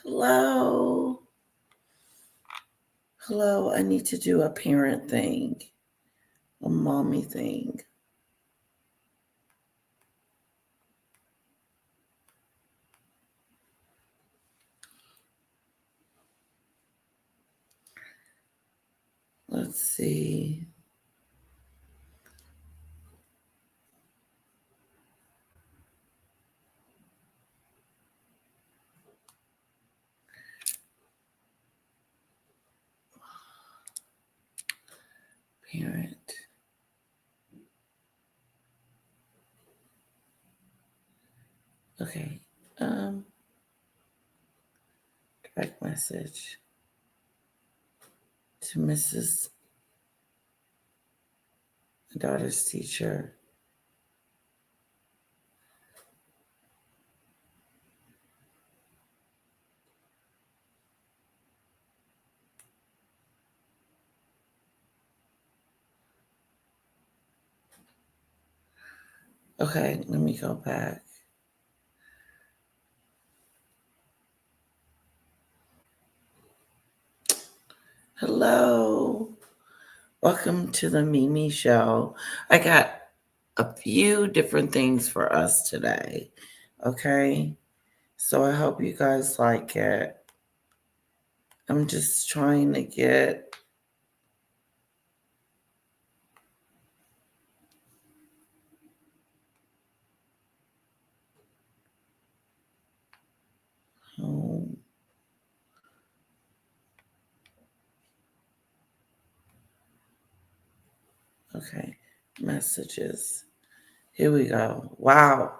Hello. Hello. I need to do a parent thing, a mommy thing. Let's see. Parent. Okay. Direct message to Mrs. daughter's teacher. Okay, let me go back. Hello. Welcome to the Mimi Show. I got a few different things for us today. Okay. So I hope you guys like it. I'm just trying to get home. Okay. Messages. Here we go. Wow.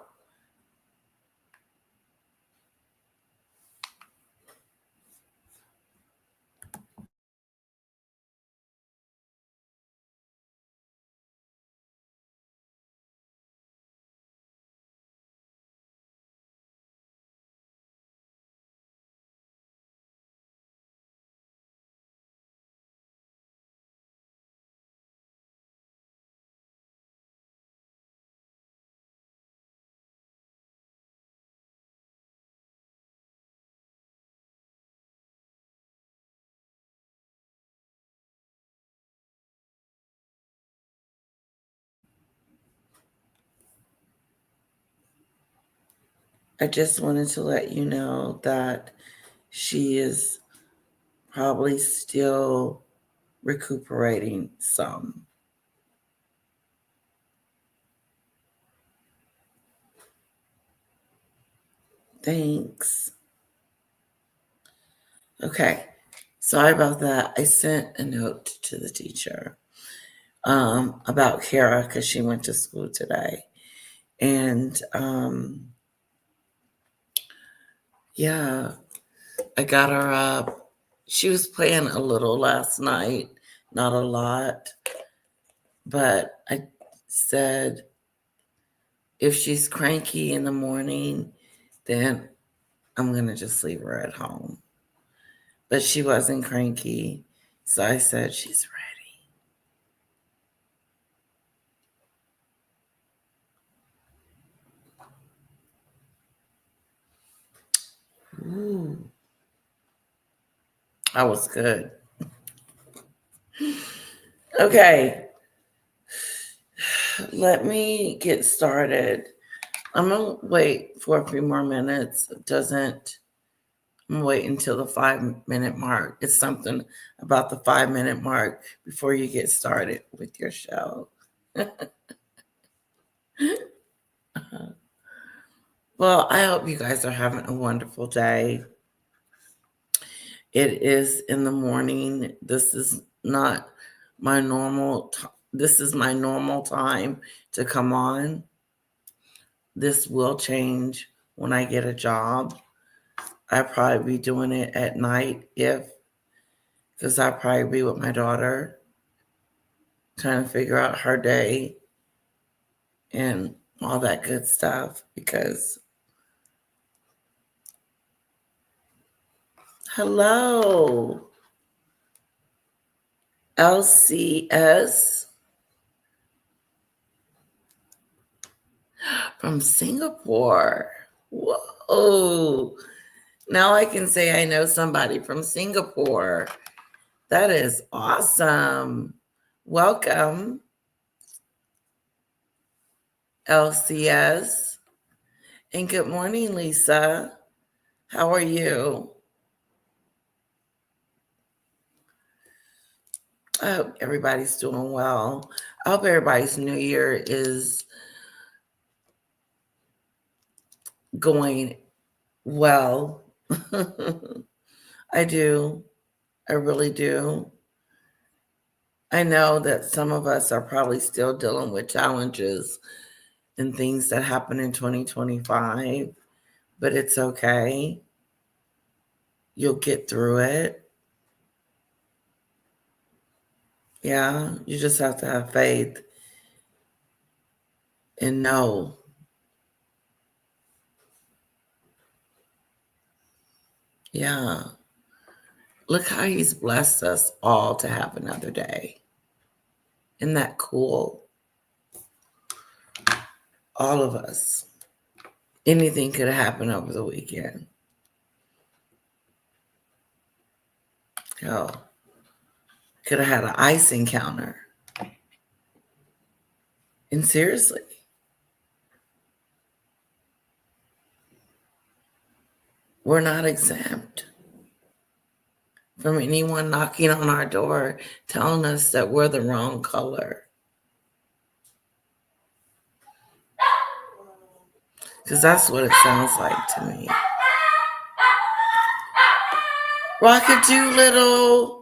I just wanted to let you know that she is probably still recuperating some. Thanks. Okay. Sorry about that. I sent a note to the teacher about Kara because she went to school today. And yeah, I got her up. She was playing a little last night, not a lot. But I said, if she's cranky in the morning, then I'm going to just leave her at home. But she wasn't cranky. So I said, she's ready. Ooh, that was good. Okay. Let me get started. I'm going to wait for a few more minutes. It doesn't, I'm waiting until the 5-minute mark. It's something about the 5-minute mark before you get started with your show. Well, I hope you guys are having a wonderful day. It is in the morning. This is not my normal this is my normal time to come on. This will change when I get a job. I'll probably be doing it at night because I'll probably be with my daughter trying to figure out her day and all that good stuff because hello LCS from Singapore. Whoa. Now I can say I know somebody from Singapore. That is awesome. Welcome, LCS. And good morning, Lisa. How are you? I hope everybody's doing well. I hope everybody's new year is going well. I do. I really do. I know that some of us are probably still dealing with challenges and things that happen in 2025, but it's okay. You'll get through it. Yeah, you just have to have faith and know. Yeah. Look how he's blessed us all to have another day. Isn't that cool? All of us. Anything could have happened over the weekend. Hell, could have had an ice encounter. And seriously, we're not exempt from anyone knocking on our door telling us that we're the wrong color. Because that's what it sounds like to me. Rocket Doolittle.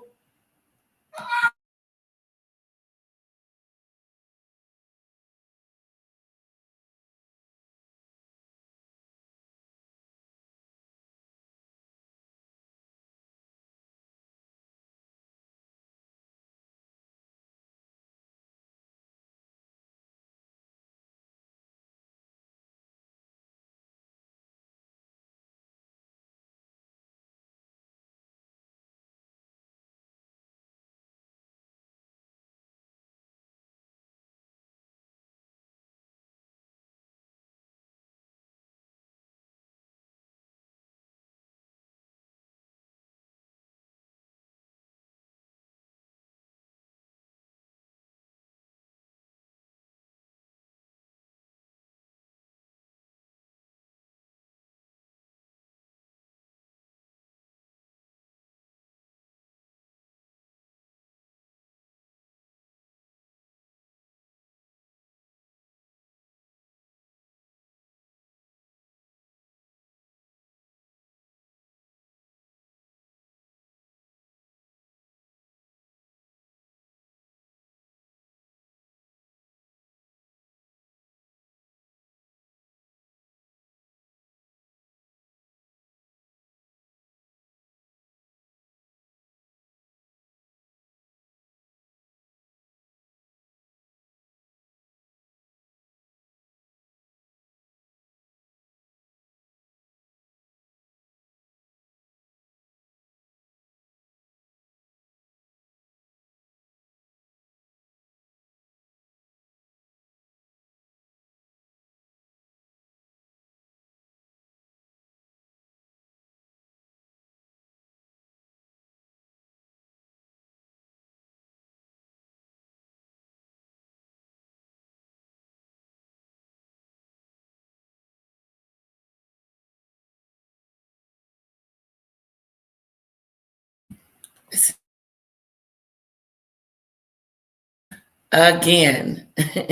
Again,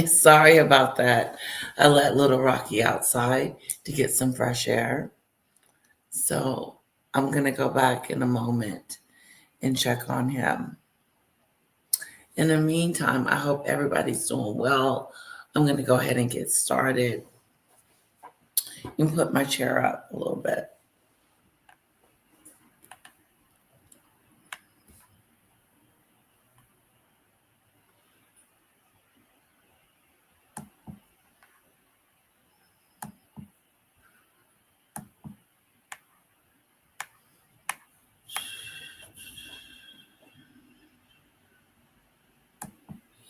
sorry about that. I let little Rocky outside to get some fresh air. So I'm going to go back in a moment and check on him. In the meantime, I hope everybody's doing well. I'm going to go ahead and get started and put my chair up a little bit.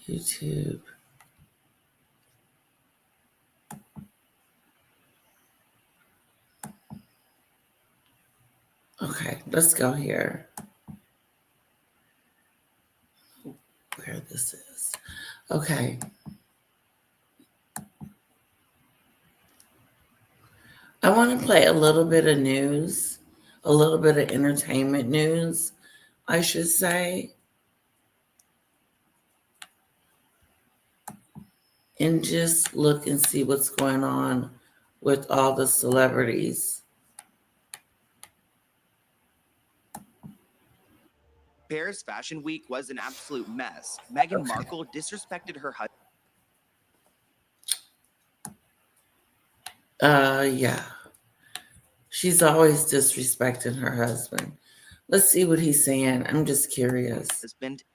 YouTube. Okay, let's go here. Where this is. Okay. I want to play a little bit of news, a little bit of entertainment news, I should say, and just look and see what's going on with all the celebrities. Paris Fashion Week was an absolute mess. Meghan Markle disrespected her husband. Yeah. She's always disrespecting her husband. Let's see what he's saying. I'm just curious.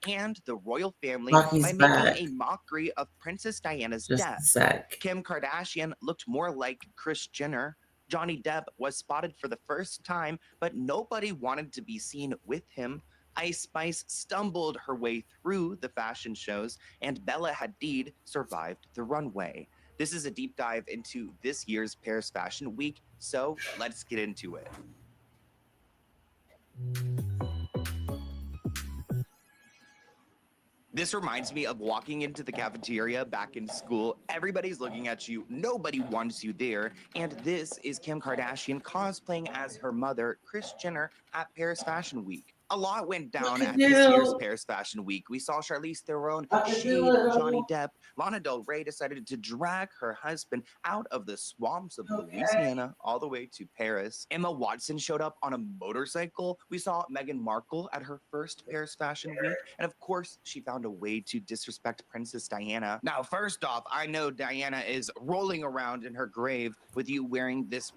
And the royal family Rocky's by back. making a mockery of Princess Diana's Just death. a sec. Kim Kardashian looked more like Kris Jenner. Johnny Depp was spotted for the first time, but nobody wanted to be seen with him. Ice Spice stumbled her way through the fashion shows, and Bella Hadid survived the runway. This is a deep dive into this year's Paris Fashion Week, so let's get into it. This reminds me of walking into the cafeteria back in school. Everybody's looking at you. Nobody wants you there. And this is Kim Kardashian cosplaying as her mother, Kris Jenner, at Paris Fashion Week. A lot went down at this year's Paris Fashion Week. We saw Charlize Theron shade Johnny Depp. Lana Del Rey decided to drag her husband out of the swamps of Louisiana all the way to Paris. Emma Watson showed up on a motorcycle. We saw Meghan Markle at her first Paris Fashion Week. And of course, she found a way to disrespect Princess Diana. Now, first off, I know Diana is rolling around in her grave with you wearing this,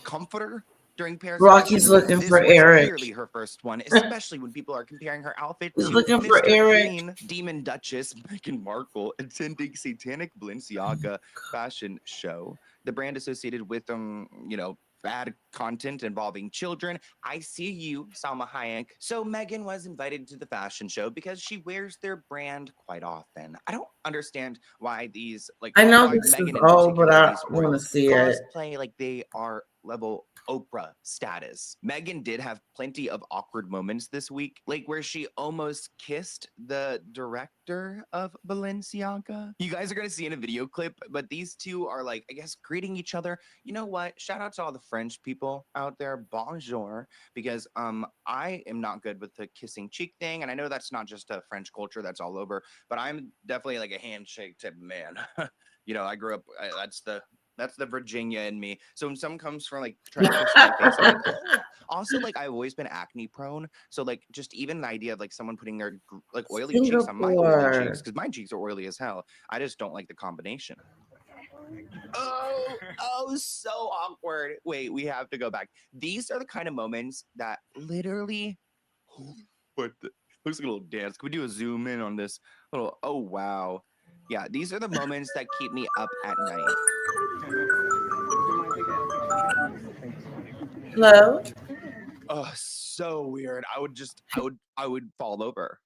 comforter? During Paris Rocky's looking for Eric. Clearly her first one, especially when people are comparing her outfit He's to looking Mr. for Eric. Green, Demon Duchess Meghan Markle attending satanic Balenciaga fashion show. The brand associated with bad content involving children. I see you, Salma Hayek. So Meghan was invited to the fashion show because she wears their brand quite often. I don't understand why these I know this is old, but I want to see it. Cosplay like they are level Oprah status. Meghan did have plenty of awkward moments this week, like where she almost kissed the director of Balenciaga. You guys are gonna see in a video clip, but these two are I guess greeting each other. You know what? Shout out to all the French people out there. Bonjour, because I am not good with the kissing cheek thing, and I know that's not just a French culture, that's all over, but I'm definitely a handshake type of man. I grew up, that's the Virginia in me. So when someone comes from trying to kiss my face, I'm also I've always been acne prone. So just even the idea of someone putting their oily cheeks on my oily cheeks, because my cheeks are oily as hell. I just don't like the combination. Oh, so awkward. Wait, we have to go back. These are the kind of moments that literally looks like a little dance. Can we do a zoom in on this little, oh wow. Yeah, these are the moments that keep me up at night. Hello? Oh, so weird. I would fall over.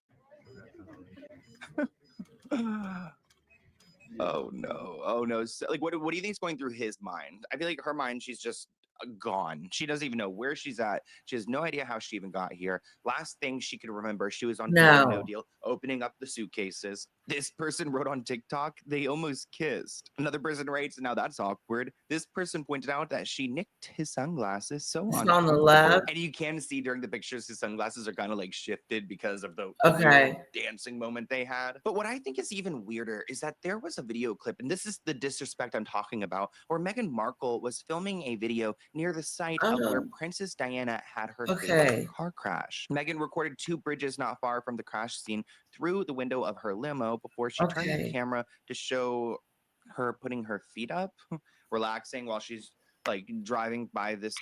Oh no. So, what do you think is going through his mind? I feel like her mind, she's just gone. She doesn't even know where she's at. She has no idea how she even got here. Last thing she could remember, she was on No Deal, opening up the suitcases. This person wrote on TikTok, they almost kissed. Another person writes, now that's awkward. This person pointed out that she nicked his sunglasses. So on the left. And you can see during the pictures, his sunglasses are kind of shifted because of the dancing moment they had. But what I think is even weirder is that there was a video clip, and this is the disrespect I'm talking about, where Meghan Markle was filming a video near the site of where Princess Diana had her fatal car crash. Meghan recorded 2 bridges not far from the crash scene through the window of her limo before she turned the camera to show her putting her feet up, relaxing while she's driving by this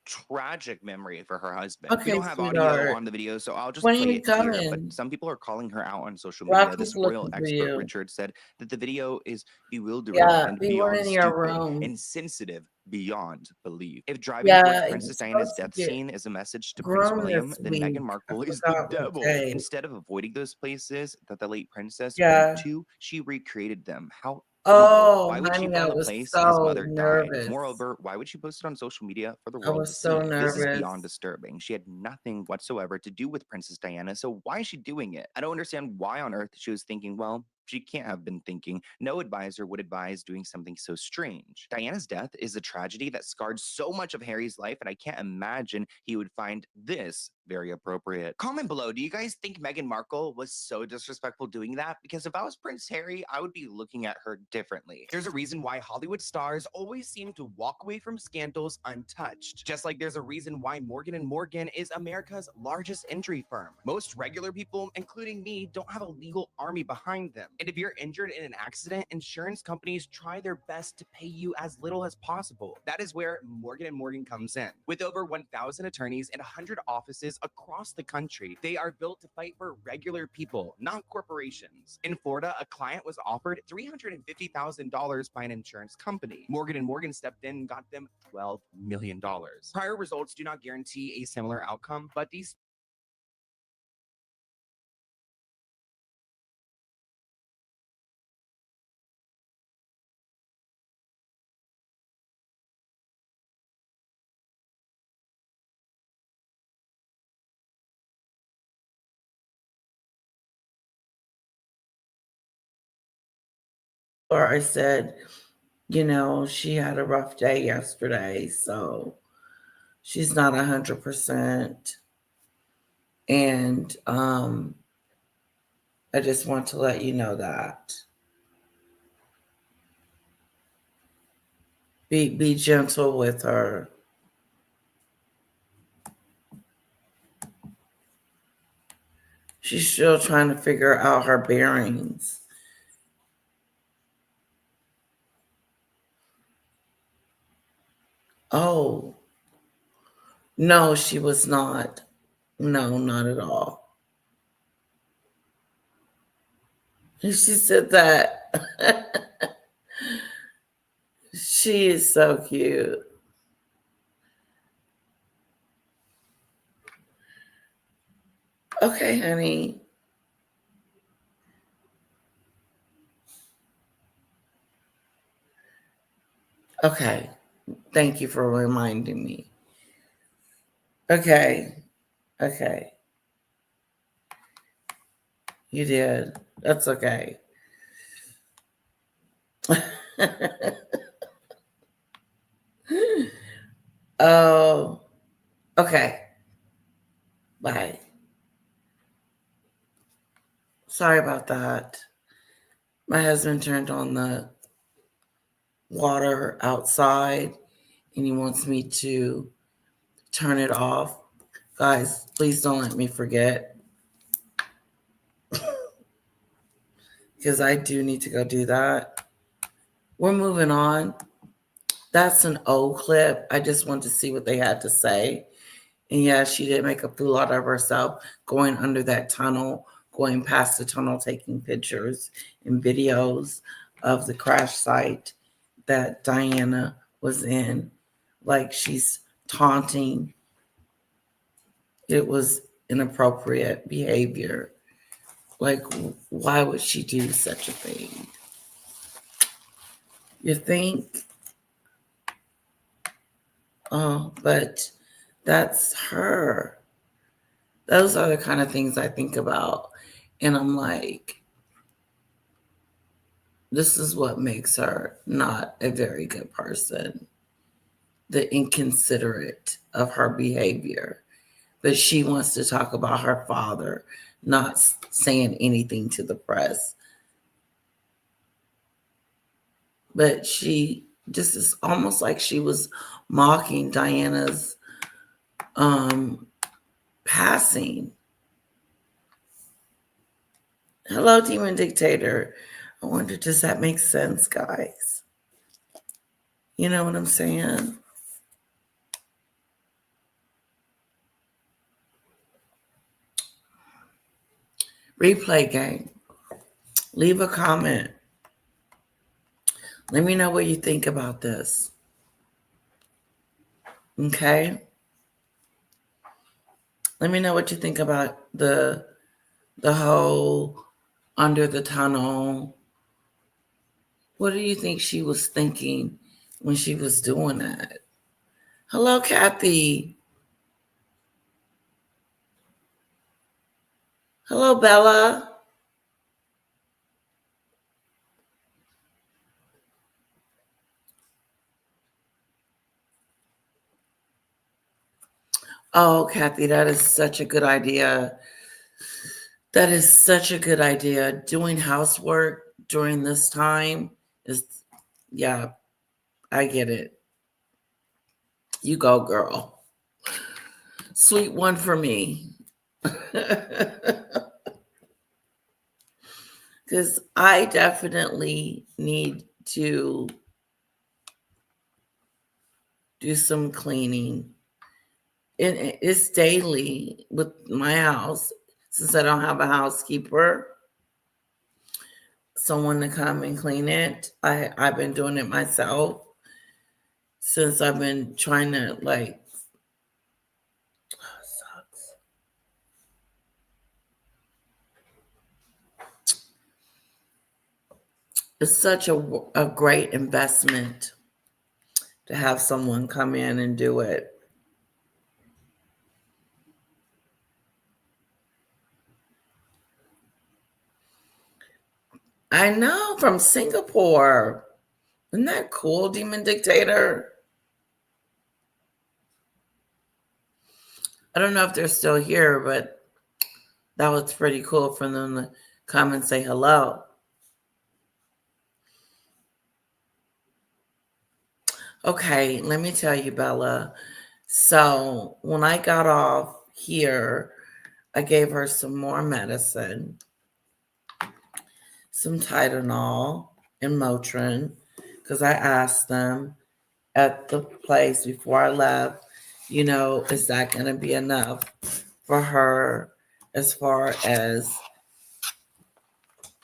tragic memory for her husband. We don't have audio on the video, so I'll just play it here. But some people are calling her out on social media. This royal expert, Richard, said that the video is bewildering and beyond stupid, insensitive beyond belief. If driving towards Princess Diana's death scene is a message to Prince William, then Meghan Markle is the devil. Instead of avoiding those places that the late princess went to, she recreated them. How Oh, Why would she honey, I film a was place his so mother died? nervous. Moreover, why would she post it on social media for the I world to was so see? This is beyond nervous. disturbing. She had nothing whatsoever to do with Princess Diana, so why is she doing it? I don't understand why on earth she was thinking, well, she can't have been thinking. No advisor would advise doing something so strange. Diana's death is a tragedy that scarred so much of Harry's life, and I can't imagine he would find this very appropriate. Comment below, do you guys think Meghan Markle was so disrespectful doing that? Because if I was Prince Harry, I would be looking at her differently. There's a reason why Hollywood stars always seem to walk away from scandals untouched. Just like there's a reason why Morgan & Morgan is America's largest injury firm. Most regular people, including me, don't have a legal army behind them. And if you're injured in an accident, insurance companies try their best to pay you as little as possible. That is where Morgan & Morgan comes in. With over 1,000 attorneys and 100 offices across the country, they are built to fight for regular people, not corporations. In Florida, a client was offered $350,000 by an insurance company. Morgan & Morgan stepped in and got them $12 million. Prior results do not guarantee a similar outcome, but these Or I said, she had a rough day yesterday, so she's not 100%. And I just want to let you know that. Be gentle with her. She's still trying to figure out her bearings. Oh, no, she was not. No, not at all. She said that. She is so cute. Okay, honey. Okay. Thank you for reminding me. Okay. Okay. You did. That's okay. Oh, okay. Bye. Sorry about that. My husband turned on the water outside and he wants me to turn it off. Guys, please don't let me forget because I do need to go do that. We're moving on. That's an old clip. I just wanted to see what they had to say. And yeah, she did make a fool out of herself going under that tunnel, going past the tunnel, taking pictures and videos of the crash site that Diana was in. Like she's taunting. It was inappropriate behavior. Like, why would she do such a thing? You think? Oh, but that's her. Those are the kind of things I think about. And I'm like, this is what makes her not a very good person. The inconsiderate of her behavior. But she wants to talk about her father, not saying anything to the press. But she just is almost like she was mocking Diana's passing. Hello, Demon Dictator. I wonder, does that make sense, guys? You know what I'm saying? Replay gang. Leave a comment. Let me know what you think about this. Okay? Let me know what you think about the whole under the tunnel What do you think she was thinking when she was doing that? Hello, Kathy. Hello, Bella. Oh, Kathy, that is such a good idea. That is such a good idea. Doing housework during this time is, yeah, I get it. You go, girl. Sweet one for me. Because I definitely need to do some cleaning. It's daily with my house since I don't have a housekeeper, someone to come and clean it. I've been doing it myself since I've been trying to like. Sucks. It's such a great investment to have someone come in and do it. I know, from Singapore. Isn't that cool, Demon Dictator? I don't know if they're still here, but that was pretty cool for them to come and say hello. Okay, let me tell you, Bella. So when I got off here, I gave her some more medicine, some Tylenol and Motrin, because I asked them at the place before I left, is that going to be enough for her as far as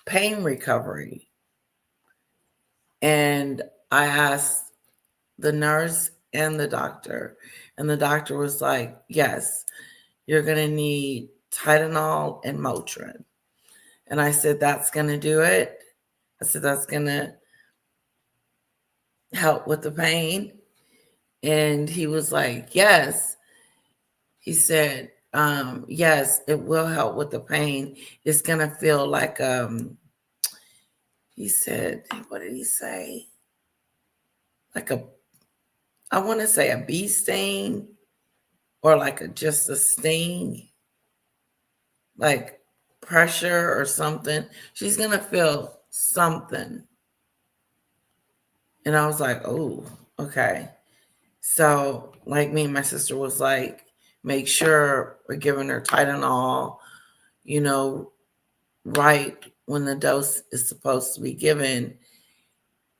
pain recovery? And I asked the nurse and the doctor was like, yes, you're going to need Tylenol and Motrin. And I said, that's going to do it. I said, that's going to help with the pain. And he was like, yes. He said, yes, it will help with the pain. It's going to feel like, he said, what did he say? Like I want to say a bee sting or like just a sting, like pressure or something. She's going to feel something. And I was like, oh, okay. So, like me and my sister was like, make sure we're giving her Tylenol, right when the dose is supposed to be given,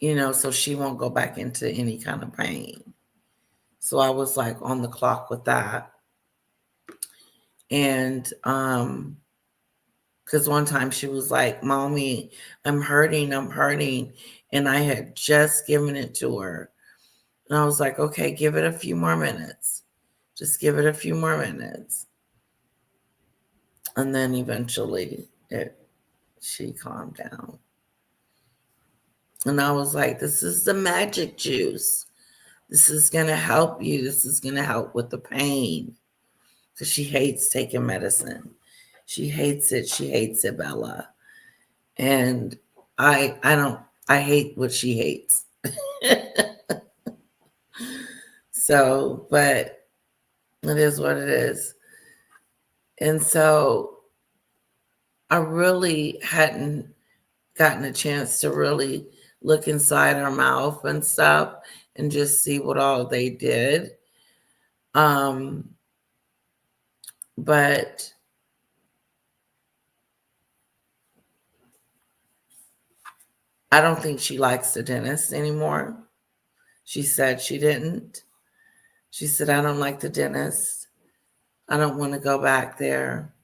so she won't go back into any kind of pain. So I was like on the clock with that. And because one time she was like, Mommy, I'm hurting. And I had just given it to her. And I was like, okay, give it a few more minutes. Just give it a few more minutes. And then eventually she calmed down. And I was like, this is the magic juice. This is going to help you. This is going to help with the pain. Because she hates taking medicine. She hates it. She hates it, Bella. And I hate what she hates. So, but it is what it is. And so I really hadn't gotten a chance to really look inside her mouth and stuff and just see what all they did. But I don't think she likes the dentist anymore. She said she didn't. She said, I don't like the dentist. I don't want to go back there.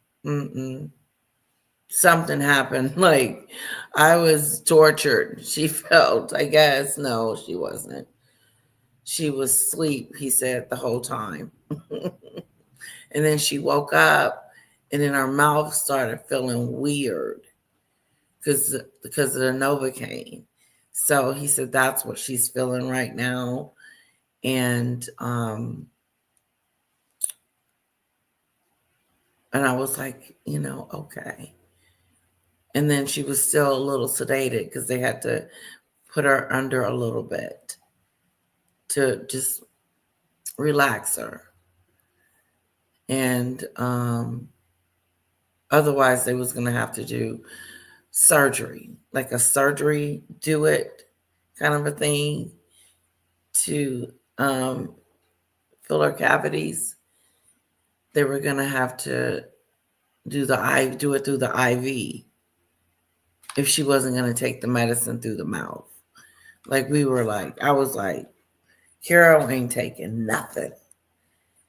Something happened. Like I was tortured. She felt, I guess. No, she wasn't. She was asleep, he said, the whole time. And then she woke up and then her mouth started feeling weird because of the Novocaine. So he said that's what she's feeling right now. And I was like, okay. And then she was still a little sedated because they had to put her under a little bit to just relax her. And otherwise they was going to have to do surgery, like a surgery do it kind of a thing to fill her cavities. They were going to have to do it through the IV if she wasn't going to take the medicine through the mouth. I was like, Carol ain't taking nothing.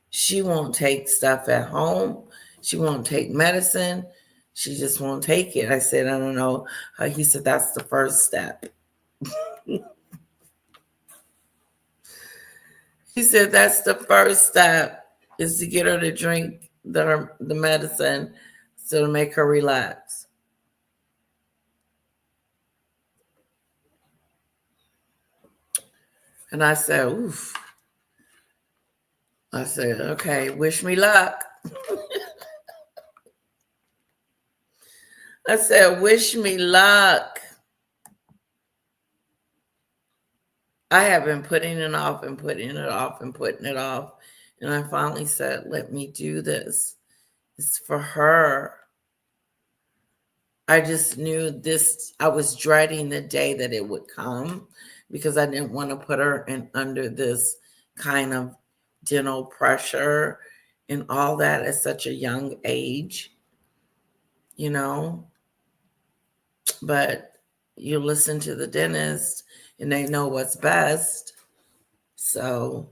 She won't take stuff at home. She won't take medicine. She just won't take it. I said, I don't know. He said, that's the first step. He said, that's the first step is to get her to drink the medicine so to make her relax. And I said, oof. I said, okay, wish me luck. I said, wish me luck. I have been putting it off and putting it off and putting it off. And I finally said, let me do this. It's for her. I just knew this. I was dreading the day that it would come because I didn't want to put her under this kind of dental pressure and all that at such a young age, But you listen to the dentist and they know what's best. So,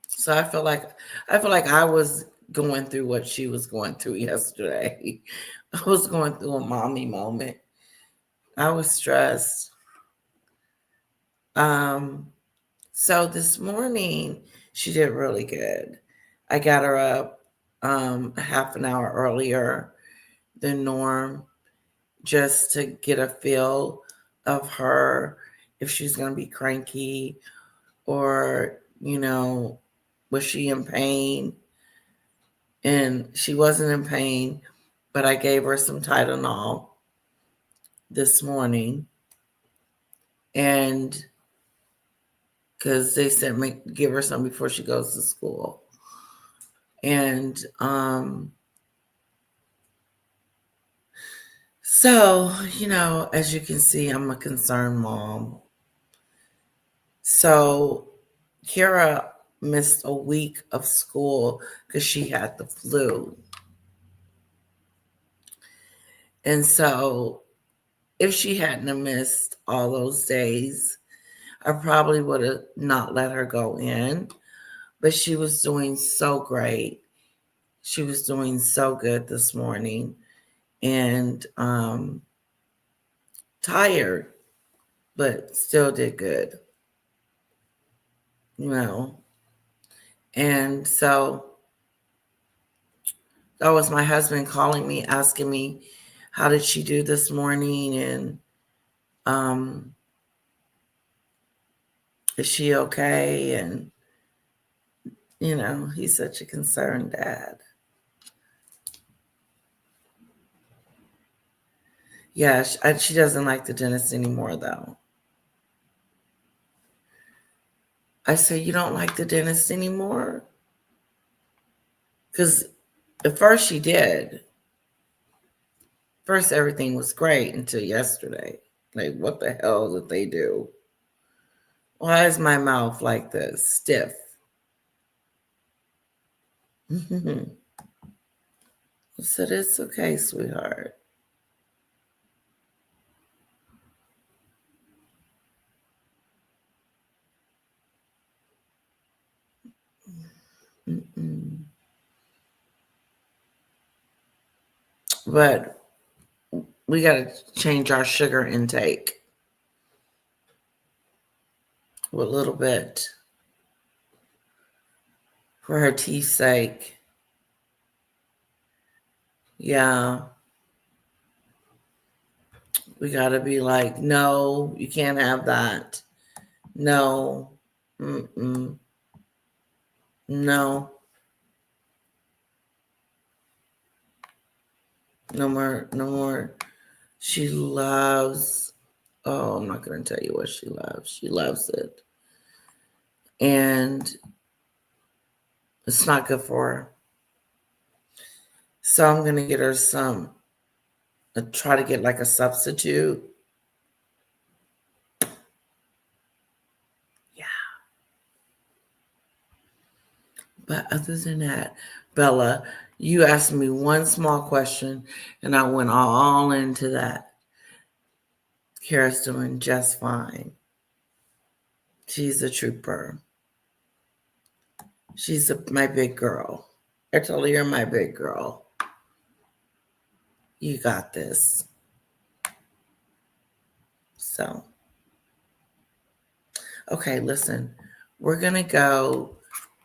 So I feel like I was going through what she was going through yesterday. I was going through a mommy moment. I was stressed. So this morning she did really good. I got her up a half an hour earlier than norm just to get a feel of her, if she's going to be cranky or, was she in pain? And she wasn't in pain, but I gave her some Tylenol this morning. And because they said give her some before she goes to school. And so, as you can see, I'm a concerned mom. So Kira missed a week of school because she had the flu. And so if she hadn't have missed all those days, I probably would have not let her go in. But she was doing so great. She was doing so good this morning and tired, but still did good. And so that was my husband calling me, asking me, how did she do this morning? And is she okay? And, he's such a concerned dad. Yeah, she doesn't like the dentist anymore, though. I said, you don't like the dentist anymore? Because at first she did. First, everything was great until yesterday. Like, what the hell did they do? Why is my mouth like this? Stiff. I said, it's okay, sweetheart. But we got to change our sugar intake a little bit for her teeth's sake. Yeah. We got to be like, no, you can't have that. No. Mm-mm. No. No more. No more. She loves. Oh, I'm not going to tell you what she loves. She loves it. And it's not good for her. So I'm going to get her some. Try to get like a substitute. Yeah. But other than that, Bella, you asked me one small question and I went all into that. Kara's doing just fine. She's a trooper. She's my big girl. I told her, you're my big girl. You got this. So, okay, listen. We're going to go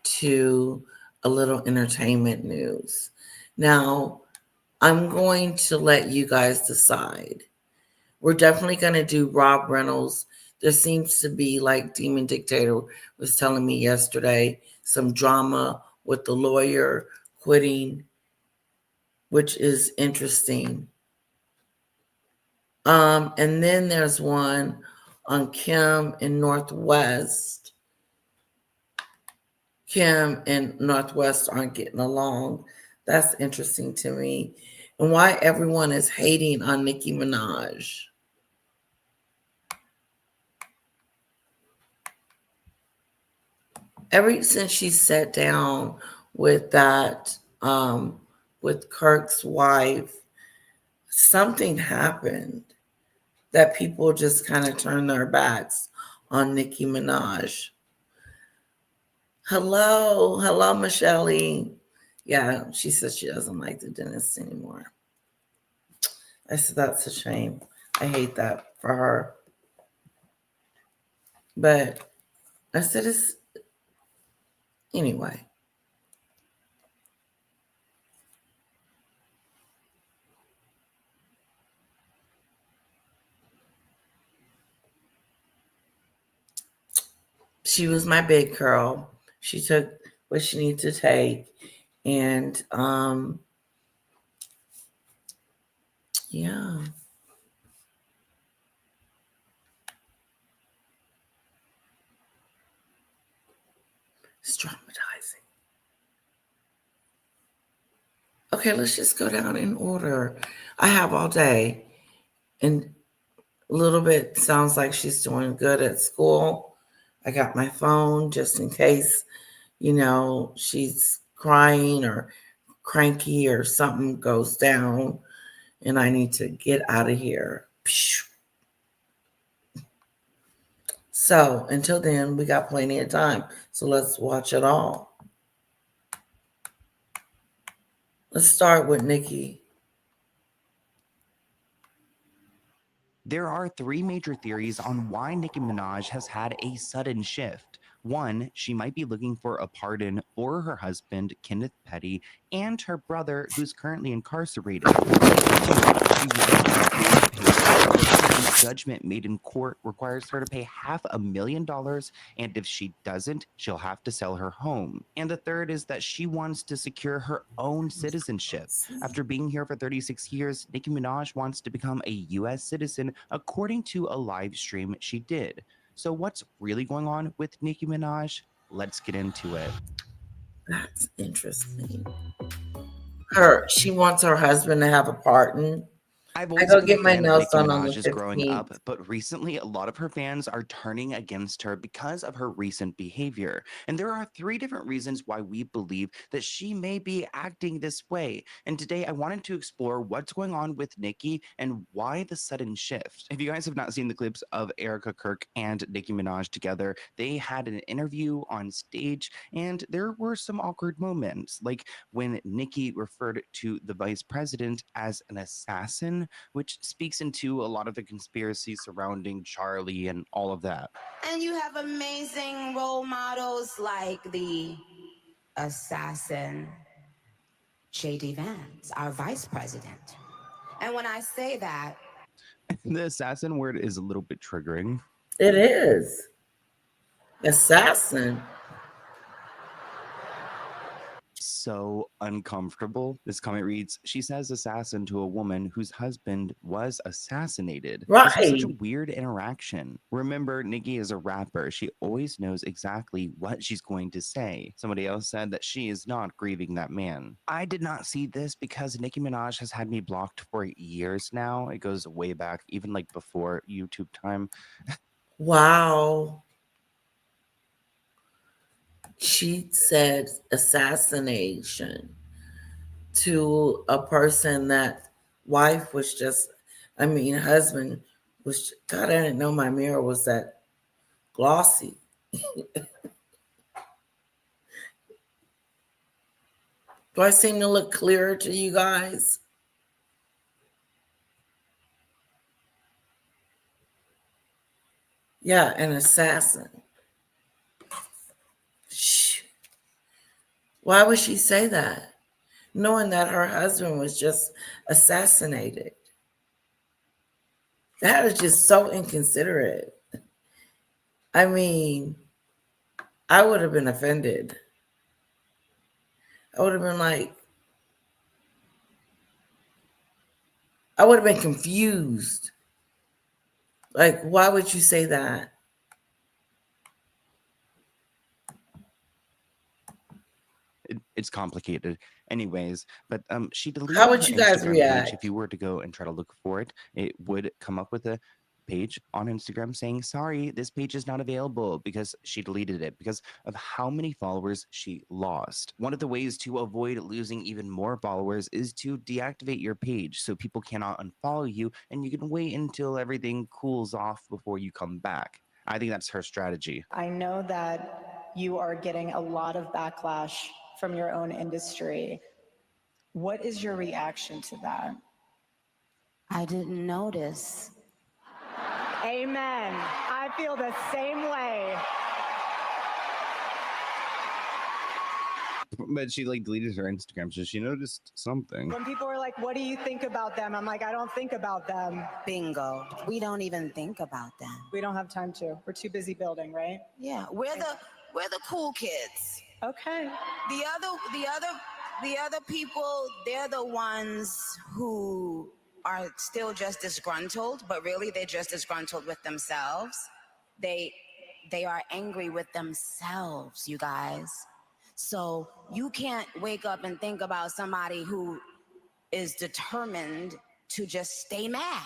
to a little entertainment news. Now, I'm going to let you guys decide. We're definitely going to do Rob Reynolds. There seems to be, like Demon Dictator was telling me yesterday, some drama with the lawyer quitting, which is interesting. And then there's one on Kim and Northwest. Kim and Northwest aren't getting along. That's interesting to me. And why everyone is hating on Nicki Minaj. Ever since she sat down with that, with Kirk's wife, something happened that people just kind of turned their backs on Nicki Minaj. Hello, Michelle. Yeah, she says she doesn't like the dentist anymore. I said that's a shame. I hate that for her. But I said it's anyway. She was my big girl. She took what she needed to take. And yeah. It's traumatizing. Okay, let's just go down in order. I have all day. And a little bit sounds like she's doing good at school. I got my phone just in case, she's crying or cranky or something goes down and I need to get out of here. So until then, we got plenty of time. So let's watch it all. Let's start with Nicki. There are three major theories on why Nicki Minaj has had a sudden shift. One, she might be looking for a pardon for her husband, Kenneth Petty, and her brother, who's currently incarcerated. The judgment made in court requires her to pay $500,000, and if she doesn't, she'll have to sell her home. And the third is that she wants to secure her own citizenship. After being here for 36 years, Nicki Minaj wants to become a U.S. citizen, according to a live stream she did. So what's really going on with Nicki Minaj? Let's get into it. That's interesting. She wants her husband to have a pardon. I've I always go been get a my fan of nails Nicki done on the Minaj's growing up, 15th. but recently a lot of her fans are turning against her because of her recent behavior. And there are three different reasons why we believe that she may be acting this way. And today I wanted to explore what's going on with Nicki and why the sudden shift. If you guys have not seen the clips of Erica Kirk and Nicki Minaj together, they had an interview on stage and there were some awkward moments, like when Nicki referred to the vice president as an assassin, which speaks into a lot of the conspiracy surrounding Charlie and all of that. And you have amazing role models like the assassin. J.D. Vance, our vice president. And when I say that, The assassin word is a little bit triggering. It is. Assassin. So uncomfortable. This comment reads, she says assassin to a woman whose husband was assassinated. This is such a Right. weird interaction. Remember, Nicki is a rapper. She always knows exactly what she's going to say. Somebody else said that she is not grieving that man. I did not see this because Nicki Minaj has had me blocked for years now. It goes way back, even like before YouTube time. Wow. She said assassination to a person that wife was just, husband was, God, I didn't know my mirror was that glossy. Do I seem to look clearer to you guys? Yeah, an assassin. Shh. Why would she say that? Knowing that her husband was just assassinated. That is just so inconsiderate. I mean, I would have been offended. I would have been like, I would have been confused. Like, why would you say that? It's complicated. Anyways, but she deleted How would her you guys Instagram page. react? If you were to go and try to look for it, it would come up with a page on Instagram saying, sorry, this page is not available, because she deleted it because of how many followers she lost. One of the ways to avoid losing even more followers is to deactivate your page so people cannot unfollow you, and you can wait until everything cools off before you come back. I think that's her strategy. I know that you are getting a lot of backlash from your own industry. What is your reaction to that? I didn't notice. Amen. I feel the same way. But she like deleted her Instagram, so she noticed something. When people are like, what do you think about them? I'm like, I don't think about them. Bingo. We don't even think about them. We don't have time to. We're too busy building, right? Yeah, we're the cool kids. Okay. The other people, they're the ones who are still just disgruntled, but really they're just disgruntled with themselves. They are angry with themselves, you guys. So you can't wake up and think about somebody who is determined to just stay mad.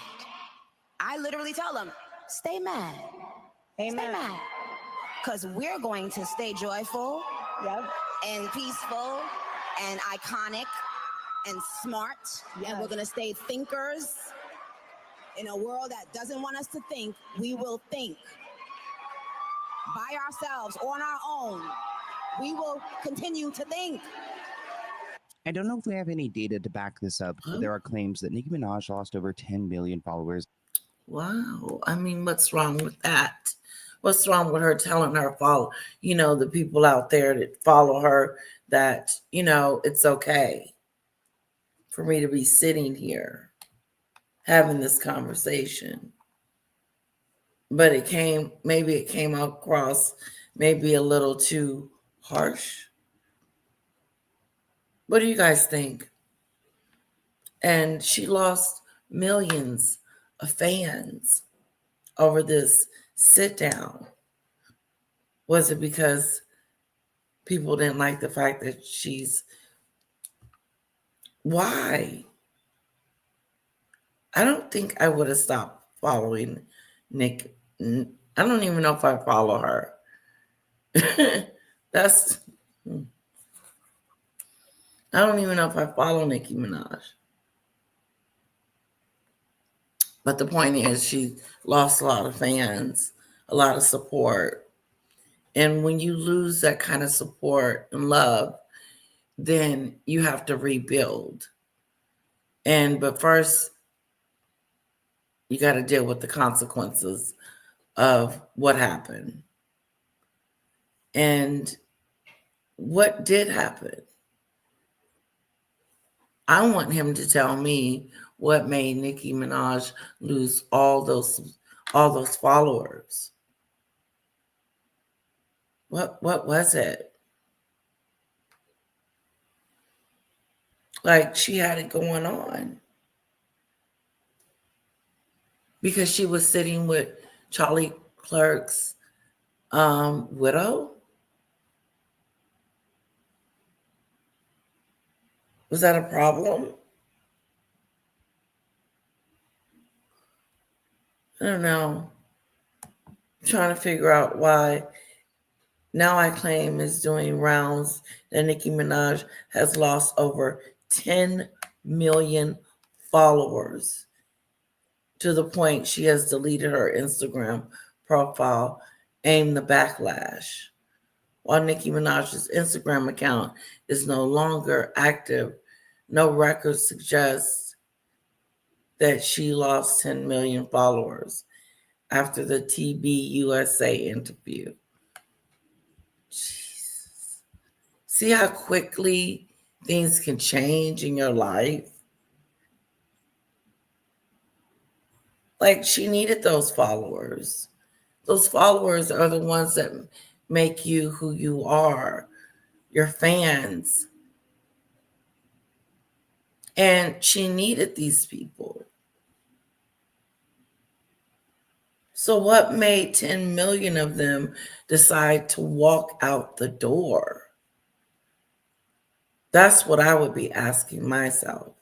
I literally tell them, stay mad. Amen. Stay mad. Because we're going to stay joyful, Yep. and peaceful and iconic and smart. Yes. And we're going to stay thinkers. In a world that doesn't want us to think, we will think by ourselves on our own. We will continue to think. I don't know if we have any data to back this up, but there are claims that Nicki Minaj lost over 10 million followers. Wow. What's wrong with that? What's wrong with her telling her the people out there that follow her, that, it's okay for me to be sitting here having this conversation? But maybe it came across maybe a little too harsh. What do you guys think? And she lost millions of fans over this sit down. Was it because people didn't like the fact that why? I don't think I would have stopped following Nick. I don't even know if I follow her. I don't even know if I follow Nicki Minaj. But the point is, she lost a lot of fans, a lot of support. And when you lose that kind of support and love, then you have to rebuild. But first, you got to deal with the consequences of what happened. And what did happen? I want him to tell me what made Nicki Minaj lose all those followers. What was it? Like, she had it going on because she was sitting with Charlie Clerk's widow. Was that a problem? I don't know. I'm trying to figure out why Now I Claim is doing rounds that Nicki Minaj has lost over 10 million followers, to the point she has deleted her Instagram profile, aimed the backlash. While Nicki Minaj's Instagram account is no longer active, no records suggest that she lost 10 million followers after the TBUSA interview. Jesus. See how quickly things can change in your life? Like, she needed those followers. Those followers are the ones that make you who you are, your fans. And she needed these people. So what made 10 million of them decide to walk out the door? That's what I would be asking myself.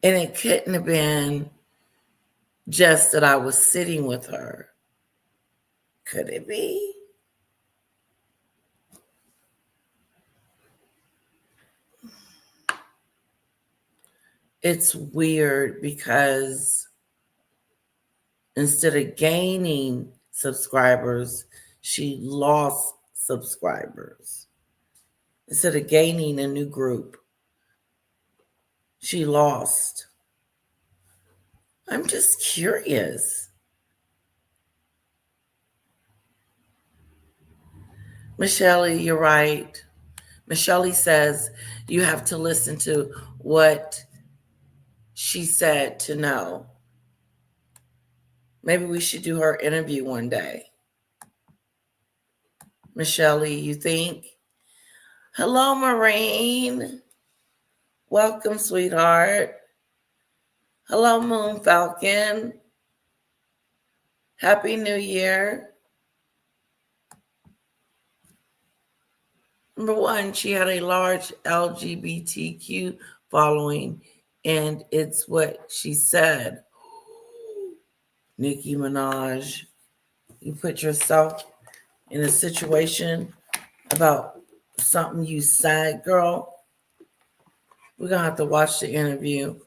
And it couldn't have been just that I was sitting with her. Could it be? It's weird because instead of gaining subscribers, she lost subscribers. Instead of gaining a new group, she lost. I'm just curious. Michelle, you're right. Michelle says you have to listen to what she said to know. Maybe we should do her interview one day. Michelle, you think? Hello, Maureen. Welcome, sweetheart. Hello, Moon Falcon. Happy New Year. Number one, she had a large LGBTQ following, and it's what she said. Nicki Minaj, you put yourself in a situation about something you said, girl. We're going to have to watch the interview.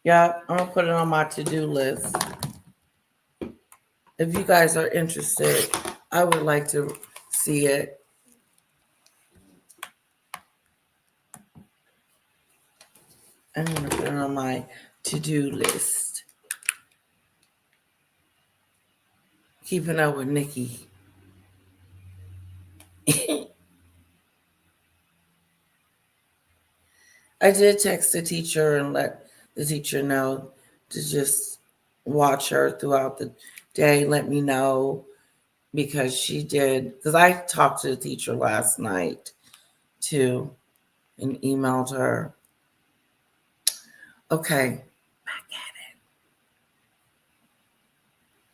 Yeah, I'm going to put it on my to-do list. If you guys are interested, I would like to see it. I'm going to put it on my to-do list. Keeping up with Nicki. I did text the teacher and let the teacher know to just watch her throughout the day, let me know, because she did, because I talked to the teacher last night too and emailed her. Okay, back at it.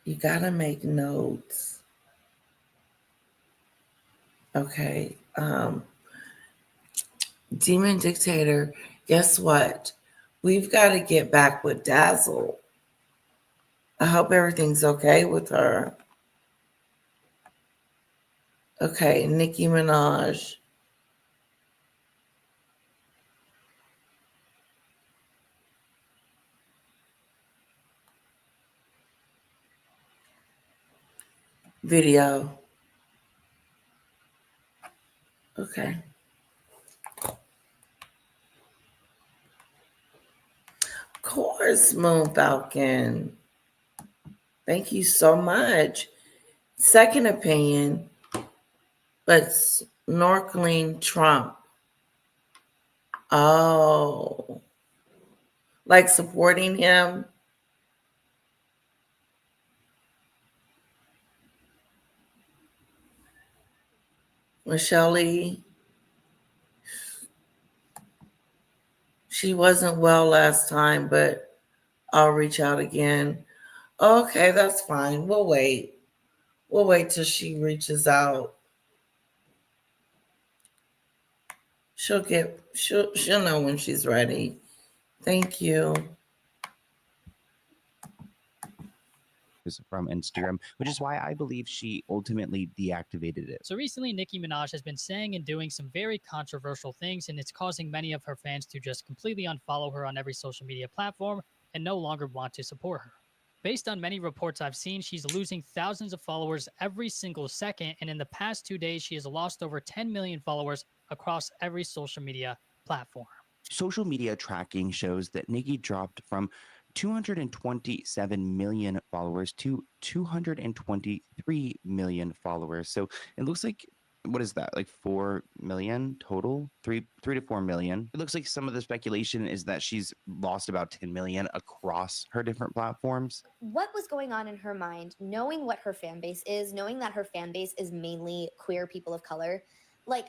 You gotta make notes. Okay, Demon Dictator, guess what? We've got to get back with Dazzle. I hope everything's okay with her. Okay, Nicki Minaj. Video. Okay. Of course, Moon Falcon. Thank you so much. Second opinion. But snorkeling Trump. Oh, like supporting him. Michelle, she wasn't well last time, but I'll reach out again. Okay, that's fine. We'll wait. We'll wait till she reaches out. She'll know when she's ready. Thank you. From Instagram, which is why I believe she ultimately deactivated it. So recently, Nicki Minaj has been saying and doing some very controversial things, and it's causing many of her fans to just completely unfollow her on every social media platform and no longer want to support her. Based on many reports I've seen, she's losing thousands of followers every single second, and in the past 2 days, she has lost over 10 million followers across every social media platform. Social media tracking shows that Nicki dropped from 227 million followers to 223 million followers. So it looks like, what is that, like 4 million total? 3 to 4 million. It looks like some of the speculation is that she's lost about 10 million across her different platforms. What was going on in her mind, knowing what her fan base is, knowing that her fan base is mainly queer people of color? Like,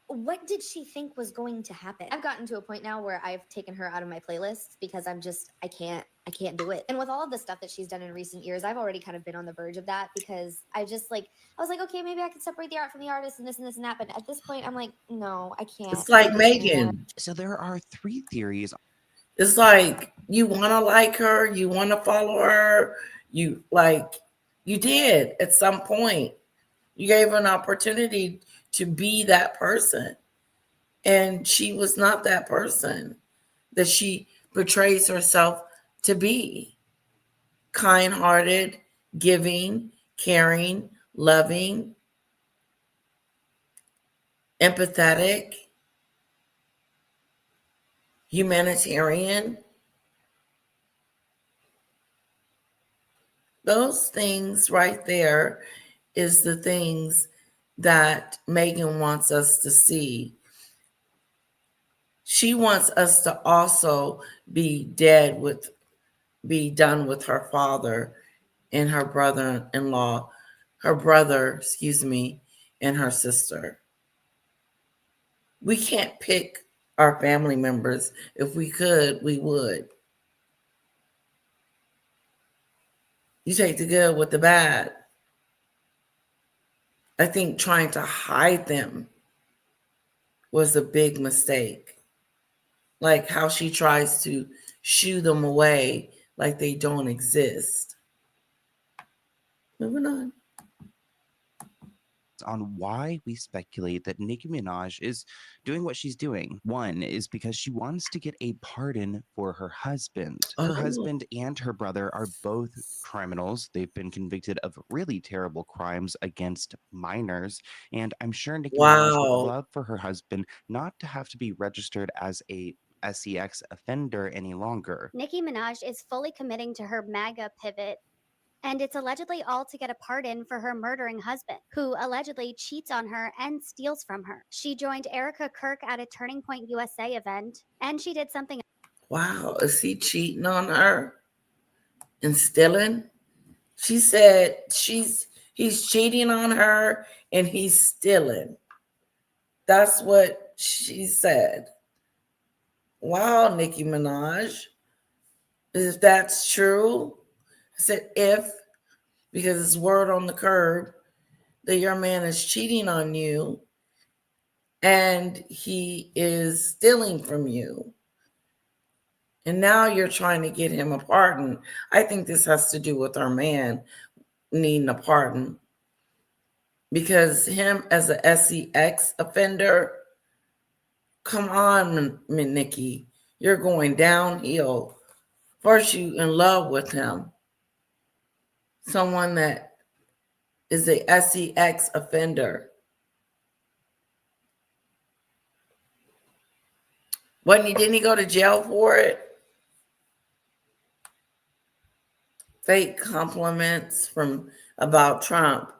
what did she think was going to happen? I've gotten to a point now where I've taken her out of my playlists because I can't do it. And with all of the stuff that she's done in recent years, I've already kind of been on the verge of that because I was like, okay, maybe I could separate the art from the artist and this and this and that. But at this point, I'm like, no, I can't. It's like Megan. So there are 3 theories. It's like you want to like her, you want to follow her, you did at some point. You gave her an opportunity to be that person. And she was not that person that she portrays herself to be. Kind-hearted, giving, caring, loving, empathetic, humanitarian. Those things right there is the things that Megan wants us to see. She wants us to also be done with her father and her brother-in-law, and her sister. We can't pick our family members. If we could, we would. You take the good with the bad. I think trying to hide them was a big mistake. Like how she tries to shoo them away like they don't exist. Moving on. On why we speculate that Nicki Minaj is doing what she's doing. One is because she wants to get a pardon for her husband. Her husband and her brother are both criminals. They've been convicted of really terrible crimes against minors. And I'm sure Nicki Minaj would love for her husband not to have to be registered as a SEX offender any longer. Nicki Minaj is fully committing to her MAGA pivot, and it's allegedly all to get a pardon for her murdering husband, who allegedly cheats on her and steals from her. She joined Erica Kirk at a Turning Point USA event, and she did something. Wow, is he cheating on her and stealing? She said he's cheating on her and he's stealing. That's what she said. Wow, Nicki Minaj. If that's true, I said if, because it's word on the curb that your man is cheating on you and he is stealing from you. And now you're trying to get him a pardon. I think this has to do with our man needing a pardon. Because him as a SEX offender, come on, Nicki, you're going downhill. First, you in love with him. Someone that is a SEX offender. Didn't he go to jail for it? Fake compliments about Trump.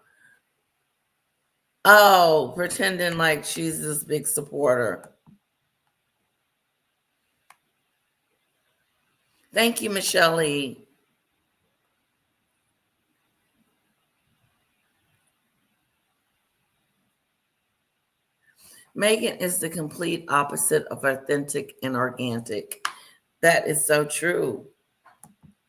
Oh, pretending like she's this big supporter. Thank you, Michelle E. Megan is the complete opposite of authentic and organic. That is so true.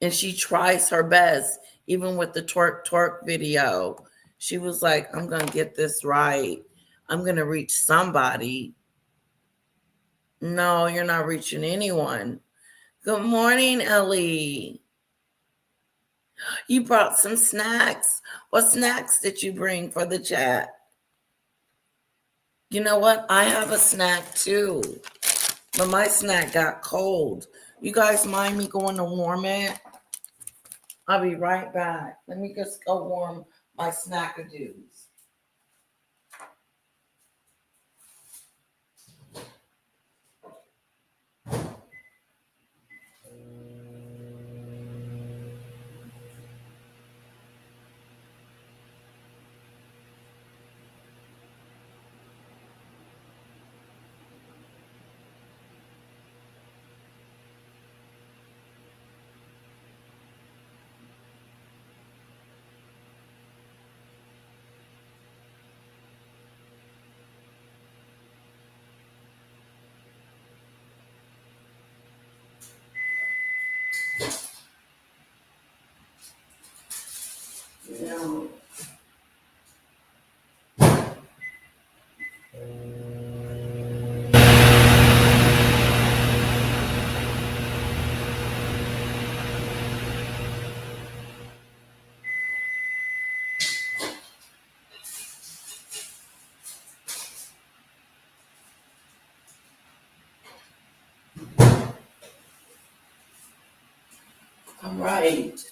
And she tries her best, even with the twerk video. She was like, I'm going to get this right. I'm going to reach somebody. No, you're not reaching anyone. Good morning, Ellie. You brought some snacks. What snacks did you bring for the chat? You know what? I have a snack too, but my snack got cold. You guys mind me going to warm it? I'll be right back. Let me just go warm my snackadoos. Yeah. All right.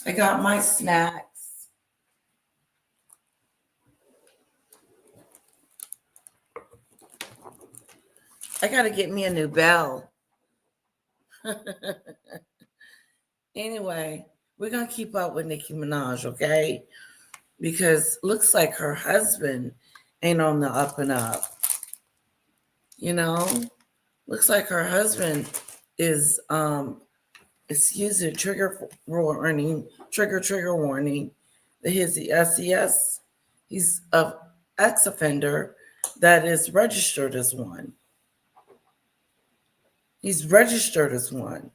I got my snacks. I got to get me a new bell. Anyway, we're going to keep up with Nicki Minaj, okay? Because looks like her husband ain't on the up and up. You know? Looks like her husband is excuse it, trigger warning. He's the SES. He's a ex-offender that is registered as one. He's registered as one.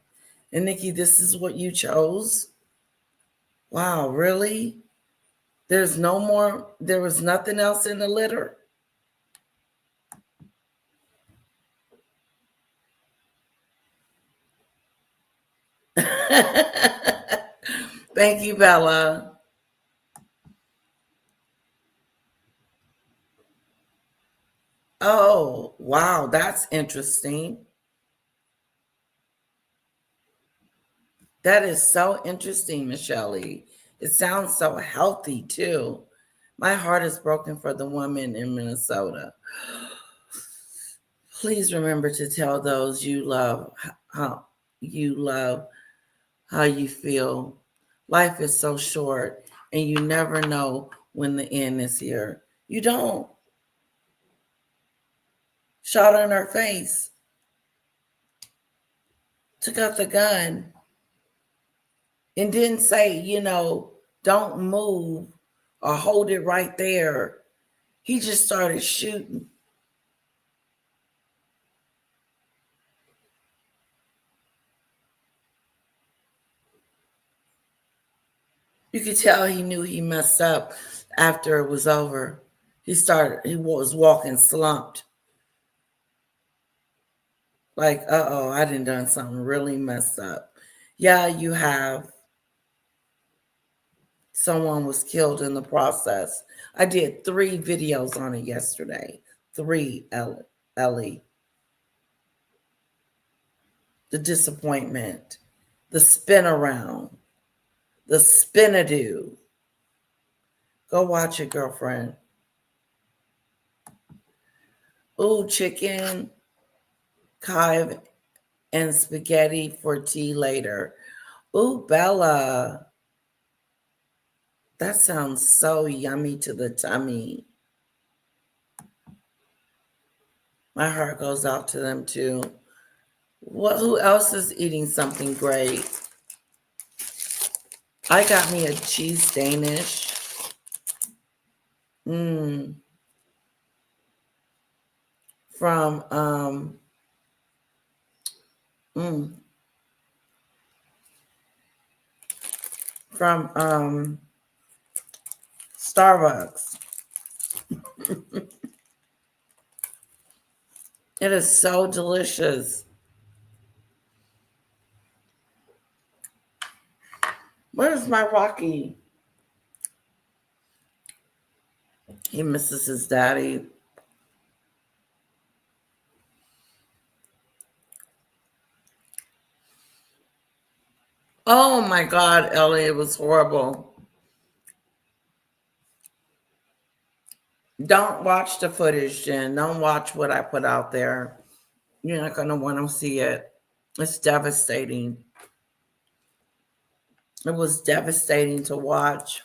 And Nicki, this is what you chose? Wow, really? There was nothing else in the litter? Thank you, Bella. Oh, wow, that's interesting. That is so interesting, Michelle. It sounds so healthy, too. My heart is broken for the woman in Minnesota. Please remember to tell those you love how you feel. Life is so short, and you never know when the end is here. You don't. Shot her in her face. Took out the gun. And didn't say, don't move or hold it right there. He just started shooting. You could tell he knew he messed up after it was over. He was walking slumped. Like, uh-oh, I done something really messed up. Yeah, you have. Someone was killed in the process. I did 3 videos on it yesterday. 3, Ellie. The disappointment, the spin around, the spinadoo. Go watch it, girlfriend. Ooh, chicken, chive, and spaghetti for tea later. Ooh, Bella. That sounds so yummy to the tummy. My heart goes out to them too. Who else is eating something great? I got me a cheese Danish. From Starbucks. It is so delicious. Where's my Rocky? He misses his daddy. Oh my God, Ellie, it was horrible. Don't watch the footage, Jen. Don't watch what I put out there. You're not going to want to see it. It's devastating. It was devastating to watch.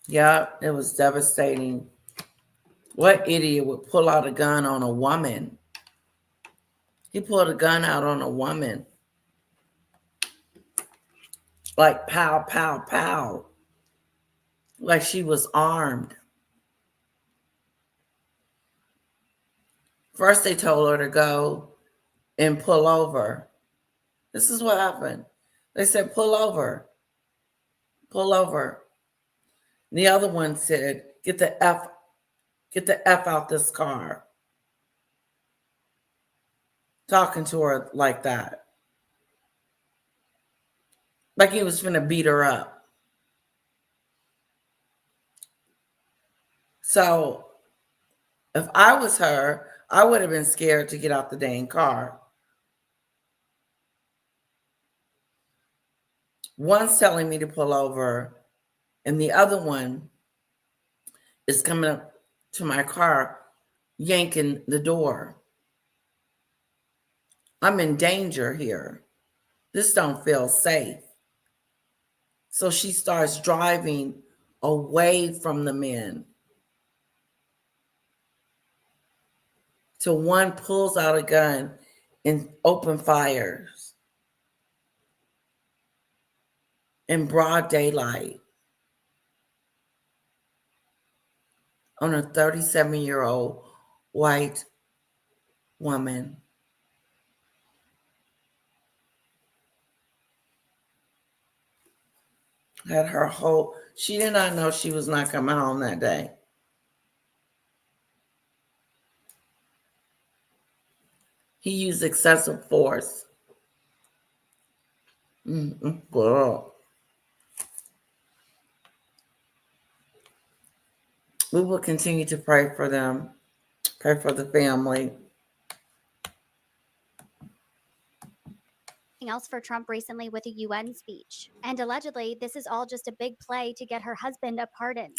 Yeah, it was devastating. What idiot would pull out a gun on a woman? He pulled a gun out on a woman. Like pow, pow, pow. Like she was armed. First, they told her to go and pull over. This is what happened. They said, pull over. Pull over. And the other one said, get the F out this car. Talking to her like that. Like he was finna beat her up. So if I was her, I would have been scared to get out the dang car. One's telling me to pull over, and the other one is coming up to my car, yanking the door. I'm in danger here. This don't feel safe. So she starts driving away from the men. Till one pulls out a gun and open fires in broad daylight on a 37-year-old white woman. Had her whole, she did not know she was not coming home that day. He used excessive force. Girl. We will continue to pray for them, pray for the family. Else for Trump recently with a UN speech. And allegedly, this is all just a big play to get her husband a pardon.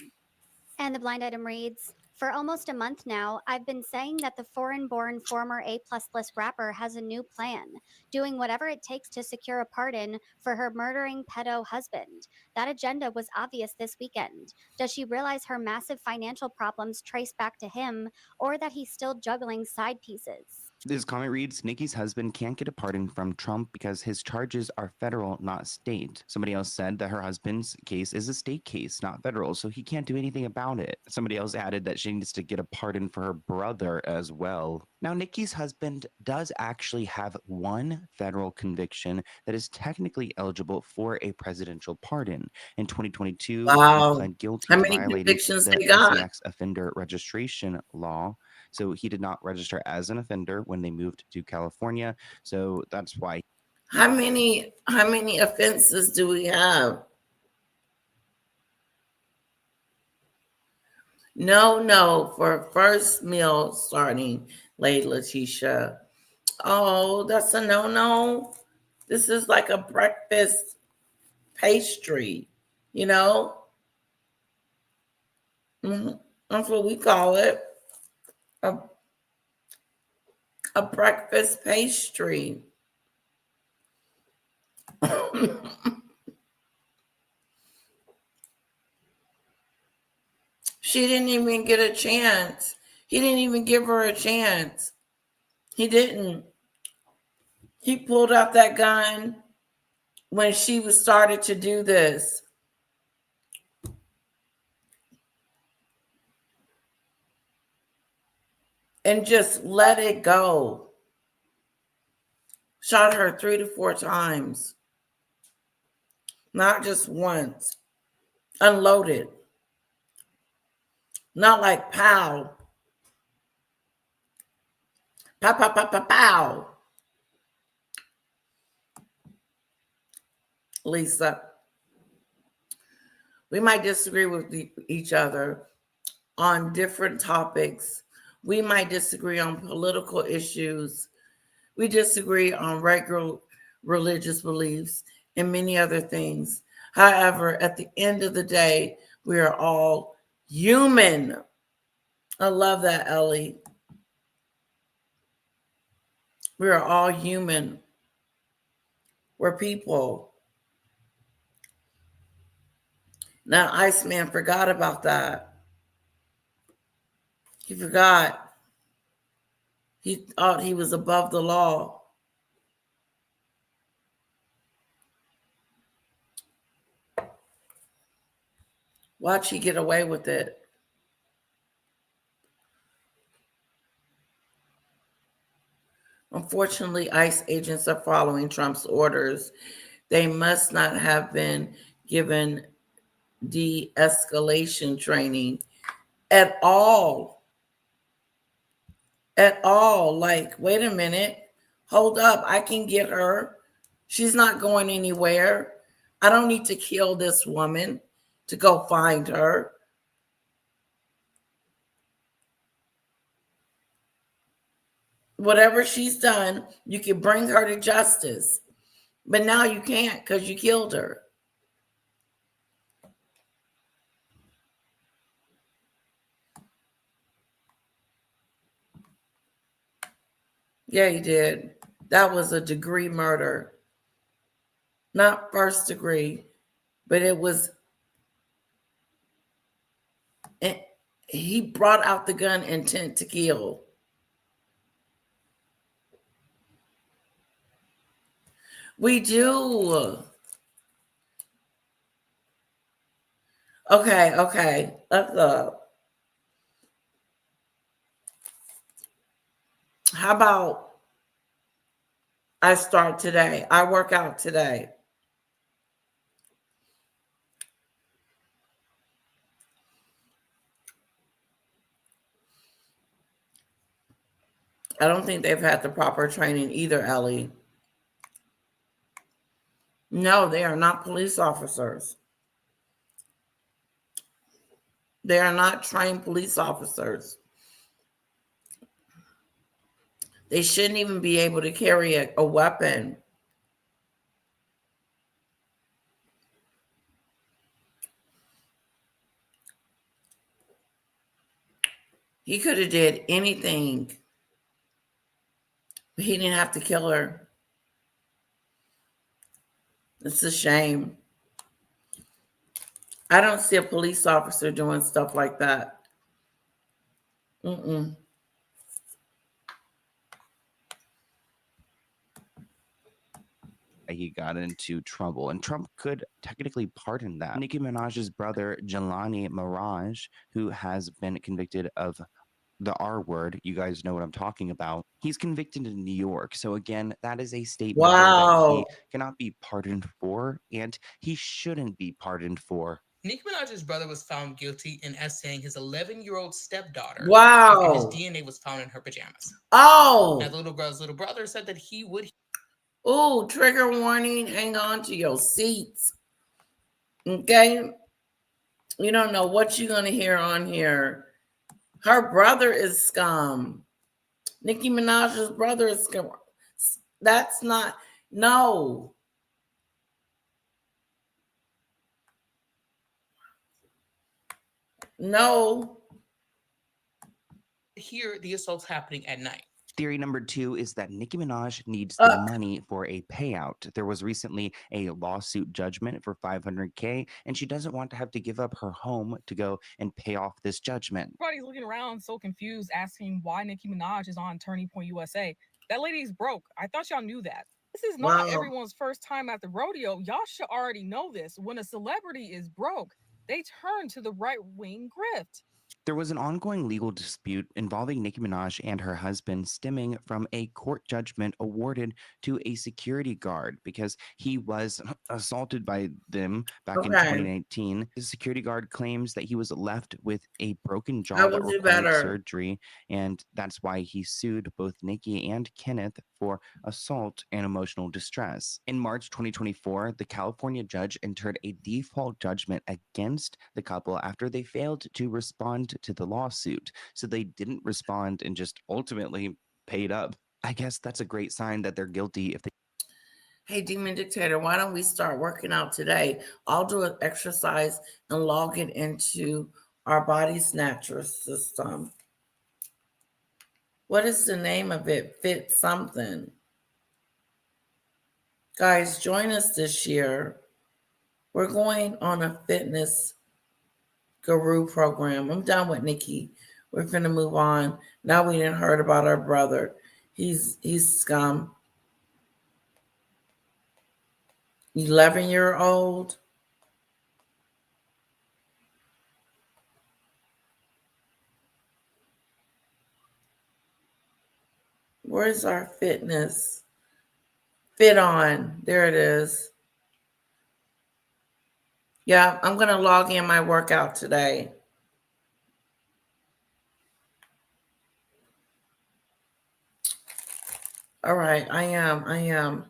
And the blind item reads, for almost a month now, I've been saying that the foreign-born former A-plus list rapper has a new plan, doing whatever it takes to secure a pardon for her murdering pedo husband. That agenda was obvious this weekend. Does she realize her massive financial problems trace back to him, or that he's still juggling side pieces? This comment reads, Nikki's husband can't get a pardon from Trump because his charges are federal, not state. Somebody else said that her husband's case is a state case, not federal, so he can't do anything about it. Somebody else added that she needs to get a pardon for her brother as well. Now, Nikki's husband does actually have one federal conviction that is technically eligible for a presidential pardon. In 2022, Wow. he pled guilty How to many violating convictions the they got? sex offender registration law. So he did not register as an offender when they moved to California. So that's why. How many offenses do we have? No, for first meal starting, Lady Letitia. Oh, that's a no. This is like a breakfast pastry, you know? That's what we call it. A breakfast pastry. She didn't even get a chance. He didn't even give her a chance. He didn't. He pulled out that gun when she was started to do this. And just let it go. Shot her 3 to 4 times. Not just once. Unloaded. Not like pow. Pow, pow, pow, pow, pow. Lisa, we might disagree with each other on different topics. We might disagree on political issues. We disagree on regular religious beliefs and many other things. However, at the end of the day, we are all human. I love that, Ellie. We are all human. We're people. Now, Iceman forgot about that. He forgot. He thought he was above the law. Watch he get away with it. Unfortunately, ICE agents are following Trump's orders. They must not have been given de-escalation training at all. At all. Like, wait a minute. Hold up. I can get her. She's not going anywhere. I don't need to kill this woman to go find her. Whatever she's done, you can bring her to justice. But now you can't because you killed her. Yeah, he did. That was a degree murder. Not first degree, but it was. He brought out the gun intent to kill. We do. Okay. Let's go. How about I start today? I work out today. I don't think they've had the proper training either, Ellie. No, they are not police officers. They are not trained police officers. They shouldn't even be able to carry a weapon. He could have did anything. But he didn't have to kill her. It's a shame. I don't see a police officer doing stuff like that. He got into trouble, and Trump could technically pardon that. Nicki Minaj's brother, Jelani Mirage, who has been convicted of the R word, you guys know what I'm talking about. He's convicted in New York. So again, that is a state matter that he cannot be pardoned for, and he shouldn't be pardoned for. Nicki Minaj's brother was found guilty in essaying his 11-year-old stepdaughter. Wow. After his DNA was found in her pajamas. Oh. Now, the little girl's little brother said that he would. Oh, trigger warning. Hang on to your seats. Okay? You don't know what you're going to hear on here. Her brother is scum. Nicki Minaj's brother is scum. That's not, no. No. Hear the assaults happening at night. Theory number 2 is that Nicki Minaj needs the Uh, money for a payout. There was recently a lawsuit judgment for $500K, and she doesn't want to have to give up her home to go and pay off this judgment. Everybody's looking around so confused, asking why Nicki Minaj is on Turning Point USA. That lady's broke. I thought y'all knew that. This is not wow. everyone's first time at the rodeo. Y'all should already know this. When a celebrity is broke, they turn to the right wing grift. There was an ongoing legal dispute involving Nicki Minaj and her husband stemming from a court judgment awarded to a security guard because he was assaulted by them back in Okay. 2019. The security guard claims that he was left with a broken jaw I that will do required better. surgery, and that's why he sued both Nicki and Kenneth for assault and emotional distress. In March 2024, the California judge entered a default judgment against the couple after they failed to respond to the lawsuit. So they didn't respond and just ultimately paid up. I guess that's a great sign that they're guilty if they. Hey, Demon Dictator, why don't we start working out today? I'll do an exercise and log it into our body snatcher system. What is the name of it? Fit something. Guys, join us this year. We're going on a fitness guru program. I'm done with Nikki. We're finna move on. Now we didn't heard about our brother. He's scum. 11-year-old. Where's our fitness? Fit on. There it is. Yeah, I'm going to log in my workout today. All right, I am.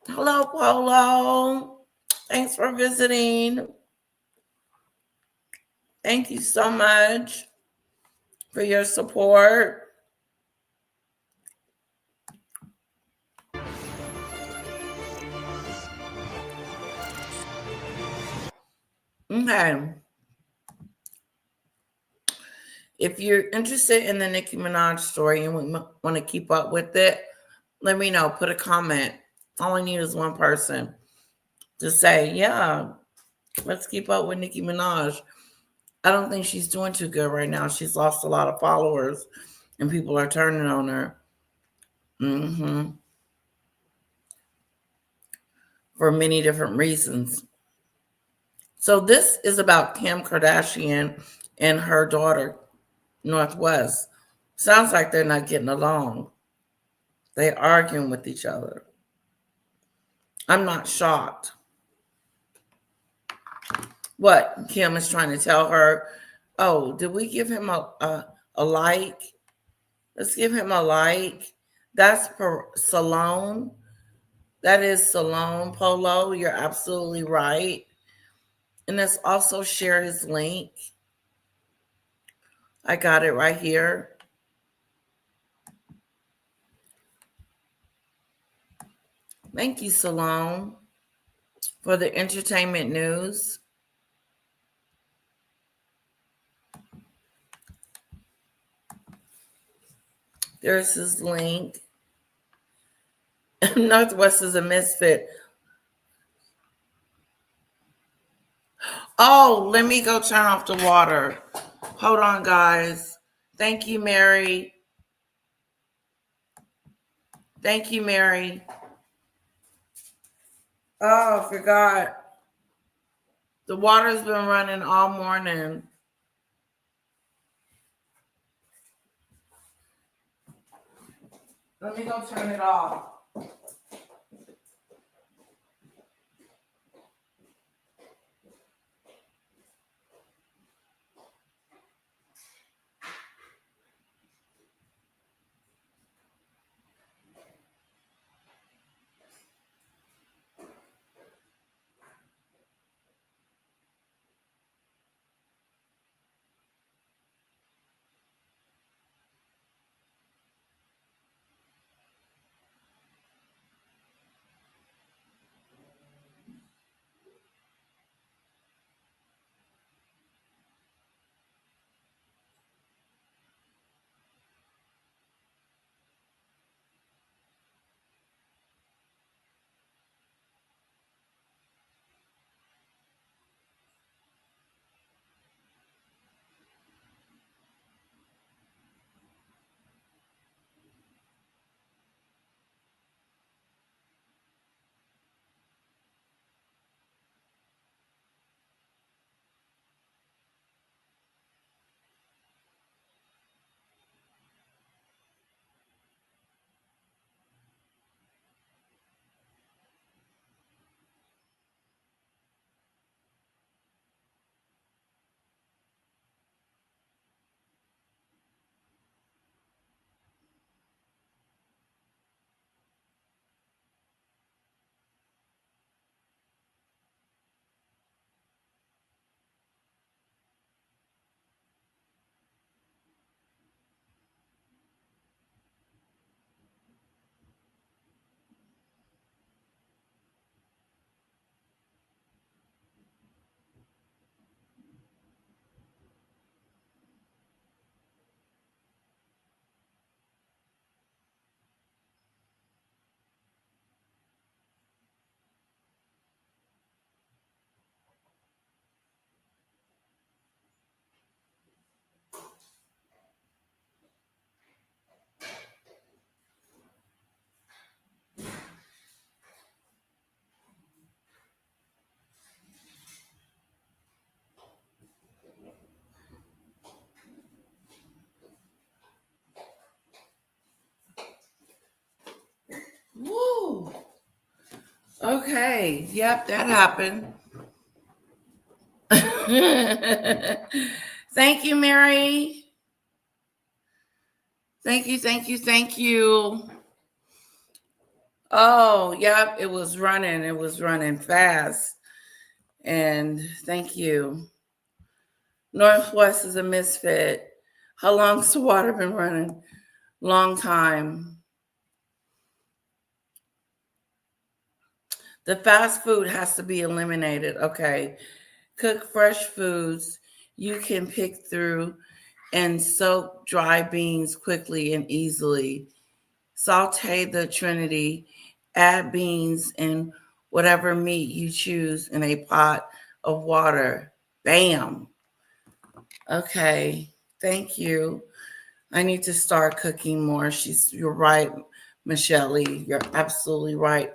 Hello, Polo. Thanks for visiting. Thank you so much for your support. Okay. If you're interested in the Nicki Minaj story and want to keep up with it, let me know. Put a comment. All I need is one person to say, yeah, let's keep up with Nicki Minaj. I don't think she's doing too good right now. She's lost a lot of followers and people are turning on her. For many different reasons. So this is about Kim Kardashian and her daughter, North West. Sounds like they're not getting along. They're arguing with each other. I'm not shocked. What Kim is trying to tell her, oh, did we give him a like? Let's give him a like. That's per Salone. That is Salone Polo. You're absolutely right. And let's also share his link. I got it right here. Thank you, Salone, for the entertainment news. There's his link. Northwest is a misfit. Oh, let me go turn off the water. Hold on, guys. Thank you, Mary. Thank you, Mary. Oh, I forgot. The water's been running all morning. Let me go turn it off. Okay. Yep, that happened. Thank you, Mary. Thank you, thank you, thank you. Oh, yep, it was running. It was running fast. And thank you. Northwest is a misfit. How long's the water been running? Long time. The fast food has to be eliminated. Okay. Cook fresh foods you can pick through and soak dry beans quickly and easily. Saute the trinity, add beans and whatever meat you choose in a pot of water. Bam. Okay, thank you. I need to start cooking more. You're right, Michelle. You're absolutely right.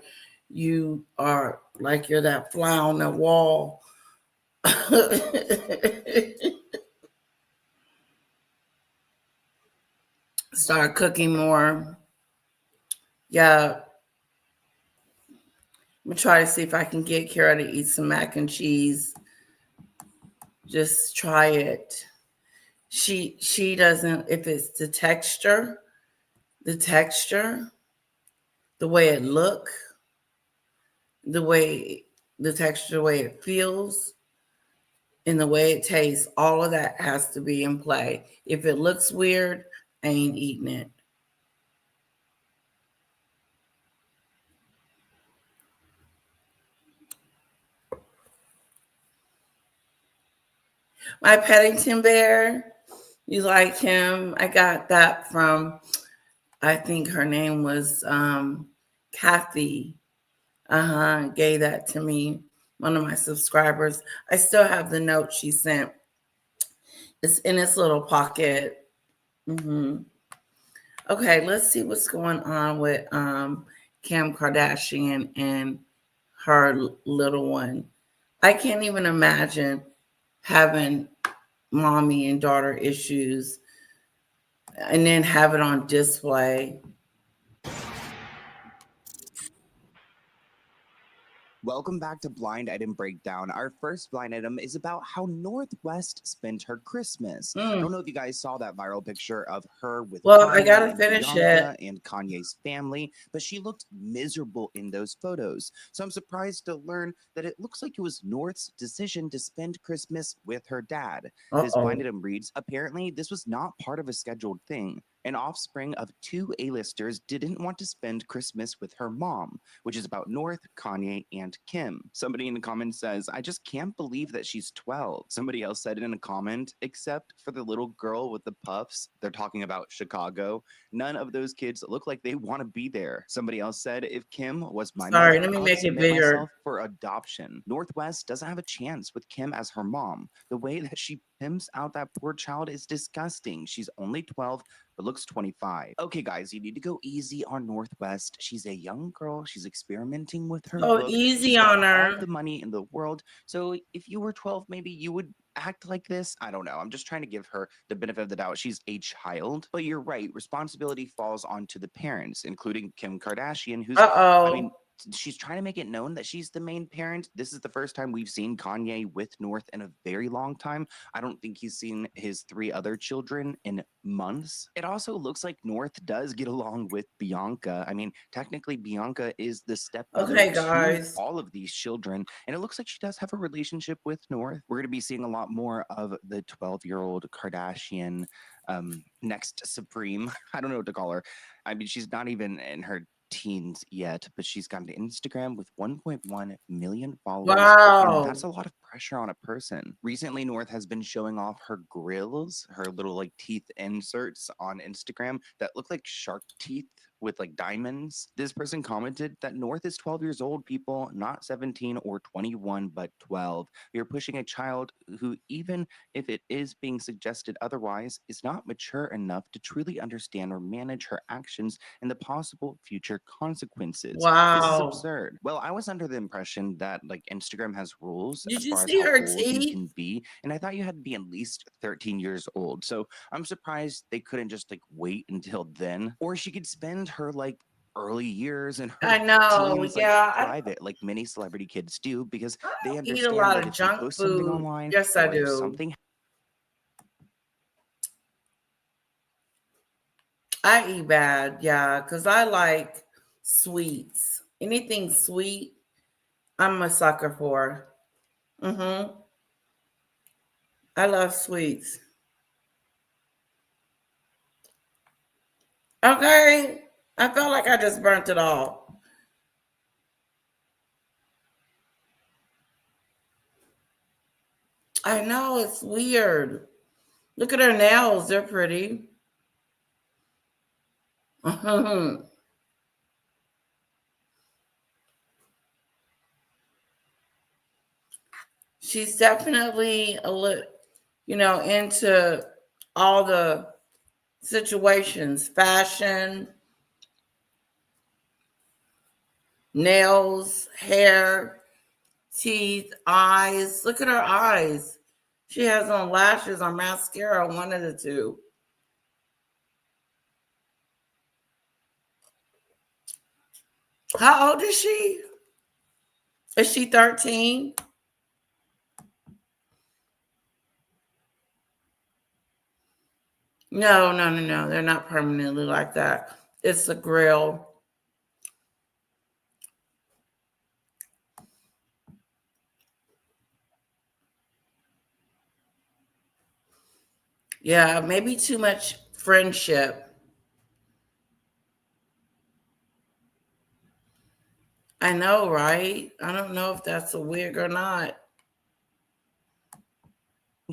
You are like you're that fly on the wall. Start cooking more. Yeah. I'm gonna try to see if I can get Kara to eat some mac and cheese. Just try it. She doesn't, if it's the texture, the way it look, the texture, the way it feels, and the way it tastes, all of that has to be in play. If it looks weird, I ain't eating it. My Paddington Bear, you like him? I got that from, I think her name was Kathy. Gave that to me, one of my subscribers. I still have the note she sent. It's in its little pocket. Okay, let's see what's going on with Kim Kardashian and her little one. I can't even imagine having mommy and daughter issues and then have it on display. Welcome back to Blind Item Breakdown. Our first blind item is about how Northwest spent her Christmas. I don't know if you guys saw that viral picture of her with I gotta and finish Bianca it. and Kanye's family, but she looked miserable in those photos. So I'm surprised to learn that it looks like it was North's decision to spend Christmas with her dad. This blind item reads, apparently this was not part of a scheduled thing. An offspring of two A-listers didn't want to spend Christmas with her mom, which is about North, Kanye, and Kim. Somebody in the comments says, I just can't believe that she's 12. Somebody else said in a comment, except for the little girl with the puffs, they're talking about Chicago, none of those kids look like they want to be there. Somebody else said, if Kim was my mother, Let me I'll make it submit bigger. myself for adoption. Northwest doesn't have a chance with Kim as her mom. The way that she pimps out that poor child is disgusting. She's only 12, but looks 25. Okay, guys, you need to go easy on Northwest. She's a young girl. She's experimenting with her look. Easy She's got on her. all the money in the world. So if you were 12, maybe you would act like this. I don't know. I'm just trying to give her the benefit of the doubt. She's a child. But you're right. Responsibility falls onto the parents, including Kim Kardashian, who's, I mean, she's trying to make it known that she's the main parent. This is the first time we've seen Kanye with North in a very long time. I don't think he's seen his three other children in months. It also looks like North does get along with Bianca. I mean, technically Bianca is the stepmother to all of these children, and it looks like she does have a relationship with North. We're going to be seeing a lot more of the 12-year-old Kardashian next Supreme. I don't know what to call her. I mean, she's not even in her teens yet, but she's got an Instagram with 1.1 million followers. Wow. And that's a lot of pressure on a person. Recently, North has been showing off her grills, her little like teeth inserts on Instagram that look like shark teeth with like diamonds. This person commented that North is 12 years old, people, not 17 or 21, but 12. You're pushing a child who, even if it is being suggested otherwise, is not mature enough to truly understand or manage her actions and the possible future consequences. This is absurd. Well, I was under the impression that like Instagram has rules as far as how old you can be, and I thought you had to be at least 13 years old. So I'm surprised they couldn't just like wait until then, or she could spend her like early years and her I know. teens Yeah. private, like many celebrity kids do, because they I eat a understand lot that of if they junk post something food. online Yes, I or if do. something I eat bad. Yeah. Because I like sweets. Anything sweet, I'm a sucker for. I love sweets. Okay. I felt like I just burnt it all. I know, it's weird. Look at her nails. They're pretty. She's definitely into all the situations, fashion, nails, hair, teeth, eyes. Look at her eyes. She has on lashes or mascara, one of the two. How old is she? Is she 13? No, no, no, no. They're not permanently like that. It's a grill. Yeah, maybe too much friendship. I know, right? I don't know if that's a wig or not.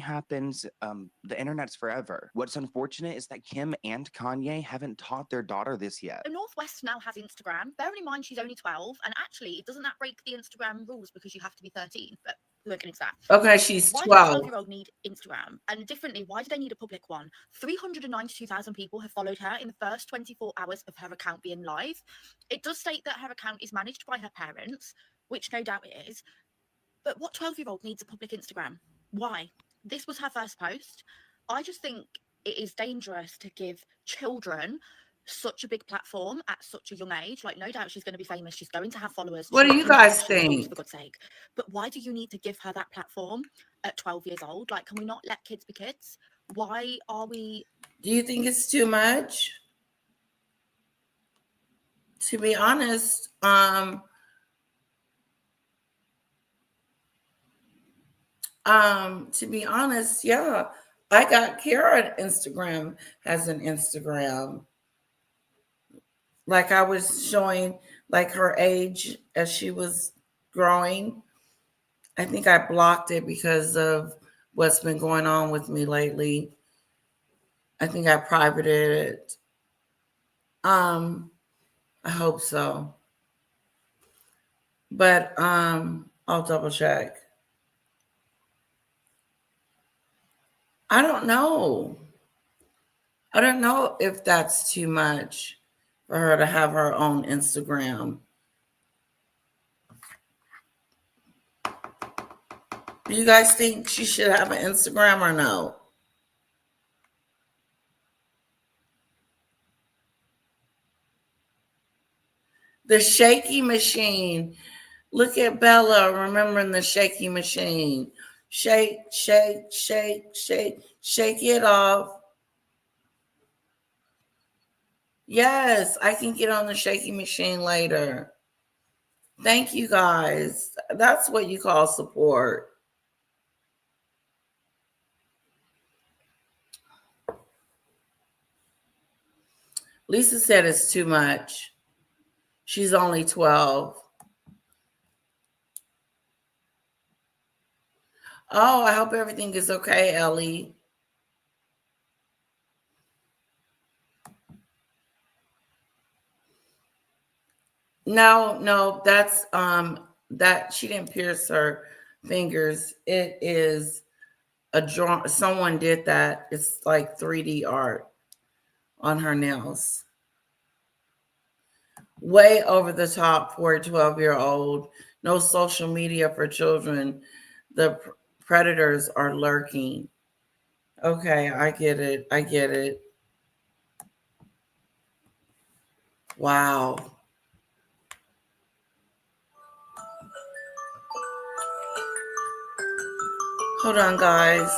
happens, the internet's forever. What's unfortunate is that Kim and Kanye haven't taught their daughter this yet. So Northwest now has Instagram. Bearing in mind she's only 12, and actually, doesn't that break the Instagram rules because you have to be 13? But we won't get into that. Okay, she's Why 12. does a 12-year-old need Instagram? And differently, why do they need a public one? 392,000 people have followed her in the first 24 hours of her account being live. It does state that her account is managed by her parents, which no doubt it is. But what 12-year-old needs a public Instagram? Why? This was her first post. I just think it is dangerous to give children such a big platform at such a young age. Like, no doubt she's going to be famous. She's going to have followers. What do you guys think? For God's sake. But why do you need to give her that platform at 12 years old? Like, can we not let kids be kids? Why are we... Do you think it's too much? To be honest, yeah. I got Kara Instagram has an Instagram. Like I was showing like her age as she was growing. I think I blocked it because of what's been going on with me lately. I think I privated it. I hope so. But I'll double check. I don't know. I don't know if that's too much for her to have her own Instagram. Do you guys think she should have an Instagram or no? The shaky machine. Look at Bella remembering the shaky machine. Shake, shake, shake, shake, shake it off. Yes, I can get on the shaky machine later. Thank you guys. That's what you call support. Lisa said it's too much. She's only 12. Oh, I hope everything is okay, Ellie. No, that's that she didn't pierce her fingers. It is a draw. Someone did that. It's like 3D art on her nails. Way over the top for a 12-year-old. No social media for children. The predators are lurking. Okay, I get it. I get it. Wow. Hold on, guys.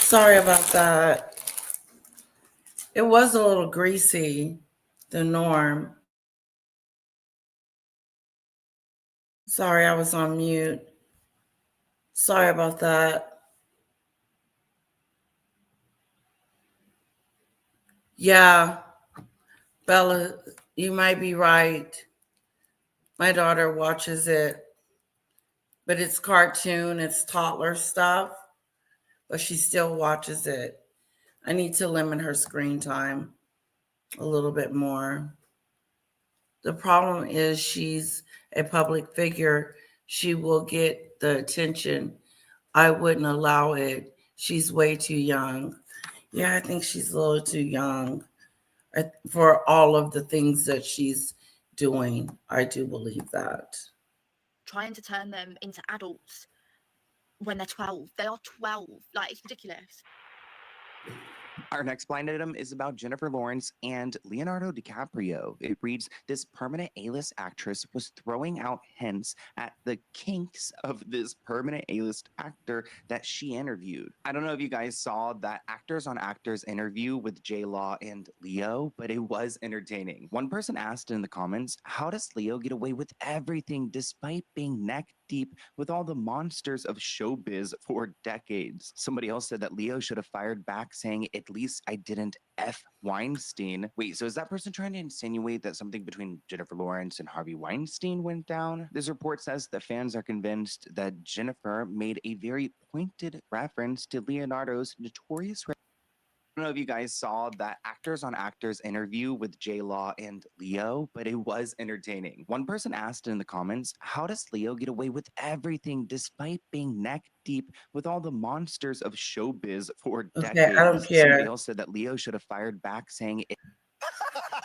Sorry about that. It was a little greasy, the norm. Sorry, I was on mute. Sorry about that. Yeah, Bella, you might be right. My daughter watches it, but it's cartoon, it's toddler stuff, but she still watches it. I need to limit her screen time a little bit more. The problem is she's a public figure. She will get the attention. I wouldn't allow it. She's way too young. Yeah, I think she's a little too young for all of the things that she's doing. I do believe that. Trying to turn them into adults when they're 12. They are 12. Like, it's ridiculous. Our next blind item is about Jennifer Lawrence and Leonardo DiCaprio. It reads, this permanent A-list actress was throwing out hints at the kinks of this permanent A-list actor that she interviewed. I don't know if you guys saw that Actors on Actors interview with J-Law and Leo, but it was entertaining. One person asked in the comments, how does Leo get away with everything despite being neck deep with all the monsters of showbiz for decades? Somebody else said that Leo should have fired back, saying it least I didn't F Weinstein. Wait, so is that person trying to insinuate that something between Jennifer Lawrence and Harvey Weinstein went down? This report says that fans are convinced that Jennifer made a very pointed reference to Leonardo's notorious. I don't know if you guys saw that Actors on Actors interview with J Law and Leo, but it was entertaining. One person asked in the comments, how does Leo get away with everything despite being neck deep with all the monsters of showbiz for decades? Okay, I don't Somebody care. else said that Leo should have fired back, saying it.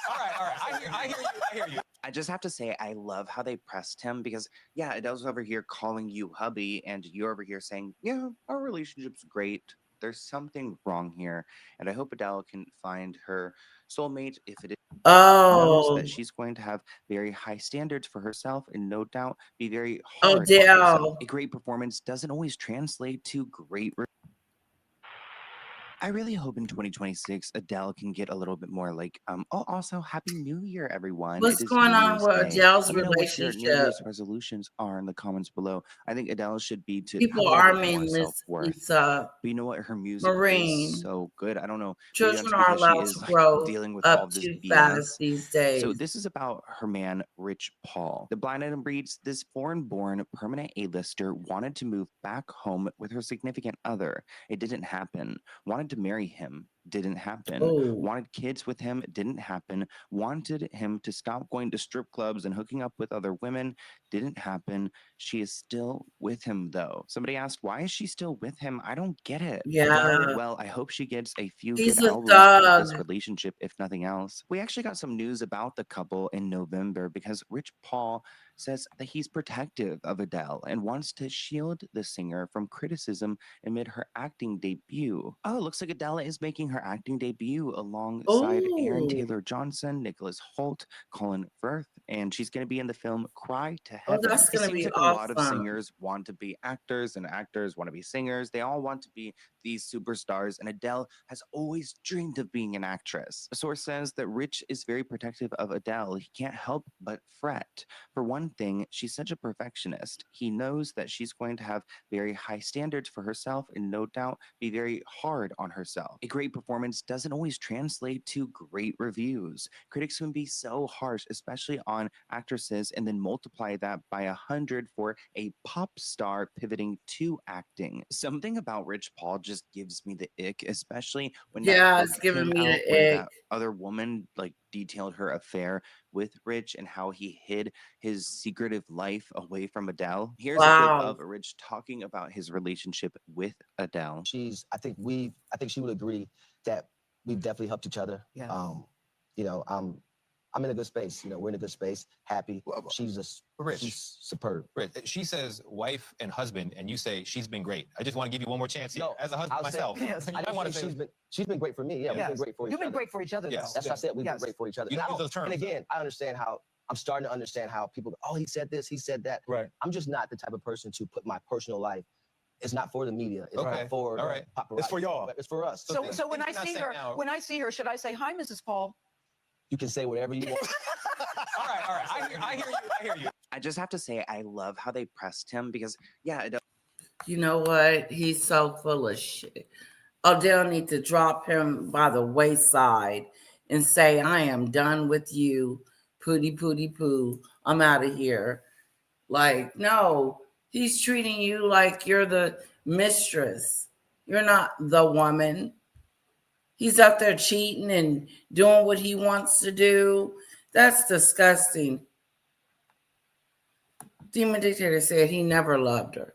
All right. I hear you. I just have to say, I love how they pressed him because, yeah, Adele's over here calling you hubby, and you're over here saying, yeah, our relationship's great. There's something wrong here, and I hope Adele can find her soulmate. If it is, knows Oh, that she's going to have very high standards for herself, and no doubt be very hard on herself. Adele. A great performance doesn't always translate to great. I really hope in 2026 Adele can get a little bit more like, oh, also Happy New Year, everyone. What's It is going New on Year's with Day. Adele's Let me know what your New relationship? Year's resolutions are in the comments below. I think Adele should be to People have a are little bit more mean, self-worth. Lisa. But you know what? Her music Marine. is so good. I don't know. Maybe Children that's are because she allowed is to like grow dealing with all up of this too BS. fast these days. So this is about her man, Rich Paul. The blind item reads, this foreign-born permanent A-lister wanted to move back home with her significant other. It didn't happen. Wanted to marry him. Didn't happen. Oh, Wanted kids with him. Didn't happen. Wanted him to stop going to strip clubs and hooking up with other women. Didn't happen. She is still with him, though. Somebody asked, why is she still with him? I don't get it. yeah. Well, I hope she gets a few He's good a albums out of this thug. relationship, if nothing else. We actually got some news about the couple in November because Rich Paul says that he's protective of Adele and wants to shield the singer from criticism amid her acting debut. Oh, it looks like Adele is making her acting debut alongside Aaron Oh, Taylor Johnson, Nicholas Hoult, Colin Firth, and she's going to be in the film Cry to oh, Heaven. that's It gonna seems be like a lot of awesome. singers want to be actors and actors want to be singers. They all want to be these superstars, and Adele has always dreamed of being an actress. A source says that Rich is very protective of Adele. He can't help but fret. For one thing, she's such a perfectionist. He knows that she's going to have very high standards for herself and no doubt be very hard on herself. A great performance doesn't always translate to great reviews. Critics can be so harsh, especially on actresses, and then multiply that by 100 for a pop star pivoting to acting. Something about Rich Paul just gives me the ick, especially when that Yeah, book it's giving came me out the where ick. that other woman like detailed her affair with Rich and how he hid his secretive life away from Adele. Here's a clip Wow. of Rich talking about his relationship with Adele. I think she would agree that we've definitely helped each other. Yeah. You know, I'm in a good space. You know, we're in a good space, happy. Well, She's Rich, superb. she says wife and husband, and you say she's been great. I just want to give you one more chance here. No, As a husband I'll say- myself, Yes, you I might don't want think to say she's been great for me. Yeah, we've been great for each You've been other. great for each other, Yes. though. That's what I said. We've been great for each other. You don't And use those terms. And again, I'm starting to understand how people go, oh, he said this, he said that. Right. I'm just not the type of person to put my personal life. It's not for the media. It's Okay. not for All right. paparazzi. It's for y'all. It's for us. So So, things- so when I things you're not see saying her, now- should I say, hi, Mrs. Paul? You can say whatever you want. all right. I hear you. I just have to say, I love how they pressed him because, yeah, Adele You know what? He's so full of shit. Adele need to drop him by the wayside and say, I am done with you. Pooty pooty poo. I'm out of here. Like, no, he's treating you like you're the mistress. You're not the woman. He's out there cheating and doing what he wants to do. That's disgusting. Demon Dictator said he never loved her.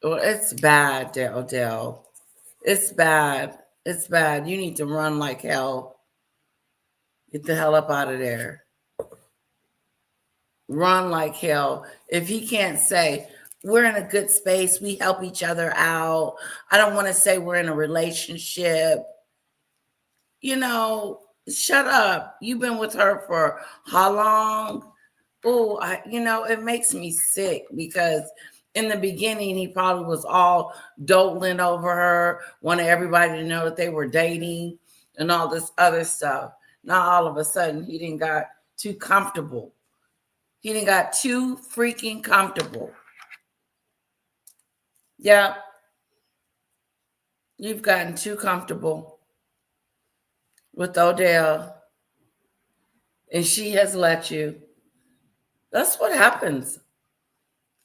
Well, it's bad, Odell. It's bad. It's bad. You need to run like hell. Get the hell up out of there. Run like hell. If he can't say, we're in a good space, we help each other out. I don't want to say we're in a relationship. You know, shut up. You've been with her for how long? Oh, it makes me sick because in the beginning, he probably was all doling over her, wanted everybody to know that they were dating and all this other stuff. Now, all of a sudden, he didn't got too comfortable. He didn't got too freaking comfortable. Yeah. You've gotten too comfortable with Odell, and she has let you. That's what happens.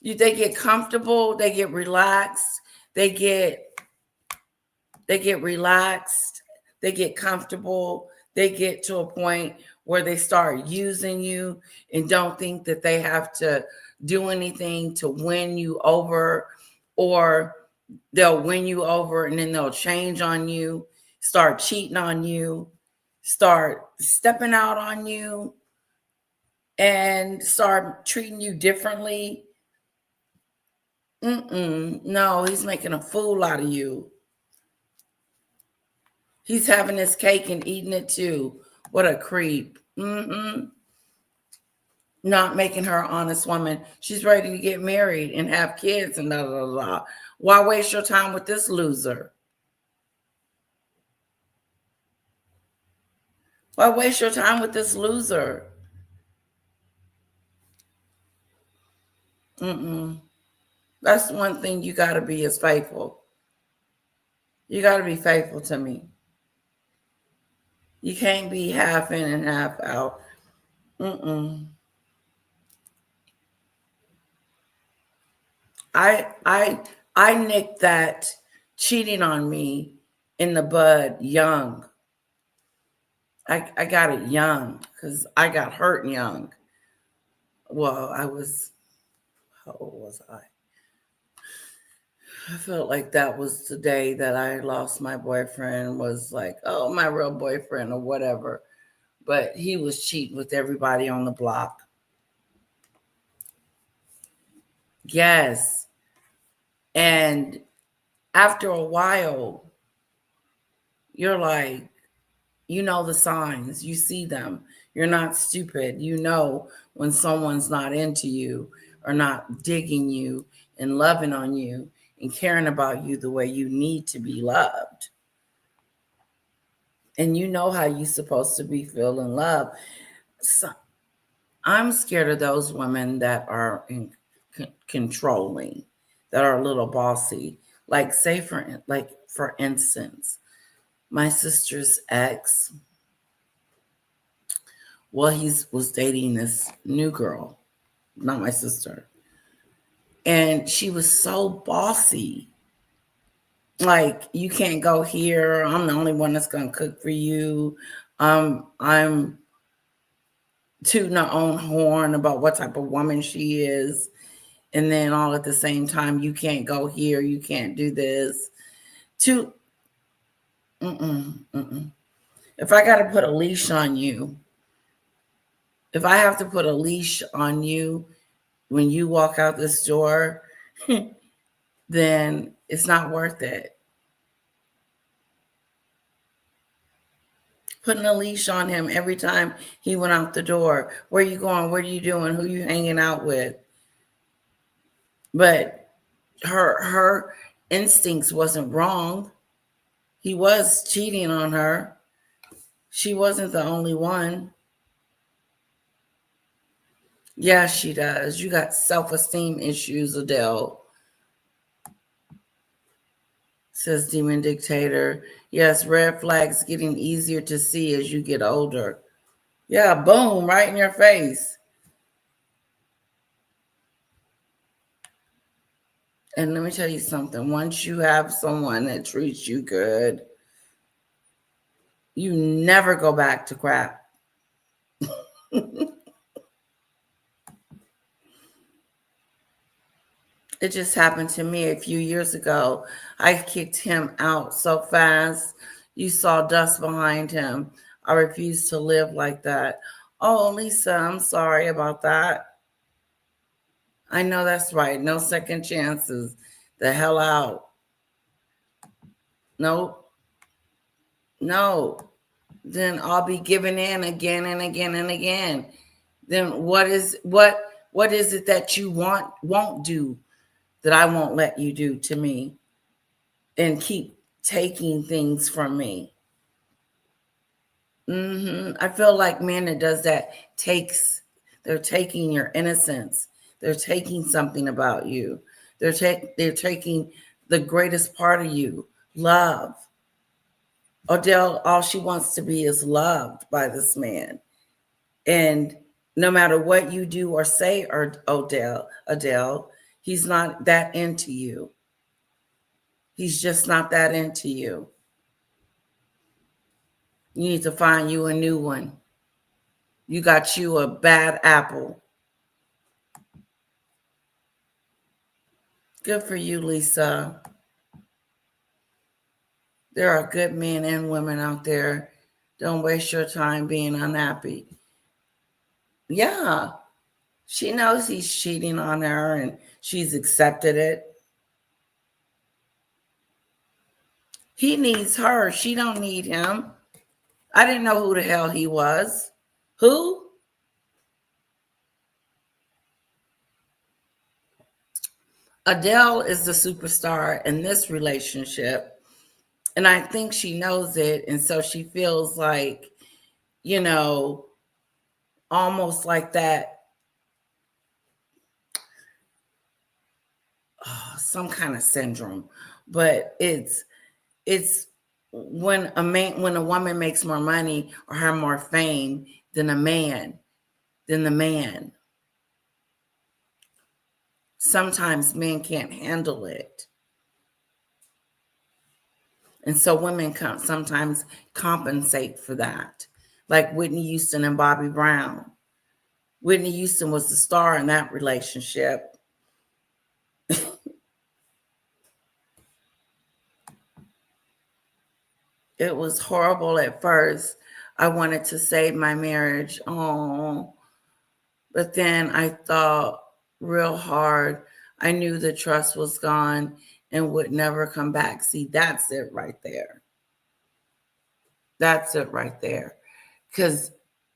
They get comfortable, they get relaxed, they get relaxed, they get comfortable, they get to a point where they start using you and don't think that they have to do anything to win you over, or they'll win you over and then they'll change on you, start cheating on you, start stepping out on you, and start treating you differently. No, he's making a fool out of you. He's having his cake and eating it too. What a creep. Not making her an honest woman. She's ready to get married and have kids and blah, blah, blah. Why waste your time with this loser? Why waste your time with this loser? That's one thing you got to be, is faithful. You got to be faithful to me. You can't be half in and half out. I nicked that cheating on me in the bud young. I got it young because I got hurt young. Well, how old was I? I felt like that was the day that I lost my boyfriend, was like, oh, my real boyfriend or whatever. But he was cheating with everybody on the block. Yes. And after a while, you're like, you know the signs, you see them. You're not stupid. You know when someone's not into you or not digging you and loving on you and caring about you the way you need to be loved. And you know how you're supposed to be feeling love. So I'm scared of those women that are controlling, that are a little bossy. Like, say for instance, my sister's ex, well, he was dating this new girl, not my sister. And she was so bossy. Like, you can't go here. I'm the only one that's going to cook for you. I'm tooting her own horn about what type of woman she is. And then all at the same time, you can't go here. You can't do this. If I got to put a leash on you, if I have to put a leash on you when you walk out this door, then it's not worth it. Putting a leash on him every time he went out the door. Where you going? What are you doing? Who you hanging out with? But her instincts wasn't wrong. He was cheating on her. She wasn't the only one. Yeah, she does. You got self-esteem issues, Adele. Says Demon Dictator. Yes, red flags getting easier to see as you get older. Yeah, boom, right in your face. And let me tell you something. Once you have someone that treats you good, you never go back to crap. It just happened to me a few years ago. I kicked him out so fast. You saw dust behind him. I refuse to live like that. Oh, Lisa, I'm sorry about that. I know that's right. No second chances. The hell out. Nope. No. Then I'll be giving in again and again and again. Then what is it that you won't do that I won't let you do to me and keep taking things from me? I feel like men that does that they're taking your innocence. They're taking something about you. They're taking the greatest part of you Love. Odell, all she wants to be is loved by this man. And no matter what you do or say, or Adele, he's not that into you. He's just not that into you. You need to find you a new one. You got you a bad apple. Good for you, Lisa. There are good men and women out there. Don't waste your time being unhappy. Yeah, she knows he's cheating on her and she's accepted it. He needs her. She don't need him. I didn't know who the hell he was. Who? Adele is the superstar in this relationship. And I think she knows it. And so she feels like, you know, almost like that, some kind of syndrome. But it's when a woman makes more money or have more fame than the man. Sometimes men can't handle it. And so women sometimes compensate for that. Like Whitney Houston and Bobby Brown. Whitney Houston was the star in that relationship. It was horrible at first. I wanted to save my marriage. Oh, but then I thought real hard. I knew the trust was gone and would never come back. See, that's it right there. That's it right there. Because,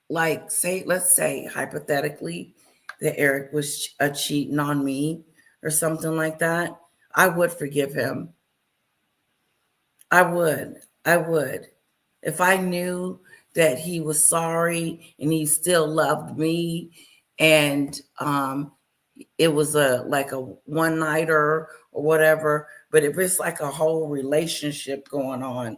like, let's say hypothetically that Eric was cheating on me or something like that. I would forgive him. I would. If I knew that he was sorry and he still loved me and it was like a one-nighter or whatever, but if it's like a whole relationship going on,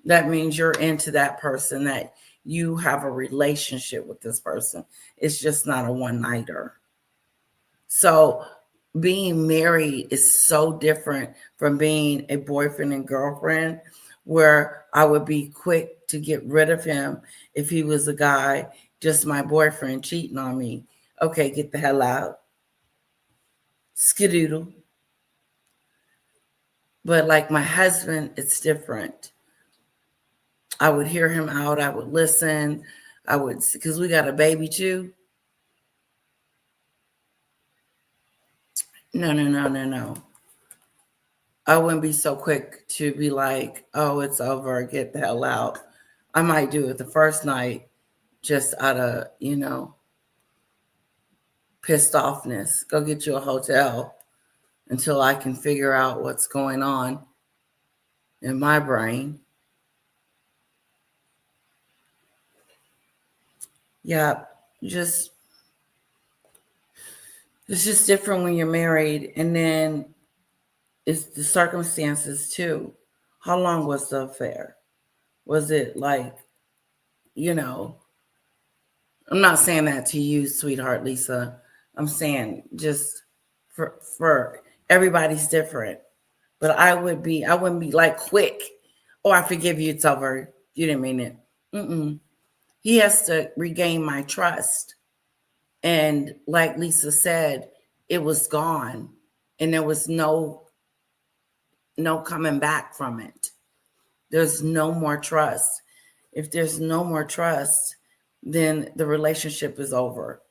that means you're into that person, that you have a relationship with this person. It's just not a one-nighter. So being married is so different from being a boyfriend and girlfriend, where I would be quick to get rid of him if he was a guy, just my boyfriend cheating on me. Okay, get the hell out. Skidoodle. But like my husband, it's different. I would hear him out. I would listen. Because we got a baby too. No. I wouldn't be so quick to be like, oh, it's over, get the hell out. I might do it the first night just out of, pissed offness. Go get you a hotel until I can figure out what's going on in my brain. Yeah, it's just different when you're married. And then it's the circumstances too. How long was the affair? Was it like, I'm not saying that to you, sweetheart Lisa. I'm saying just for everybody's different. But I wouldn't be like quick. Oh, I forgive you, it's over. You didn't mean it. He has to regain my trust. And like Lisa said, it was gone. And there was no coming back from it. There's no more trust. If there's no more trust, then the relationship is over.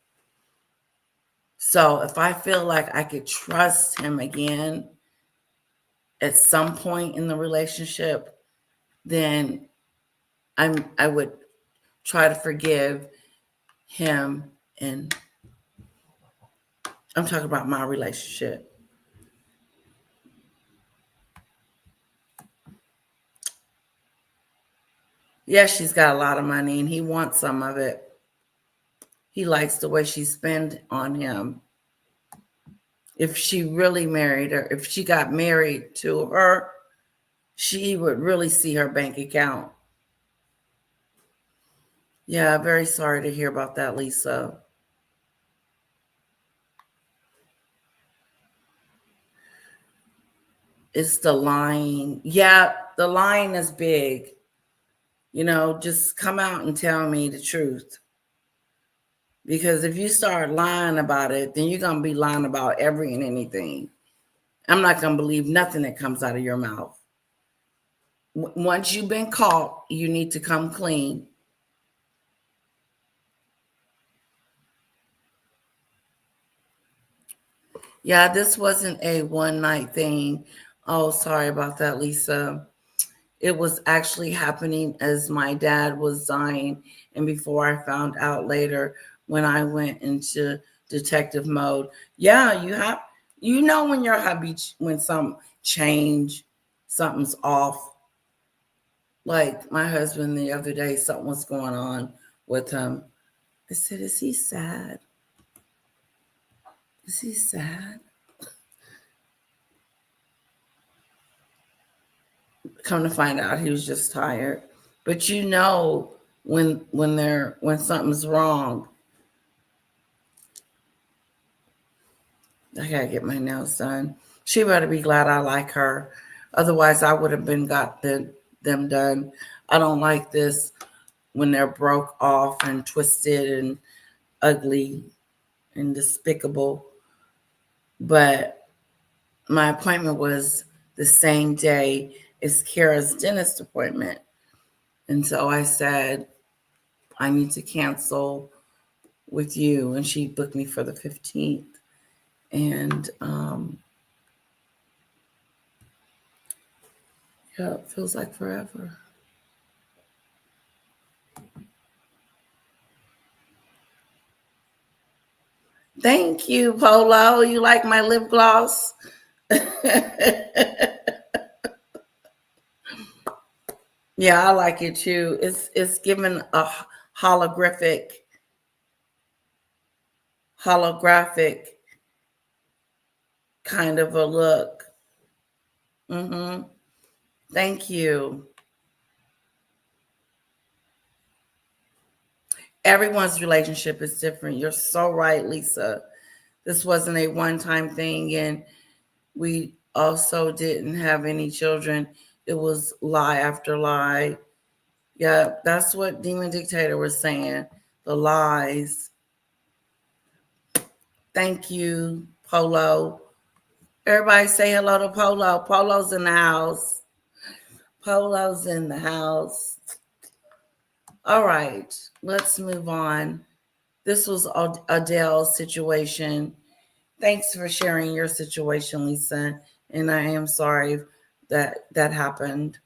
So if I feel like I could trust him again at some point in the relationship, then I would try to forgive him. And I'm talking about my relationship. Yeah, she's got a lot of money and he wants some of it. He likes the way she spends on him. if she really married her, if she got married to her, she would really see her bank account. Yeah, very sorry to hear about that, Lisa. It's the lying. Yeah, the lying is big. You know, just come out and tell me the truth. Because if you start lying about it, then you're going to be lying about every and anything. I'm not going to believe nothing that comes out of your mouth. Once you've been caught, you need to come clean. Yeah, this wasn't a one-night thing. Oh, sorry about that, Lisa. It was actually happening as my dad was dying, and before I found out later when I went into detective mode. Yeah, you know when your hubby, when some change, something's off. Like my husband the other day, something was going on with him. I said, is he sad? Is he sad? Come to find out he was just tired. But you know when something's wrong. I gotta get my nails done. She better be glad I like her. Otherwise I would have got them done. I don't like this when they're broke off and twisted and ugly and despicable. But my appointment was the same day as Kara's dentist appointment. And so I said, I need to cancel with you. And she booked me for the 15th. And yeah, it feels like forever. Thank you, Polo. You like my lip gloss? Yeah, I like it too. It's given a holographic kind of a look. Thank you. Everyone's relationship is different. You're so right, Lisa. This wasn't a one-time thing, and we also didn't have any children. It was lie after lie. Yeah, that's what Demon Dictator was saying. The lies. Thank you, Polo. Everybody say hello to Polo. Polo's in the house. Polo's in the house. All right, let's move on. This was Adele's situation. Thanks for sharing your situation, Lisa. And I am sorry that happened.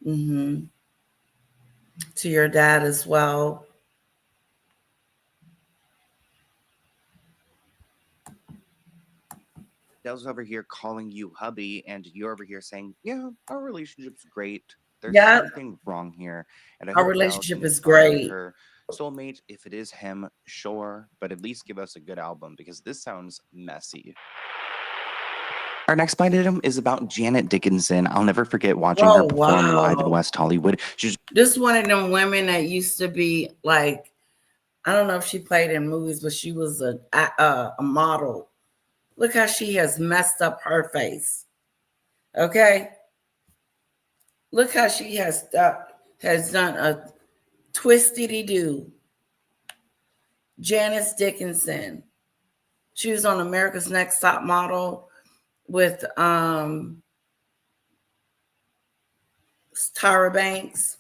To your dad as well. Dell's over here calling you hubby, and you're over here saying, yeah, our relationship's great. There's something wrong here. And our relationship is great. Her soulmate, if it is him, sure, but at least give us a good album, because this sounds messy. Our next blind item is about Janet Dickinson. I'll never forget watching her perform live in West Hollywood. She's just one of them women that used to be like, I don't know if she played in movies, but she was a model. Look how she has messed up her face. Okay? Look how she has done a twisty-doo. Janice Dickinson. She was on America's Next Top Model with Tyra Banks.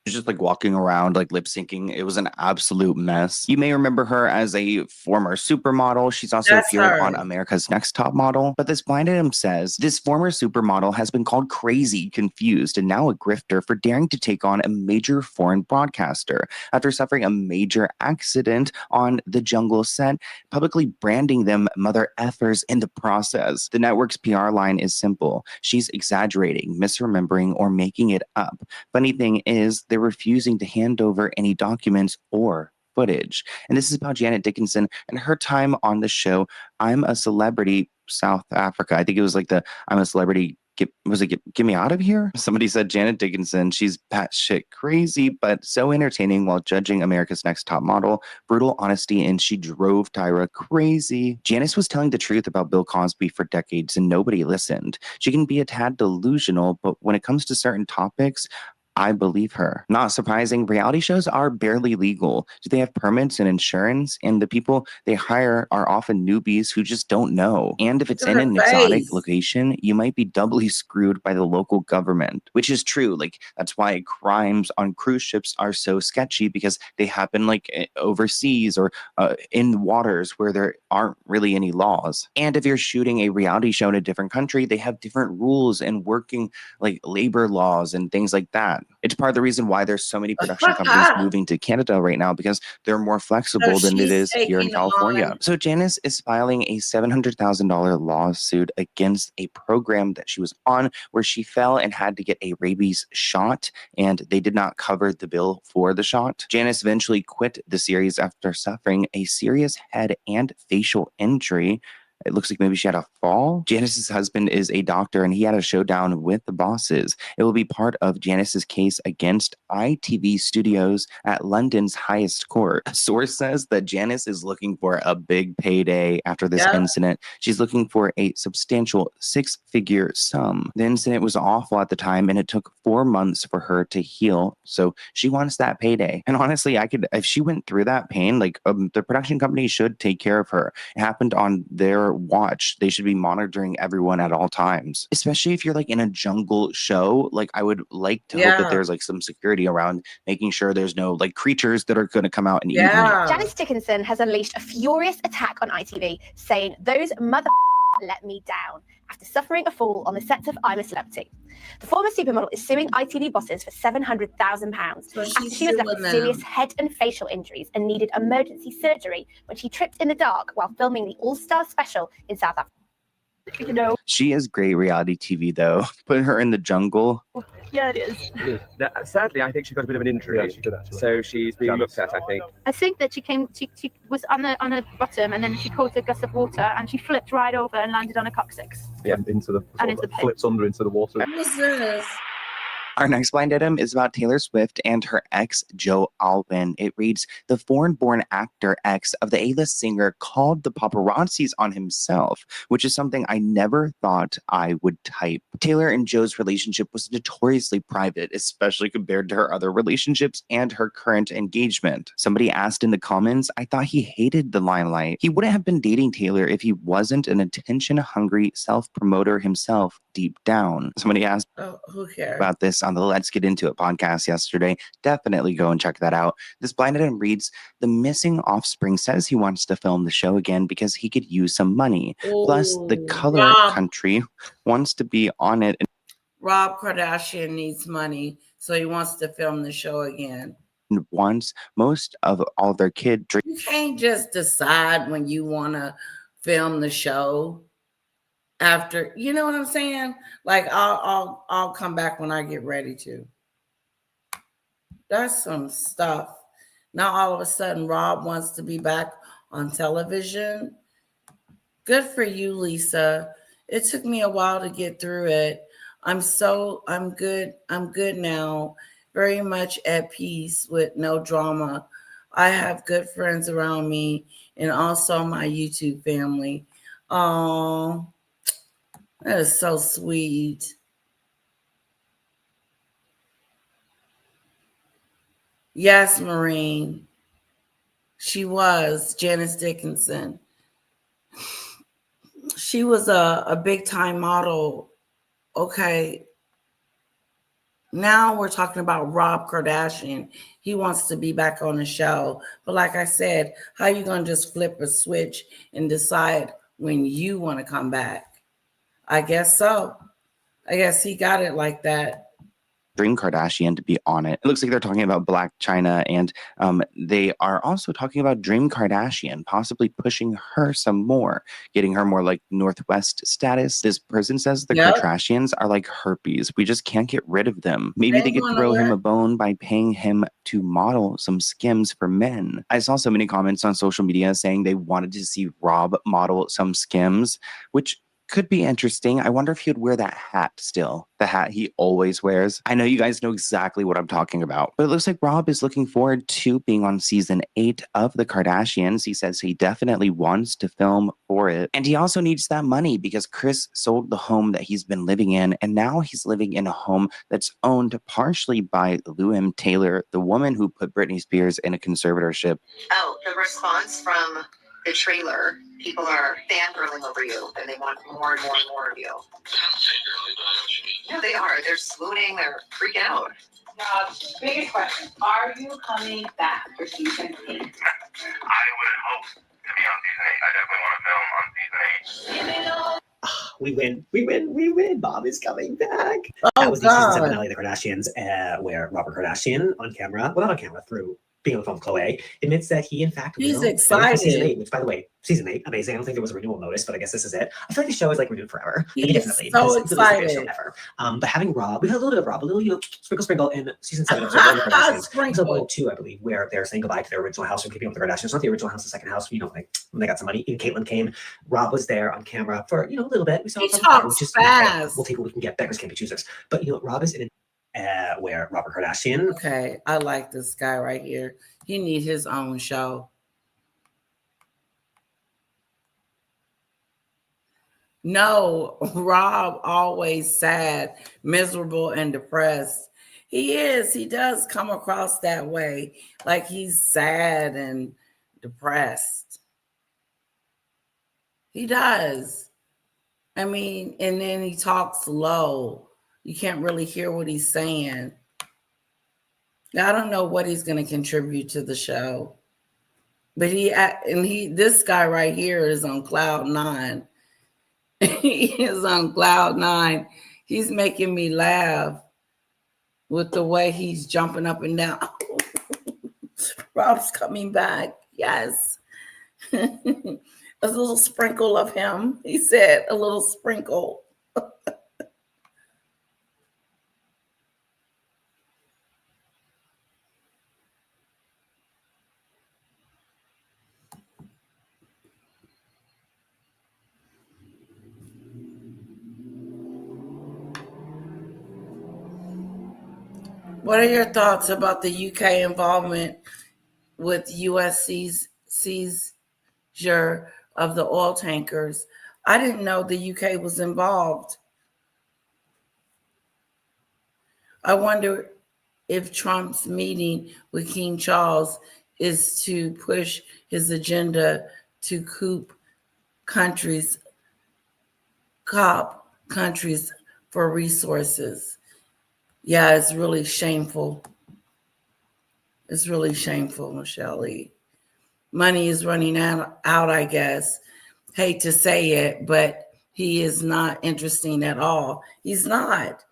She's just like walking around, like lip syncing. It was an absolute mess. You may remember her as a former supermodel. She's also appeared on America's Next Top Model. But this blind item says this former supermodel has been called crazy, confused, and now a grifter for daring to take on a major foreign broadcaster after suffering a major accident on the Jungle set, publicly branding them mother effers in the process. The network's PR line is simple. She's exaggerating, misremembering, or making it up. Funny thing is, they're refusing to hand over any documents or footage. And this is about Janet Dickinson and her time on the show I'm a Celebrity South Africa. I think it was like the I'm a Celebrity Get Me Out of Here? Somebody said Janet Dickinson, she's batshit crazy, but so entertaining while judging America's Next Top Model. Brutal honesty, and she drove Tyra crazy. Janice was telling the truth about Bill Cosby for decades, and nobody listened. She can be a tad delusional, but when it comes to certain topics, I believe her. Not surprising, reality shows are barely legal. Do they have permits and insurance? And the people they hire are often newbies who just don't know. And if it's in an exotic location, you might be doubly screwed by the local government, which is true. Like, that's why crimes on cruise ships are so sketchy, because they happen like overseas or in waters where there aren't really any laws. And if you're shooting a reality show in a different country, they have different rules and working like labor laws and things like that. It's part of the reason why there's so many production companies moving to Canada right now, because they're more flexible than it is here in California. So Janice is filing a $700,000 lawsuit against a program that she was on where she fell and had to get a rabies shot, and they did not cover the bill for the shot. Janice eventually quit the series after suffering a serious head and facial injury. It looks like maybe she had a fall. Janice's husband is a doctor, and he had a showdown with the bosses. It will be part of Janice's case against ITV Studios at London's highest court. A source says that Janice is looking for a big payday after this incident. She's looking for a substantial six-figure sum. The incident was awful at the time, and it took 4 months for her to heal. So she wants that payday. And honestly, if she went through that pain, like the production company should take care of her. It happened on their watch. They should be monitoring everyone at all times, especially if you're like in a jungle show. Like, I would like to hope that there's like some security around making sure there's no like creatures that are going to come out and eat me. Janice Dickinson has unleashed a furious attack on ITV, saying those mother let me down after suffering a fall on the sets of I'm a Celebrity. The former supermodel is suing ITV bosses for £700,000 after she was left with serious head and facial injuries and needed emergency surgery when she tripped in the dark while filming the All-Star special in South Africa. You know, she is great reality TV though. Put her in the jungle. Yeah, it is. Sadly, I think she got a bit of an injury, so she's being looked at, I think. I think that she was on the bottom, and then she caught a gust of water, and she flipped right over and landed on a coccyx. Yeah, into the flips under into the water. What's this? Our next blind item is about Taylor Swift and her ex, Joe Alwyn. It reads, the foreign-born actor ex of the A-list singer called the paparazzis on himself, which is something I never thought I would type. Taylor and Joe's relationship was notoriously private, especially compared to her other relationships and her current engagement. Somebody asked in the comments, I thought he hated the limelight. He wouldn't have been dating Taylor if he wasn't an attention-hungry self-promoter himself deep down. Somebody asked who cares about this on the Let's Get Into It podcast yesterday. Definitely go and check that out. This blind item reads, the missing offspring says he wants to film the show again because he could use some money. Plus, the color country wants to be on it. Rob Kardashian needs money, so he wants to film the show again. And wants most of all their kid dreams. You can't just decide when you want to film the show. After, you know what I'm saying? Like, I'll come back when I get ready to. That's some stuff. Now all of a sudden Rob wants to be back on television. Good for you, Lisa. It took me a while to get through it. I'm good. I'm good now. Very much at peace with no drama. I have good friends around me and also my YouTube family. Oh, that is so sweet. Yes, Maureen. She was Janice Dickinson. She was a big time model. Okay. Now we're talking about Rob Kardashian. He wants to be back on the show. But like I said, how you going to just flip a switch and decide when you want to come back? I guess so. I guess he got it like that. Dream Kardashian to be on it. It looks like they're talking about Black China, and they are also talking about Dream Kardashian, possibly pushing her some more, getting her more like Northwest status. This person says the Kardashians are like herpes. We just can't get rid of them. Maybe they could throw him a bone by paying him to model some Skims for men. I saw so many comments on social media saying they wanted to see Rob model some Skims, which could be interesting. I wonder if he would wear that hat still, the hat he always wears. I know you guys know exactly what I'm talking about, but it looks like Rob is looking forward to being on season 8 of The Kardashians. He says he definitely wants to film for it. And he also needs that money because Kris sold the home that he's been living in, and now he's living in a home that's owned partially by Lou M. Taylor, the woman who put Britney Spears in a conservatorship. Oh, the response from the trailer, people are fangirling over you and they want more and more and more of you. Yeah, they are. They're swooning, they're freaking out. Biggest question, are you coming back for season 8? I would hope to be on season 8. I definitely want to film on season 8. We win. Bob is coming back. Oh, that was the season 7 God. finale of The Kardashians, where Robert Kardashian on camera, well, not on camera, through being on the phone with Khloe, admits that he, in fact, He's will excited. for season 8, which, by the way, season 8, amazing. I don't think there was a renewal notice, but I guess this is it. I feel like the show is like renewed forever. He's Definitely. so because it's the greatest show excited. ever. But having Rob, we had a little bit of Rob, a little, sprinkle in season 7 episode 1 of The Kardashians. Episode 1 and 2, I believe, where they're saying goodbye to their original house and keeping up with The Kardashians. Not the original house, the second house, like when they got some money. And Caitlyn came. Rob was there on camera for, a little bit. We saw He him talks just fast. we'll take what we can get. Beggars can't be choosers. But Rob is in where Robert Kardashian. Okay, I like this guy right here. He needs his own show. No, Rob always sad, miserable, and depressed. He is. He does come across that way, like he's sad and depressed. He does. I mean, and then he talks low. You can't really hear what he's saying. Now, I don't know what he's going to contribute to the show, but this guy right here is on cloud 9. He is on cloud 9. He's making me laugh with the way he's jumping up and down. Rob's coming back. Yes. A little sprinkle of him. He said a little sprinkle. What are your thoughts about the UK involvement with US seizure of the oil tankers? I didn't know the UK was involved. I wonder if Trump's meeting with King Charles is to push his agenda to cop countries for resources. Yeah, it's really shameful. It's really shameful, Michelle Lee. Money is running out, I guess. Hate to say it, but he is not interesting at all. He's not.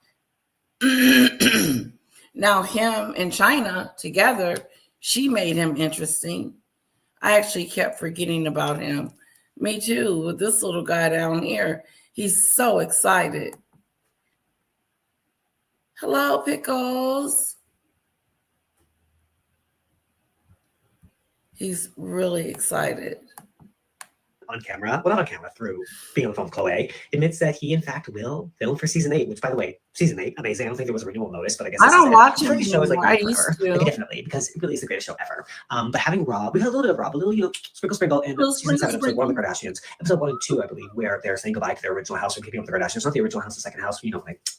Now, him and China together, she made him interesting. I actually kept forgetting about him. Me too, with this little guy down here. He's so excited. Hello, Pickles. He's really excited. On camera, well, not on camera, through being on the phone with Khloe, admits that he, in fact, will film for season 8, which, by the way, season 8, amazing. I don't think there was a renewal notice, but I guess I don't watch it. The show is like I forever. used to. Like, definitely, because it really is the greatest show ever. But having Rob, we had a little bit of Rob, a little, sprinkle in season 7, episode 1 of The Kardashians, episode 1 and 2, I believe, where they're saying goodbye to their original house and keeping up with The Kardashians. Not the original house, the second house, like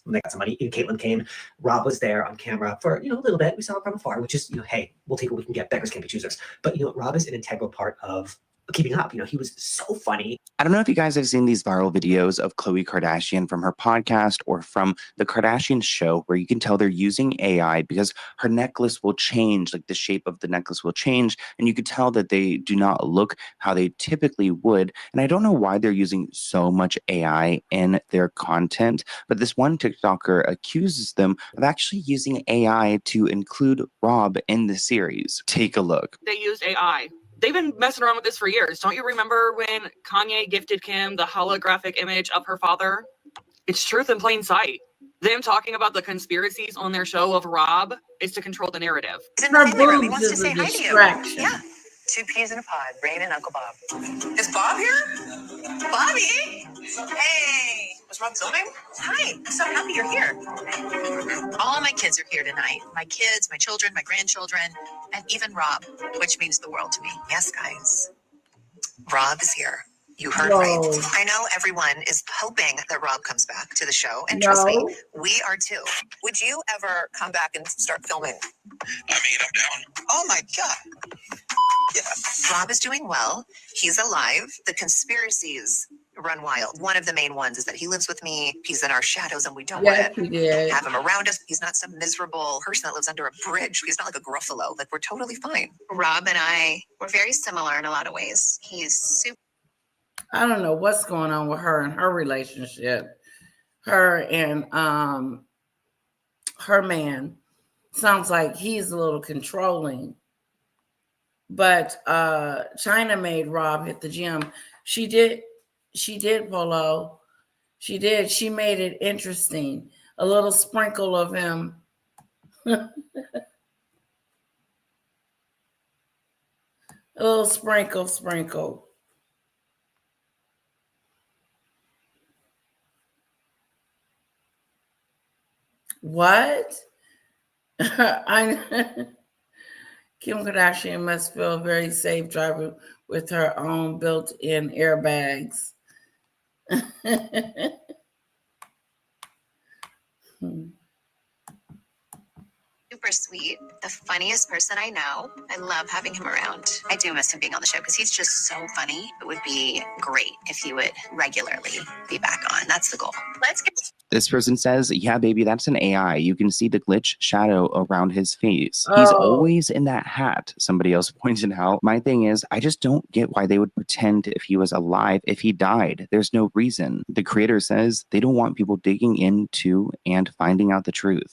when they got some money. And Caitlyn came. Rob was there on camera for, a little bit. We saw it from afar, which is, hey, we'll take what we can get. Beggars can't be choosers. But, Rob is an integral part of Keeping Up. He was so funny. I don't know if you guys have seen these viral videos of Khloe Kardashian from her podcast or from the Kardashian show where you can tell they're using AI because her necklace will change, like the shape of the necklace will change, and you could tell that they do not look how they typically would. And I don't know why they're using so much AI in their content, but this one TikToker accuses them of actually using AI to include Rob in the series. Take a look. They used AI. They've been messing around with this for years. Don't you remember when Kanye gifted Kim the holographic image of her father? It's truth in plain sight. Them talking about the conspiracies on their show of Rob is to control the narrative. Her boobs is a distraction. Yeah. 2 peas in a pod, Rain and Uncle Bob. Is Bob here? Bobby? Hey! Was Rob filming? Hi, I'm so happy you're here. All of my kids are here tonight. My kids, my children, my grandchildren, and even Rob, which means the world to me. Yes, guys. Rob is here. You heard right. I know everyone is hoping that Rob comes back to the show, and trust me, we are too. Would you ever come back and start filming? I mean, I'm down. Oh my God. Yeah. Rob is doing well. He's alive. The conspiracies run wild. One of the main ones is that he lives with me. He's in our shadows and we don't want to have him around us. He's not some miserable person that lives under a bridge. He's not like a Gruffalo. Like, we're totally fine. Rob and I, we're very similar in a lot of ways. He's super. I don't know what's going on with her and her relationship. Her and her man sounds like he's a little controlling. But China made Rob hit the gym. She did, Polo. She did. She made it interesting. A little sprinkle of him. A little sprinkle. What? Kim Kardashian must feel very safe driving with her own built-in airbags. Super sweet, the funniest person I know. I love having him around. I do miss him being on the show because he's just so funny. It would be great if he would regularly be back on. That's the goal. Let's get. This person says, yeah, baby, that's an AI. You can see the glitch shadow around his face. He's always in that hat, somebody else pointed out. My thing is, I just don't get why they would pretend if he was alive if he died. There's no reason. The creator says they don't want people digging into and finding out the truth.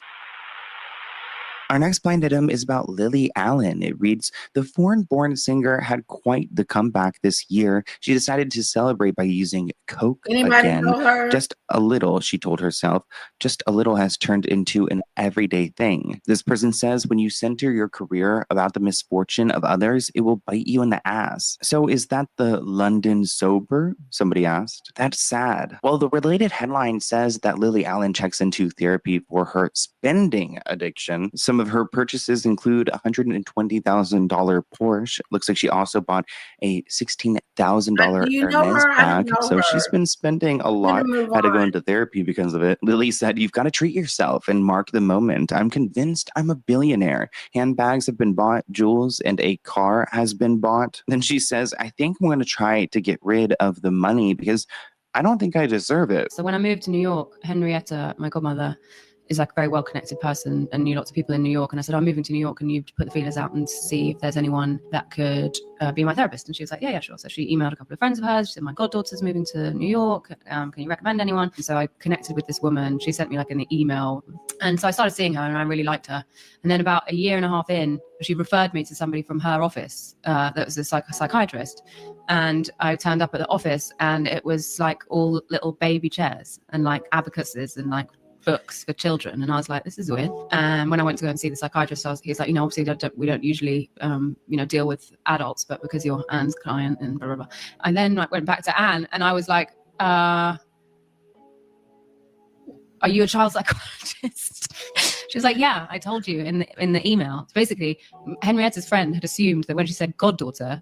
Our next blind item is about Lily Allen. It reads, the foreign-born singer had quite the comeback this year. She decided to celebrate by using Coke again. Know her? Just a little, she told herself. Just a little has turned into an everyday thing. This person says, when you center your career about the misfortune of others, it will bite you in the ass. So is that the London sober? Somebody asked. That's sad. Well, the related headline says that Lily Allen checks into therapy for her spending addiction. Some of her purchases include a $120,000 Porsche. Looks like she also bought a $16,000 Hermes bag. So she's been spending a lot. Had to go into therapy because of it. Lily said, you've got to treat yourself and mark the moment. I'm convinced I'm a billionaire. Handbags have been bought, jewels, and a car has been bought. Then she says, I think I'm going to try to get rid of the money because I don't think I deserve it. So when I moved to New York, Henrietta, my godmother, is like a very well-connected person and knew lots of people in New York. And I said, I'm moving to New York. Can you put the feelers out and see if there's anyone that could be my therapist? And she was like, yeah, sure. So she emailed a couple of friends of hers. She said, my goddaughter's moving to New York. Can you recommend anyone? And so I connected with this woman. She sent me like an email. And so I started seeing her and I really liked her. And then about a year and a half in, she referred me to somebody from her office that was a psychiatrist. And I turned up at the office and it was like all little baby chairs and like abacuses and like books for children, and I was like, this is weird. And when I went to go and see the psychiatrist, he's like, obviously we don't usually deal with adults, but because you're Anne's client and blah blah blah. And then I went back to Anne and I was like, are you a child psychologist? She was like, yeah, I told you in the email. So basically, Henrietta's friend had assumed that when she said goddaughter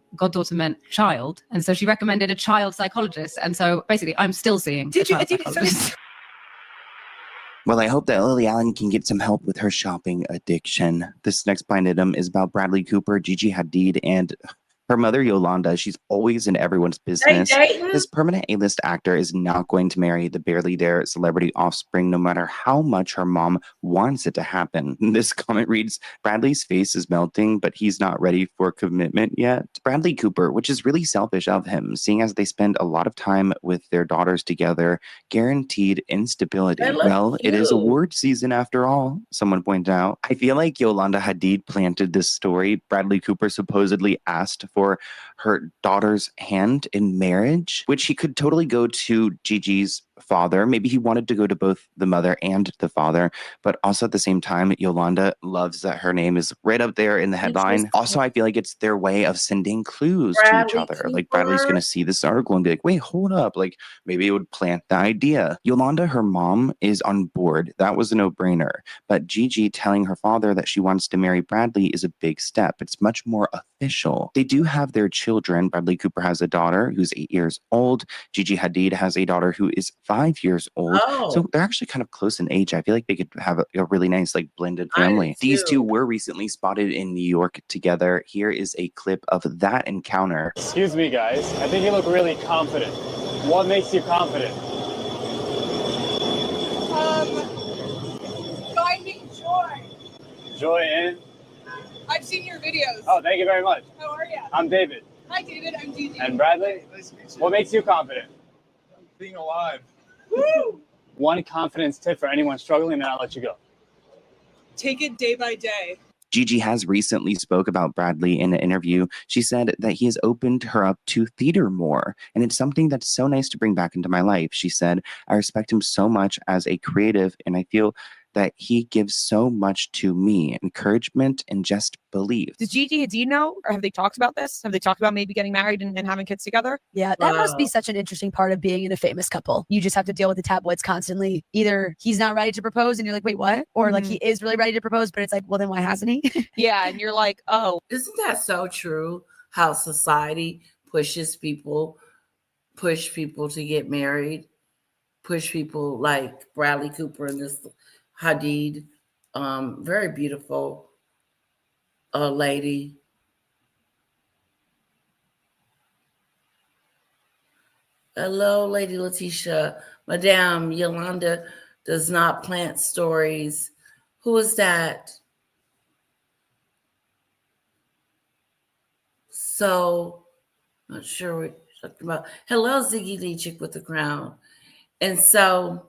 meant child, and so she recommended a child psychologist. And so basically, I'm still seeing a child psychologist. Well, I hope that Lily Allen can get some help with her shopping addiction. This next blind item is about Bradley Cooper, Gigi Hadid, and Her mother, Yolanda, she's always in everyone's business. dating? This permanent A-list actor is not going to marry the barely there celebrity offspring, no matter how much her mom wants it to happen. This comment reads, Bradley's face is melting, but he's not ready for commitment yet. Bradley Cooper, which is really selfish of him, seeing as they spend a lot of time with their daughters together, guaranteed instability. They look Well, it is cute. award season after all, someone pointed out. I feel like Yolanda Hadid planted this story. Bradley Cooper supposedly asked for her daughter's hand in marriage, which he could totally go to Gigi's father. Maybe he wanted to go to both the mother and the father, but also at the same time, Yolanda loves that her name is right up there in the headline. Also, I feel like it's their way of sending clues to each Bradley other. Like Bradley's Cooper. going to see this article and be like, wait, hold up. Like maybe it would plant the idea. Yolanda, her mom, is on board. That was a no-brainer. But Gigi telling her father that she wants to marry Bradley is a big step. It's much more official. They do have their children. Bradley Cooper has a daughter who's 8 years old. Gigi Hadid has a daughter who is 5 years old. Oh. So they're actually kind of close in age. I feel like they could have a really nice, like, blended family. These two were recently spotted in New York together. Here is a clip of that encounter. Excuse me, guys. I think you look really confident. What makes you confident? Finding joy. Joy in? I've seen your videos. Oh, thank you very much. How are you? I'm David. Hi, David. I'm Gigi. And Bradley? Nice to meet you. What makes you confident? Being alive. Woo! One confidence tip for anyone struggling, and I'll let you go. Take it day by day. Gigi has recently spoke about Bradley in an interview. She said that he has opened her up to theater more, and it's something that's so nice to bring back into my life. She said, I respect him so much as a creative, and I feel that he gives so much to me, encouragement and just belief. Does Gigi Hadid know, or have they talked about this? Have they talked about maybe getting married and having kids together? Yeah, that must be such an interesting part of being in a famous couple. You just have to deal with the tabloids constantly. Either he's not ready to propose and you're like, wait, what? Or like he is really ready to propose, but it's like, well, then why hasn't he? Yeah, and you're like, oh. Isn't that so true? How society pushes people, push people to get married, push people like Bradley Cooper and this Hadid, very beautiful lady. Hello, Lady Letitia. Madame Yolanda does not plant stories. Who is that? So, not sure what you're talking about. Hello, Ziggy Lee Chick with the crown. And so,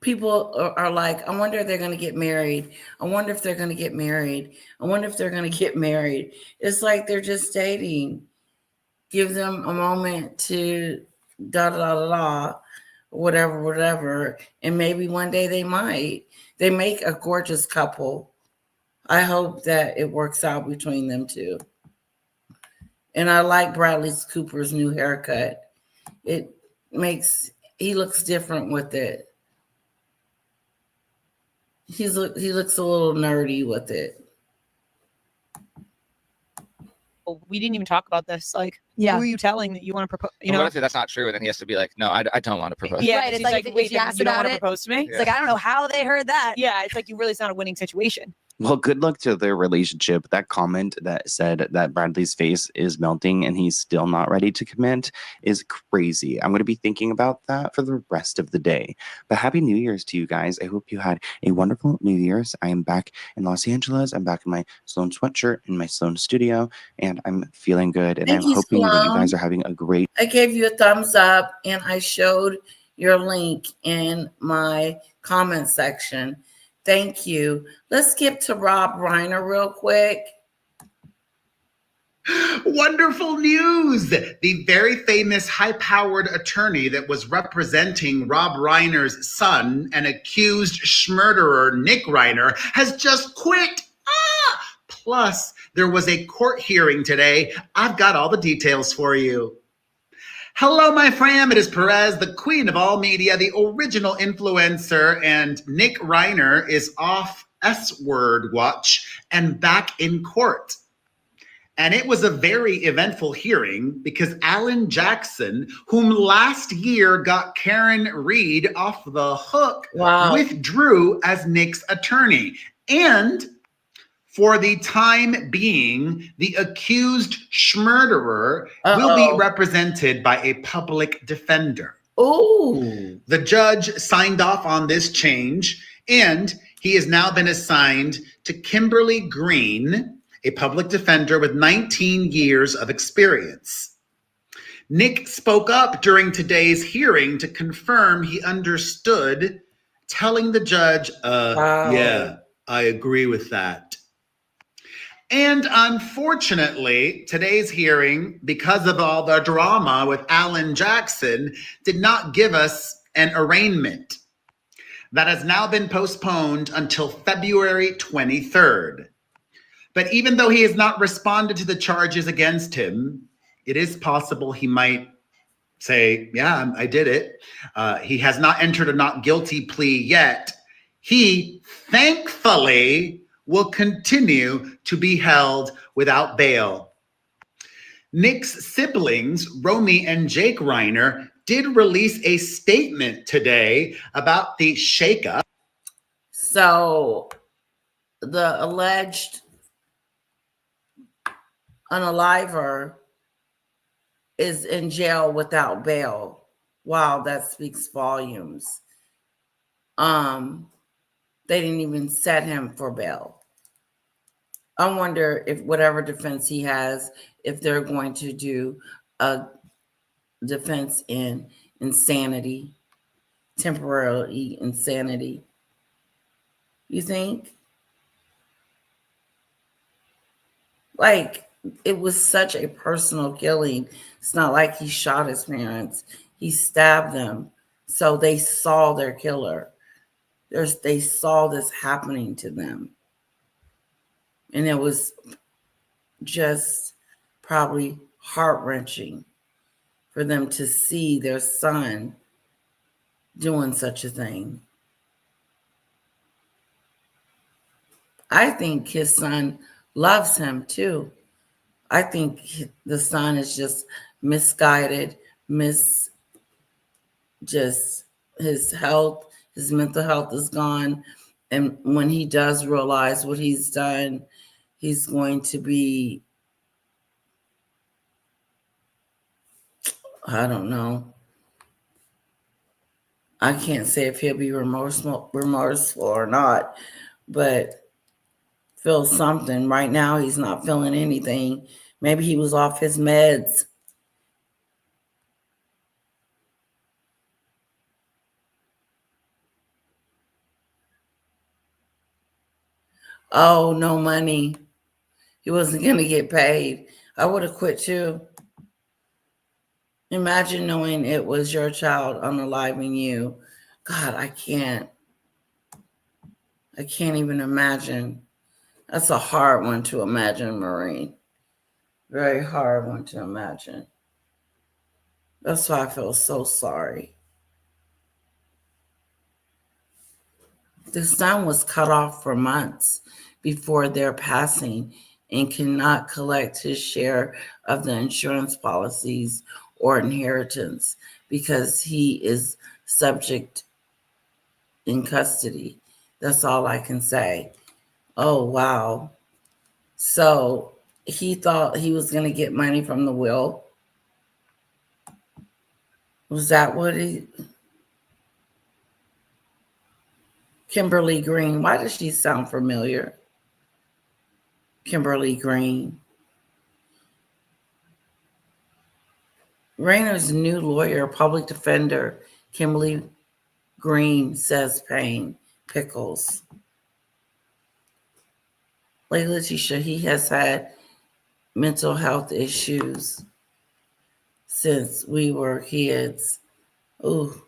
people are like, I wonder if they're going to get married. I wonder if they're going to get married. I wonder if they're going to get married. It's like they're just dating. Give them a moment to whatever. And maybe one day they might. They make a gorgeous couple. I hope that it works out between them two. And I like Bradley Cooper's new haircut. He looks different with it. He looks a little nerdy with it. We didn't even talk about this. Like, Yeah. who are you telling that you want to propose? You Well, know? what if that's not true? And then he has to be like, no, I don't want to propose. Yeah, Right, it's she's like if wait, you asked you don't about want to it, propose to me? It's like, I don't know how they heard that. Yeah, it's like you really, it's not a winning situation. Well, good luck to their relationship. That comment that said that Bradley's face is melting and he's still not ready to commit is crazy. I'm going to be thinking about that for the rest of the day. But happy New Year's to you guys. I hope you had a wonderful New Year's. I am back in Los Angeles. I'm back in my Sloan sweatshirt in my Sloan studio, and I'm feeling good. And Thank I'm you, hoping that you Sloan. guys are having a great I gave you a thumbs up and I showed your link in my comment section. Thank you. Let's skip to Rob Reiner real quick. Wonderful news! The very famous high-powered attorney that was representing Rob Reiner's son and accused schmurderer Nick Reiner has just quit. Plus, there was a court hearing today. I've got all the details for you. Hello, my fam. It is Perez, the queen of all media, the original influencer, and Nick Reiner is off S-word watch and back in court. And it was a very eventful hearing because Alan Jackson, whom last year got Karen Reed off the hook, withdrew as Nick's attorney. And For the time being, the accused schmurderer will be represented by a public defender. Ooh. The judge signed off on this change, and he has now been assigned to Kimberly Green, a public defender with 19 years of experience. Nick spoke up during today's hearing to confirm he understood, telling the judge, yeah, I agree with that. And unfortunately, today's hearing, because of all the drama with Alan Jackson, did not give us an arraignment. That has now been postponed until February 23rd. But even though he has not responded to the charges against him, it is possible he might say, yeah, I did it. He has not entered a not guilty plea yet. He, thankfully, will continue to be held without bail. Nick's siblings, Romy and Jake Reiner, did release a statement today about the shakeup. So the alleged unaliver is in jail without bail. Wow, that speaks volumes. They didn't even set him for bail. I wonder if whatever defense he has, if they're going to do a defense in insanity, temporary insanity. You think? Like, it was such a personal killing. It's not like he shot his parents. He stabbed them. So they saw their killer. They saw this happening to them. And it was just probably heart-wrenching for them to see their son doing such a thing. I think his son loves him too. I think the son is just misguided, just his health, his mental health is gone. And when he does realize what he's done, he's going to be, I don't know. I can't say if he'll be remorseful or not, but feel something. Right now, he's not feeling anything. Maybe he was off his meds. Oh, no money. He wasn't going to get paid. I would have quit too. Imagine knowing it was your child unaliving you. God, I can't even imagine. That's a hard one to imagine, Maureen. Very hard one to imagine. That's why I feel so sorry. The son was cut off for months before their passing and cannot collect his share of the insurance policies or inheritance because he is subject in custody. That's all I can say. Oh, wow. So he thought he was going to get money from the will. Was that what he... Kimberly Green. Why does she sound familiar? Kimberly Green. Rainer's new lawyer, public defender, Kimberly Green, says pain. Pickles. Like Letitia, he has had mental health issues since we were kids. Ooh.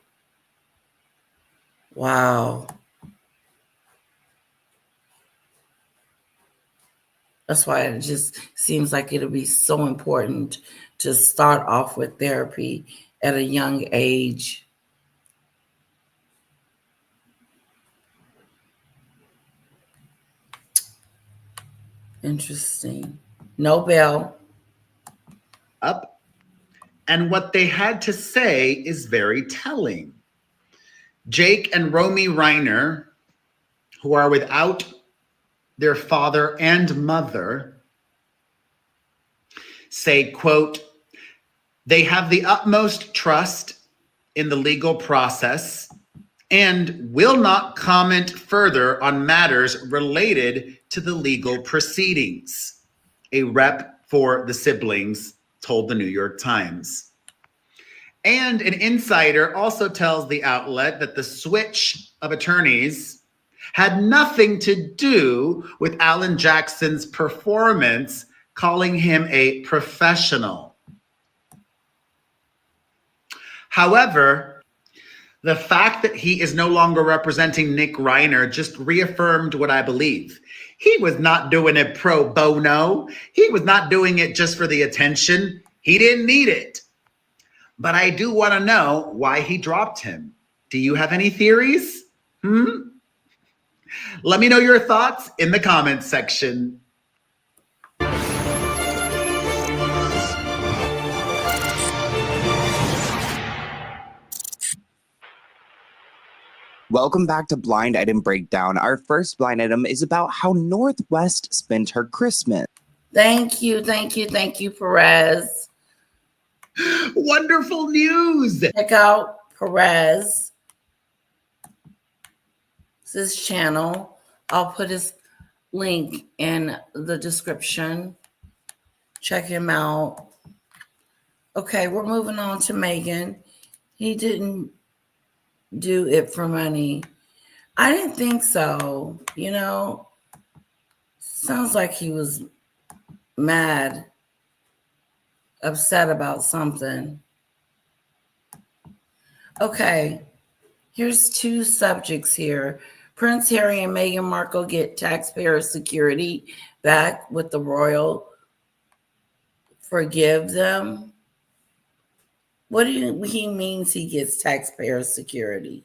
Wow. That's why it just seems like it'll be so important to start off with therapy at a young age. Interesting. No bail. Up. And what they had to say is very telling. Jake and Romy Reiner, who are without their father and mother, say, quote, they have the utmost trust in the legal process and will not comment further on matters related to the legal proceedings, a rep for the siblings told the New York Times. And an insider also tells the outlet that the switch of attorneys had nothing to do with Alan Jackson's performance, calling him a professional. However, the fact that he is no longer representing Nick Reiner just reaffirmed what I believe. He was not doing it pro bono. He was not doing it just for the attention. He didn't need it. But I do want to know why he dropped him. Do you have any theories? Let me know your thoughts in the comments section. Welcome back to Blind Item Breakdown. Our first blind item is about how Northwest spent her Christmas. Thank you, Perez. Wonderful news. Check out Perez's channel. I'll put his link in the description. Check him out. Okay, we're moving on to Megan. He didn't do it for money. I didn't think so. You know, sounds like he was mad, upset about something. Okay, here's two subjects here. Prince Harry and Meghan Markle get taxpayer security back with the royal forgive them. What do he means he gets taxpayer security?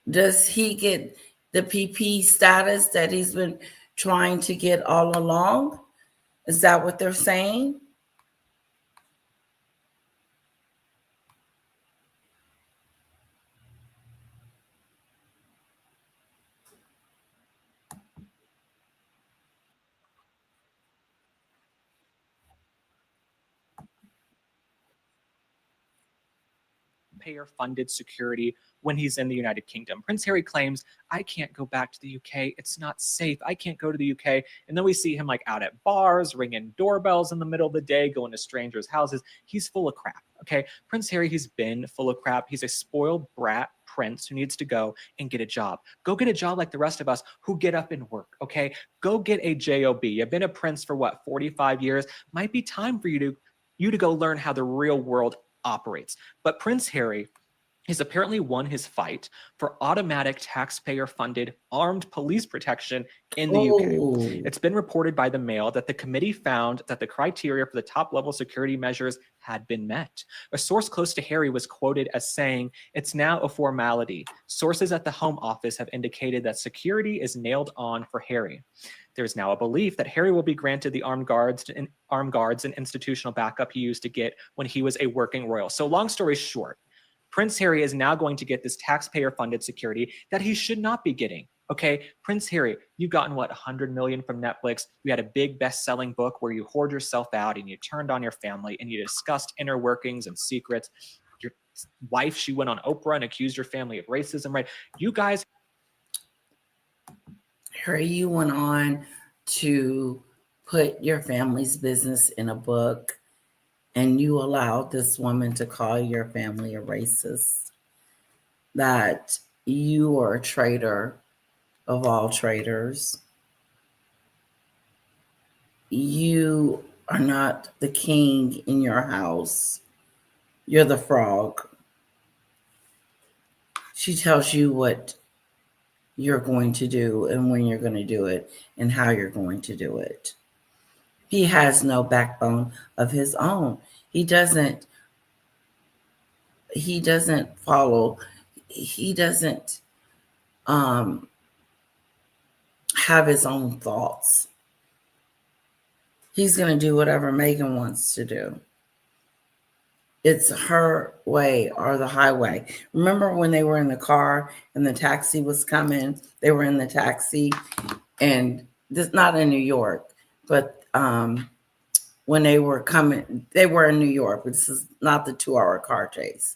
Does he get the PP status that he's been trying to get all along? Is that what they're saying? Taxpayer-funded security when he's in the United Kingdom. Prince Harry claims, I can't go back to the UK. It's not safe. I can't go to the UK. And then we see him like out at bars, ringing doorbells in the middle of the day, going to strangers' houses. He's full of crap, okay? Prince Harry, he's been full of crap. He's a spoiled brat prince who needs to go and get a job. Go get a job like the rest of us who get up and work, okay? Go get a job. You've been a prince for what, 45 years? Might be time for you to go learn how the real world operates. But Prince Harry has apparently won his fight for automatic taxpayer-funded armed police protection in the UK. It's been reported by the Mail that the committee found that the criteria for the top-level security measures had been met. A source close to Harry was quoted as saying, "It's now a formality. Sources at the Home Office have indicated that security is nailed on for Harry." There's now a belief that Harry will be granted the armed guards and institutional backup he used to get when he was a working royal. So long story short, Prince Harry is now going to get this taxpayer-funded security that he should not be getting. Okay, Prince Harry, you've gotten what, 100 million from Netflix. You had a big best-selling book where you hoard yourself out and you turned on your family and you discussed inner workings and secrets. Your wife, she went on Oprah and accused your family of racism, right? You guys. Harry, you went on to put your family's business in a book, and you allowed this woman to call your family a racist, that you are a traitor of all traitors. You are not the king in your house. You're the frog. She tells you what you're going to do and when you're going to do it and how you're going to do it. He has no backbone of his own. He doesn't follow. He doesn't have his own thoughts. He's going to do whatever Meghan wants to do. It's her way or the highway. Remember when they were in the car and the taxi was coming? They were in the taxi, and this not in New York, but when they were coming, they were in New York. But this is not the 2-hour car chase.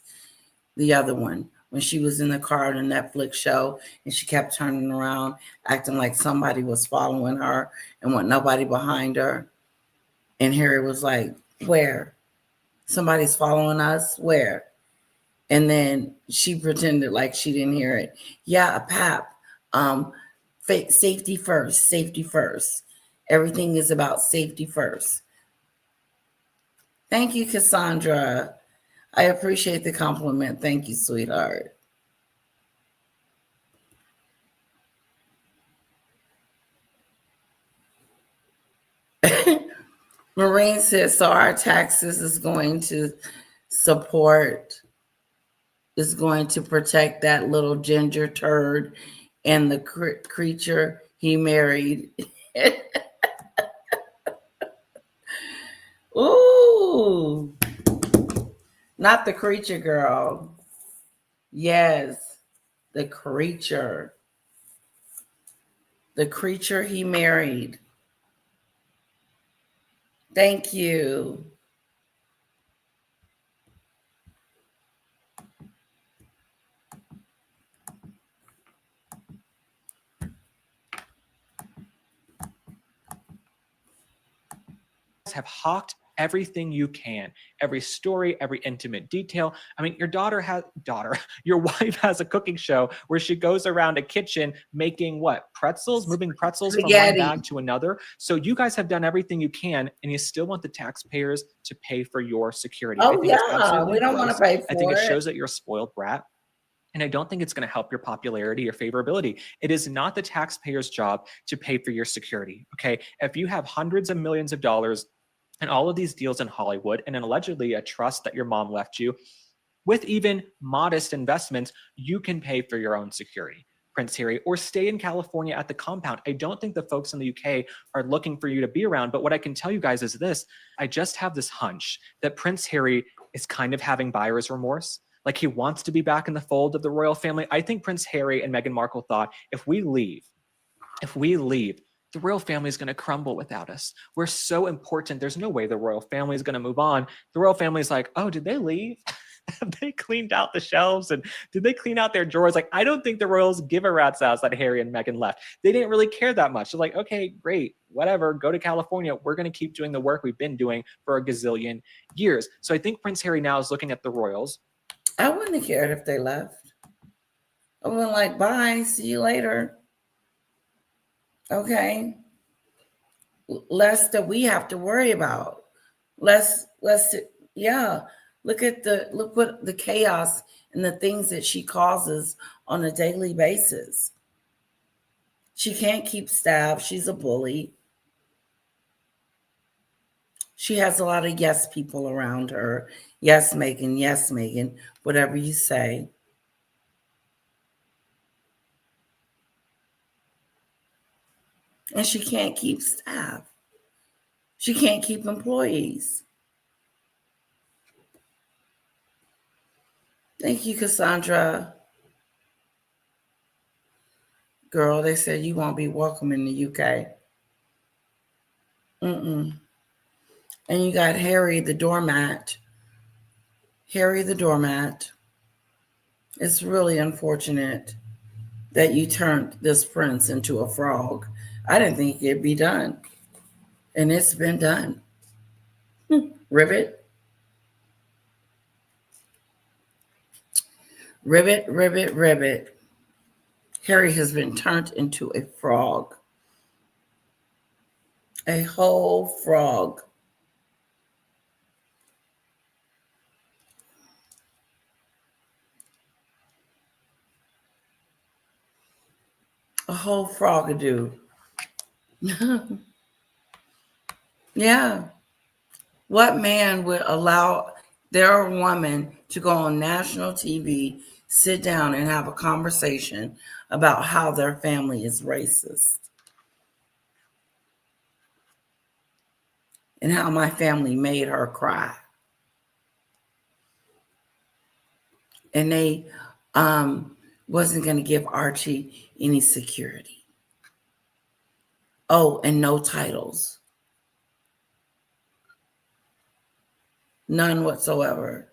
The other one, when she was in the car on a Netflix show and she kept turning around, acting like somebody was following her and want nobody behind her. And Harry was like, where? Somebody's following us? Where? And then she pretended like she didn't hear it. Yeah, Pap. Safety first. Safety first. Everything is about safety first. Thank you, Cassandra. I appreciate the compliment. Thank you, sweetheart. Maureen says, so our taxes is going to protect that little ginger turd and the creature he married. Ooh, not the creature, girl. Yes, the creature. The creature he married. Thank you. Have hawked everything you can, every story, every intimate detail. I mean, your wife has a cooking show where she goes around a kitchen making what? Pretzels, moving pretzels from one bag to another. So you guys have done everything you can, and you still want the taxpayers to pay for your security. Oh, yeah, we don't want to pay for it. I think it shows that you're a spoiled brat. And I don't think it's going to help your popularity or favorability. It is not the taxpayer's job to pay for your security, okay? If you have hundreds of millions of dollars and all of these deals in Hollywood and allegedly a trust that your mom left you, with even modest investments, you can pay for your own security, Prince Harry, or stay in California at the compound. I don't think the folks in the UK are looking for you to be around, but what I can tell you guys is this. I just have this hunch that Prince Harry is kind of having buyer's remorse. Like he wants to be back in the fold of the royal family. I think Prince Harry and Meghan Markle thought, if we leave, the royal family is going to crumble without us. We're so important. There's no way the royal family is going to move on. The royal family is like, oh, did they leave? Have they cleaned out the shelves? And did they clean out their drawers? Like, I don't think the royals give a rat's ass that Harry and Meghan left. They didn't really care that much. They're like, okay, great, whatever, go to California. We're going to keep doing the work we've been doing for a gazillion years. So I think Prince Harry now is looking at the royals. I wouldn't have cared if they left. I wouldn't like, bye, see you later. Okay. Less that we have to worry about. Less, yeah. Look what the chaos and the things that she causes on a daily basis. She can't keep staff. She's a bully. She has a lot of yes people around her. Yes, Meghan, whatever you say. And she can't keep staff. She can't keep employees. Thank you, Cassandra. Girl, they said you won't be welcome in the UK. And you got Harry the doormat. Harry the doormat. It's really unfortunate that you turned this prince into a frog. I didn't think it'd be done. And it's been done. Ribbit. Ribbit, ribbit, ribbit. Harry has been turned into a frog. A whole frog. A whole frogadoo. Yeah. What man would allow their woman to go on national TV, sit down and have a conversation about how their family is racist and how my family made her cry? and they wasn't going to give Archie any security. Oh, and no titles. None whatsoever.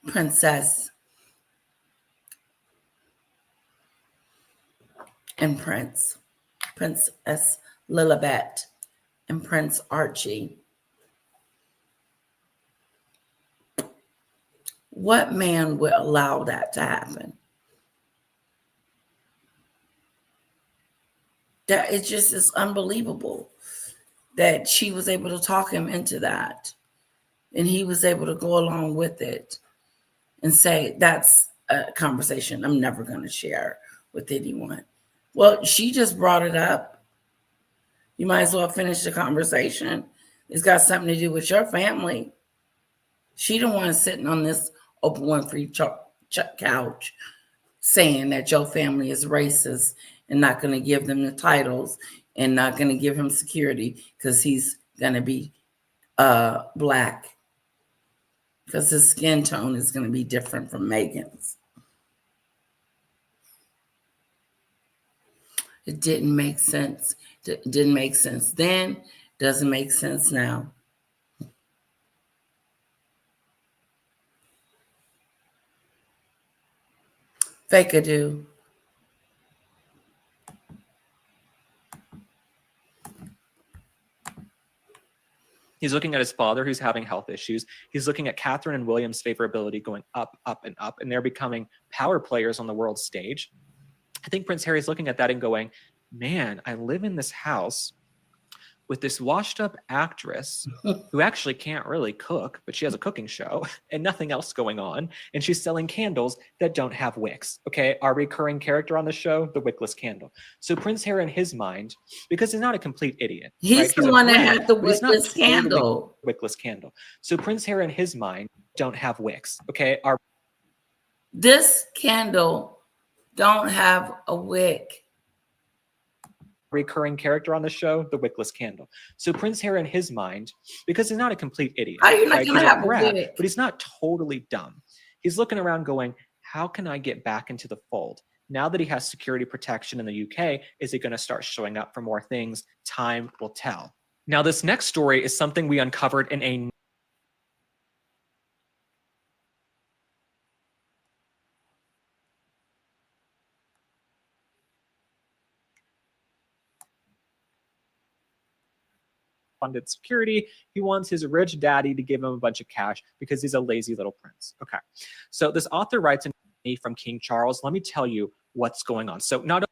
Princess and Prince. Princess Lilibet and Prince Archie. What man would allow that to happen? That it just is unbelievable that she was able to talk him into that. And he was able to go along with it and say, that's a conversation I'm never going to share with anyone. Well, she just brought it up. You might as well finish the conversation. It's got something to do with your family. She the one sitting on this Oprah Winfrey couch saying that your family is racist and not going to give them the titles and not going to give him security because he's going to be black, because his skin tone is going to be different from Meghan's. It didn't make sense. It didn't make sense then, doesn't make sense now. Fake-a-do. He's looking at his father, who's having health issues. He's looking at Catherine and William's favorability going up, up, and up, and they're becoming power players on the world stage. I think Prince Harry's looking at that and going, man, I live in this house with this washed up actress who actually can't really cook, but she has a cooking show and nothing else going on. And she's selling candles that don't have wicks. Okay. Our recurring character on the show, the wickless candle. So Prince Harry, in his mind, because he's not a complete idiot. He's the one that had the wickless candle. Wickless candle. So Prince Harry, in his mind, don't have wicks. Okay. This candle don't have a wick. Recurring character on the show, the wickless candle. So Prince Harry, in his mind, because he's not a complete idiot, How are you not gonna he's a have a brat, wick? but he's not totally dumb. He's looking around going, how can I get back into the fold? Now that he has security protection in the UK, is he going to start showing up for more things? Time will tell. Now, this next story is something we uncovered in a funded security. He wants his rich daddy to give him a bunch of cash because he's a lazy little prince. Okay. So this author writes in from King Charles. Let me tell you what's going on. So not only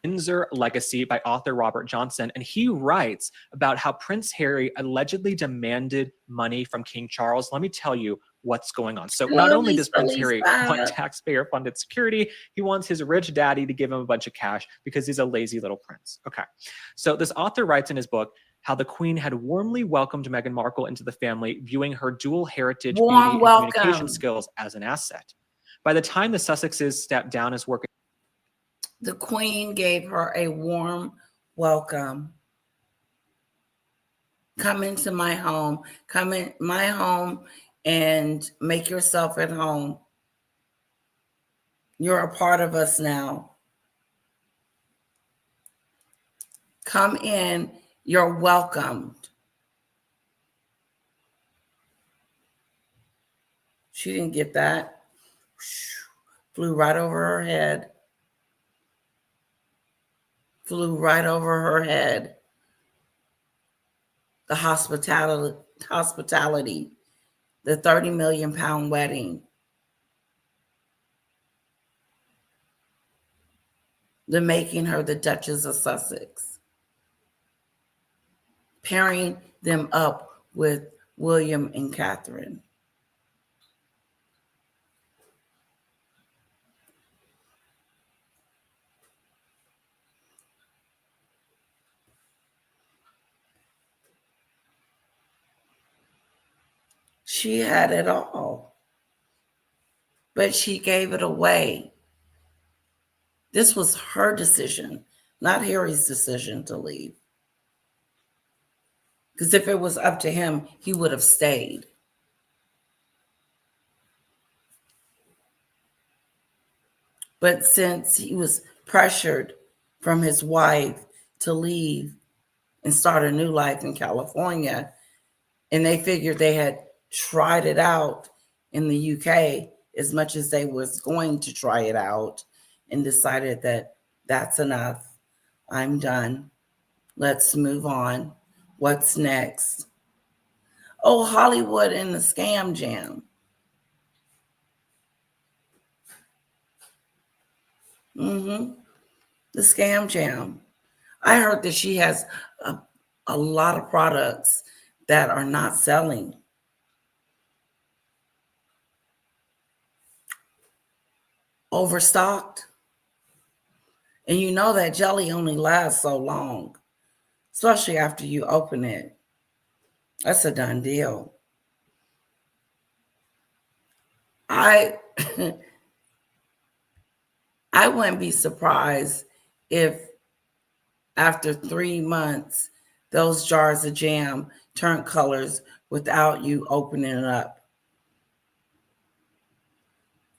Windsor Legacy by author Robert Johnson, and he writes about how Prince Harry allegedly demanded money from King Charles. Let me tell you what's going on. So not only does Prince Harry want taxpayer-funded security, he wants his rich daddy to give him a bunch of cash because he's a lazy little prince. Okay. So this author writes in his book how the Queen had warmly welcomed Meghan Markle into the family, viewing her dual heritage, beauty, and communication skills as an asset. By the time the Sussexes stepped down as working, the Queen gave her a warm welcome. Come into my home. Come in my home and make yourself at home. You're a part of us now. Come in. You're welcomed. She didn't get that. Flew right over her head. Flew right over her head. The hospitality, the 30 million pound wedding, the making her the Duchess of Sussex, pairing them up with William and Catherine. She had it all, but she gave it away. This was her decision, not Harry's decision to leave. Because if it was up to him, he would have stayed. But since he was pressured from his wife to leave and start a new life in California, and they figured they had tried it out in the UK as much as they was going to try it out, and decided that that's enough. I'm done. Let's move on. What's next? Oh, Hollywood and the Scam Jam. The Scam Jam. I heard that she has a lot of products that are not selling. Overstocked. And you know that jelly only lasts so long, especially after you open it. That's a done deal. I wouldn't be surprised if after 3 months, those jars of jam turn colors without you opening it up.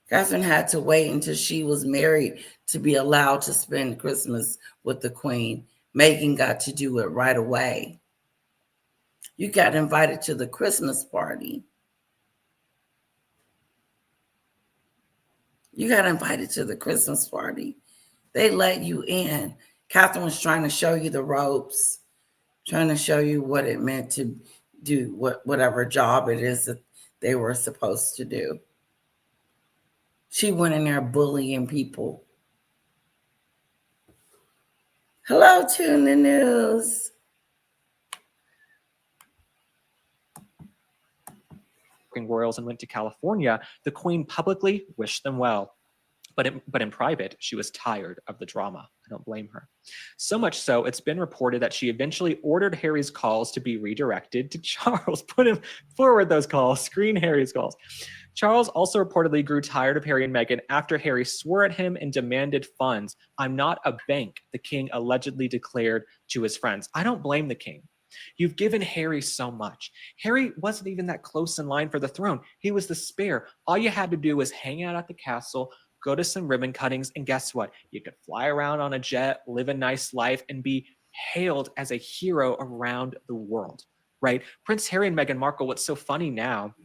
Catherine had to wait until she was married to be allowed to spend Christmas with the Queen. Meghan got to do it right away. You got invited to the Christmas party. You got invited to the Christmas party. They let you in. Catherine was trying to show you the ropes, trying to show you what it meant to do whatever job it is that they were supposed to do. She went in there bullying people. Hello, Tune the News. Royals and went to California, the Queen publicly wished them well. But in private, she was tired of the drama. I don't blame her. So much so, it's been reported that she eventually ordered Harry's calls to be redirected to Charles. Put him forward those calls, screen Harry's calls. Charles also reportedly grew tired of Harry and Meghan after Harry swore at him and demanded funds. I'm not a bank, the king allegedly declared to his friends. I don't blame the king. You've given Harry so much. Harry wasn't even that close in line for the throne. He was the spare. All you had to do was hang out at the castle, go to some ribbon cuttings, and guess what? You could fly around on a jet, live a nice life, and be hailed as a hero around the world, right? Prince Harry and Meghan Markle, what's so funny now,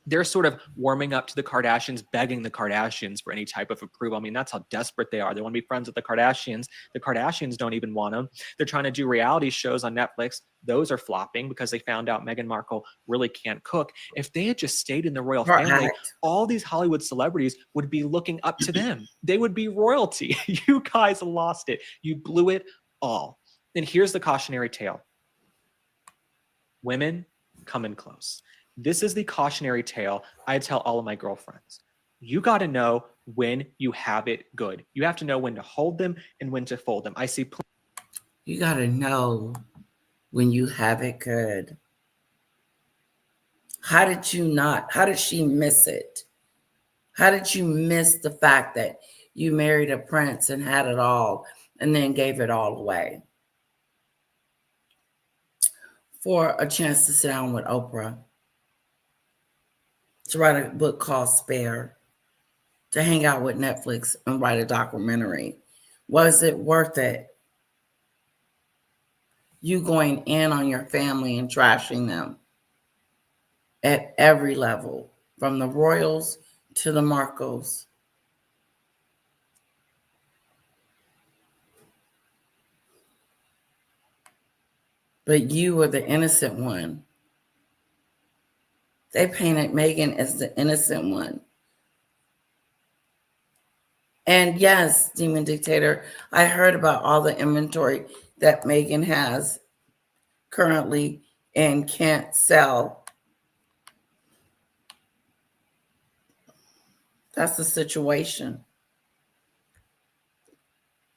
they're sort of warming up to the Kardashians, begging the Kardashians for any type of approval. I mean, that's how desperate they are. They want to be friends with the Kardashians. The Kardashians don't even want them. They're trying to do reality shows on Netflix. Those are flopping because they found out Meghan Markle really can't cook. If they had just stayed in the royal family, all these Hollywood celebrities would be looking up to them. They would be royalty. You guys lost it. You blew it all. And here's the cautionary tale. Women, come in close. This is the cautionary tale I tell all of my girlfriends. You got to know when you have it good. You have to know when to hold them and when to fold them. I see. You got to know when you have it good. How did she miss it? How did you miss the fact that you married a prince and had it all and then gave it all away? For a chance to sit down with Oprah, to write a book called Spare, to hang out with Netflix and write a documentary. Was it worth it? You going in on your family and trashing them at every level, from the royals to the Markles. But you were the innocent one. They painted Meghan as the innocent one. And yes, Demon Dictator, I heard about all the inventory that Meghan has currently and can't sell. That's the situation.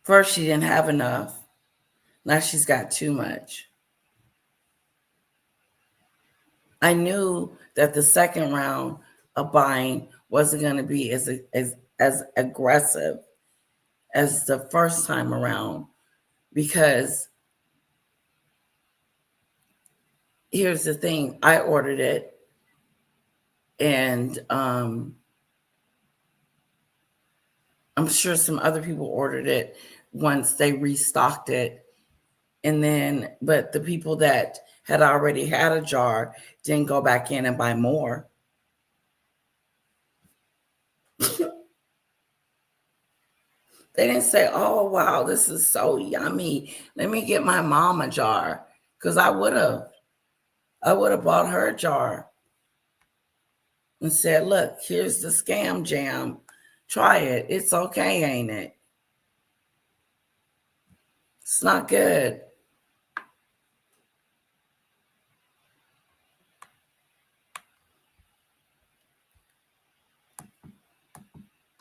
First, she didn't have enough. Now she's got too much. I knew that the second round of buying wasn't going to be as aggressive as the first time around, because here's the thing. I ordered it, and I'm sure some other people ordered it once they restocked it. And then, but the people that had already had a jar didn't go back in and buy more. They didn't say, oh, wow, this is so yummy. Let me get my mom a jar. Because I would have bought her a jar and said, look, here's the Scam Jam. Try it. It's okay, ain't it? It's not good.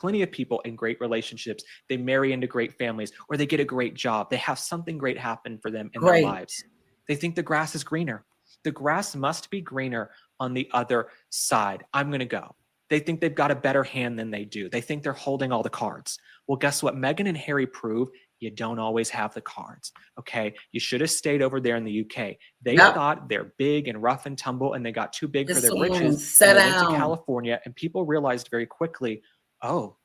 Plenty of people in great relationships, they marry into great families, or they get a great job. They have something great happen for them in their lives. They think the grass is greener. The grass must be greener on the other side. I'm going to go. They think they've got a better hand than they do. They think they're holding all the cards. Well, guess what? Meghan and Harry prove you don't always have the cards. Okay. You should have stayed over there in the UK. They thought they're big and rough and tumble, and they got too big for their britches. They went to California, and people realized very quickly, oh,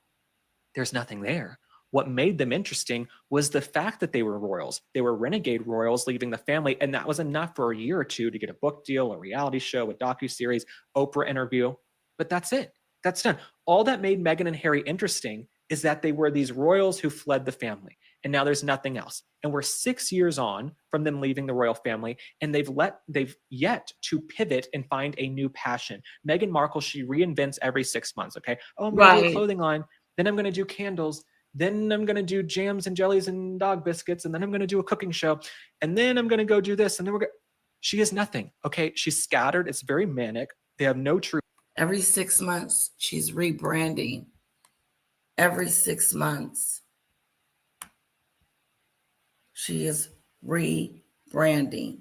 there's nothing there. What made them interesting was the fact that they were royals. They were renegade royals leaving the family, and that was enough for a year or two to get a book deal, a reality show, a docuseries, Oprah interview. But that's it. That's done. All that made Meghan and Harry interesting is that they were these royals who fled the family, and now there's nothing else. And we're 6 years on from them leaving the royal family, and they've yet to pivot and find a new passion. Meghan Markle, she reinvents every 6 months. Okay, oh, I'm going to do a clothing line, then I'm going to do candles, then I'm going to do jams and jellies and dog biscuits, and then I'm going to do a cooking show, and then I'm going to go do this, and then she is nothing. Okay, she's scattered. It's very manic. They have no truth. Every 6 months, she's rebranding. Every 6 months, she is rebranding.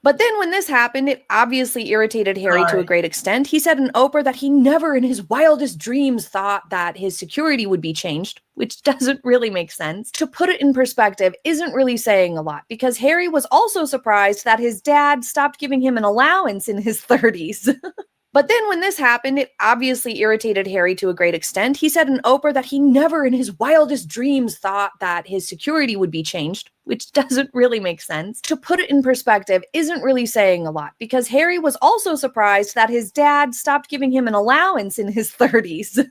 But then when this happened, it obviously irritated Harry to a great extent. He said in Oprah that he never in his wildest dreams thought that his security would be changed, which doesn't really make sense. To put it in perspective, isn't really saying a lot, because Harry was also surprised that his dad stopped giving him an allowance in his 30s. But then when this happened, it obviously irritated Harry to a great extent. He said in Oprah that he never in his wildest dreams thought that his security would be changed, which doesn't really make sense. To put it in perspective, isn't really saying a lot, because Harry was also surprised that his dad stopped giving him an allowance in his 30s.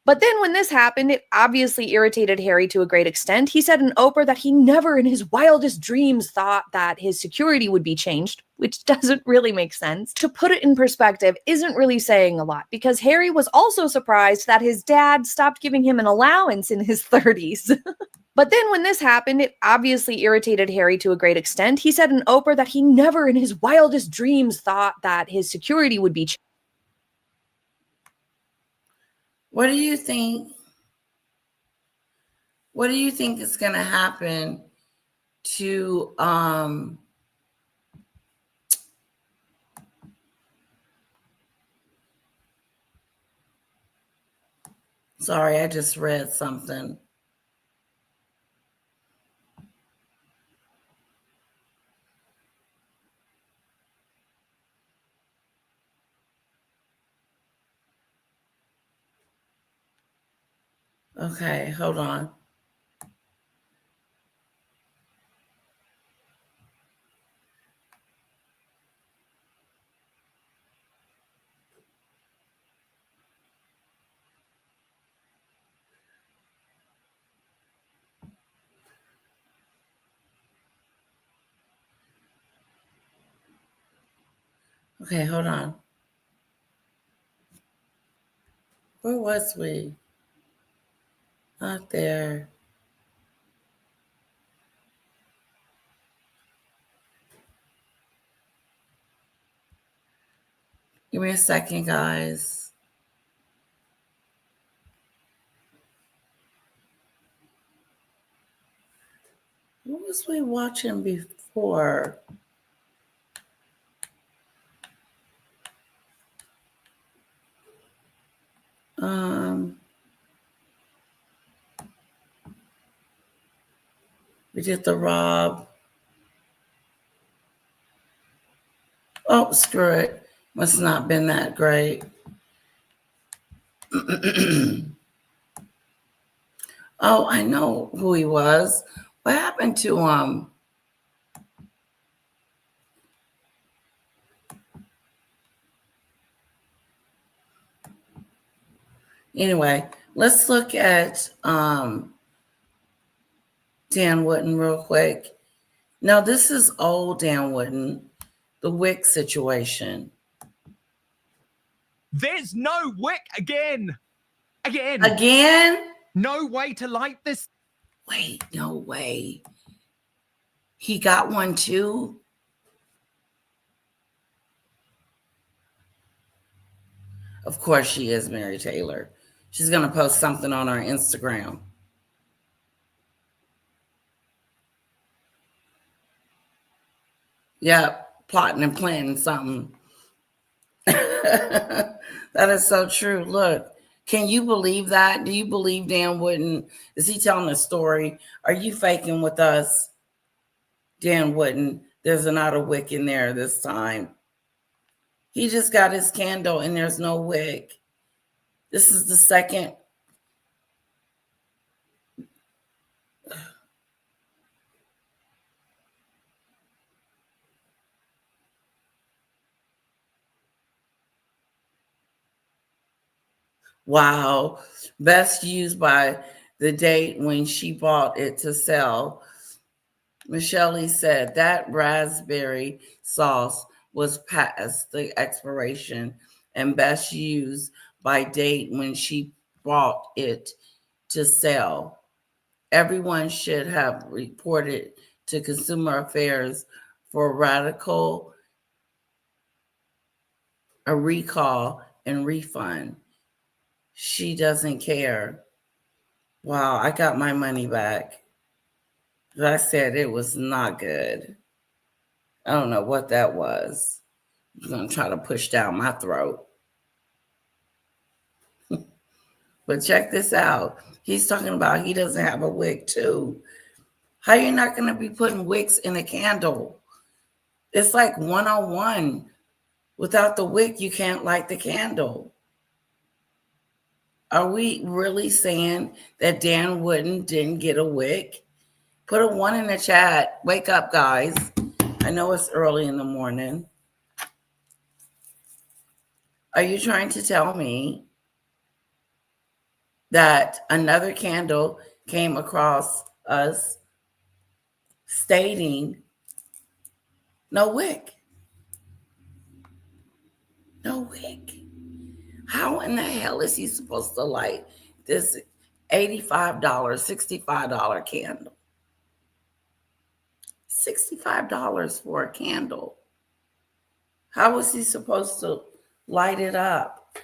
But then when this happened, it obviously irritated Harry to a great extent. He said in Oprah that he never in his wildest dreams thought that his security would be changed, which doesn't really make sense. To put it in perspective, isn't really saying a lot, because Harry was also surprised that his dad stopped giving him an allowance in his 30s. But then when this happened, it obviously irritated Harry to a great extent. He said in Oprah that he never in his wildest dreams thought that his security would be changed. What do you think? What do you think is going to happen to sorry, I just read something. Okay, hold on. Okay, hold on. Where was we? Not there. Give me a second, guys. What was we watching before? Poor. We did the Rob. Oh, screw it. Must not been that great. Oh, I know who he was. What happened to him? Anyway, let's look at Dan Wootton real quick. Now, this is old Dan Wootton, the Wick situation. There's no wick again. Again? No way to light this. Wait, no way. He got one too? Of course she is, Mary Taylor. She's going to post something on her Instagram. Yep, plotting and planning something. That is so true. Look, can you believe that? Do you believe Dan Wootton? Is he telling a story? Are you faking with us, Dan Wootton? There's not a wick in there this time. He just got his candle and there's no wick. This is the second. Wow. Best used by the date when she bought it to sell. Michelle said that raspberry sauce was past the expiration and best used by date when she bought it to sell. Everyone should have reported to Consumer Affairs for a recall and refund. She doesn't care. Wow, I got my money back. I said it was not good. I don't know what that was. I'm going to try to push down my throat. But check this out. He's talking about he doesn't have a wick too. How you not going to be putting wicks in a candle? It's like 101. Without the wick, you can't light the candle. Are we really saying that Dan Wootton didn't get a wick? Put a 1 in the chat. Wake up, guys. I know it's early in the morning. Are you trying to tell me that another candle came across us stating no wick? No wick. How in the hell is he supposed to light this $85, $65 candle? $65 for a candle. How was he supposed to light it up?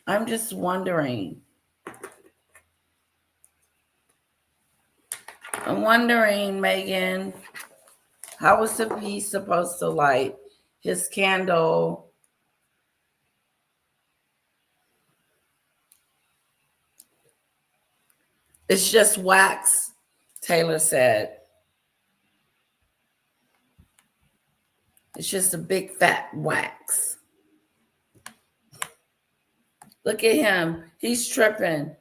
I'm just wondering. I'm wondering, Megan, how was he supposed to light his candle? It's just wax, Taylor said. It's just a big fat wax. Look at him. He's tripping.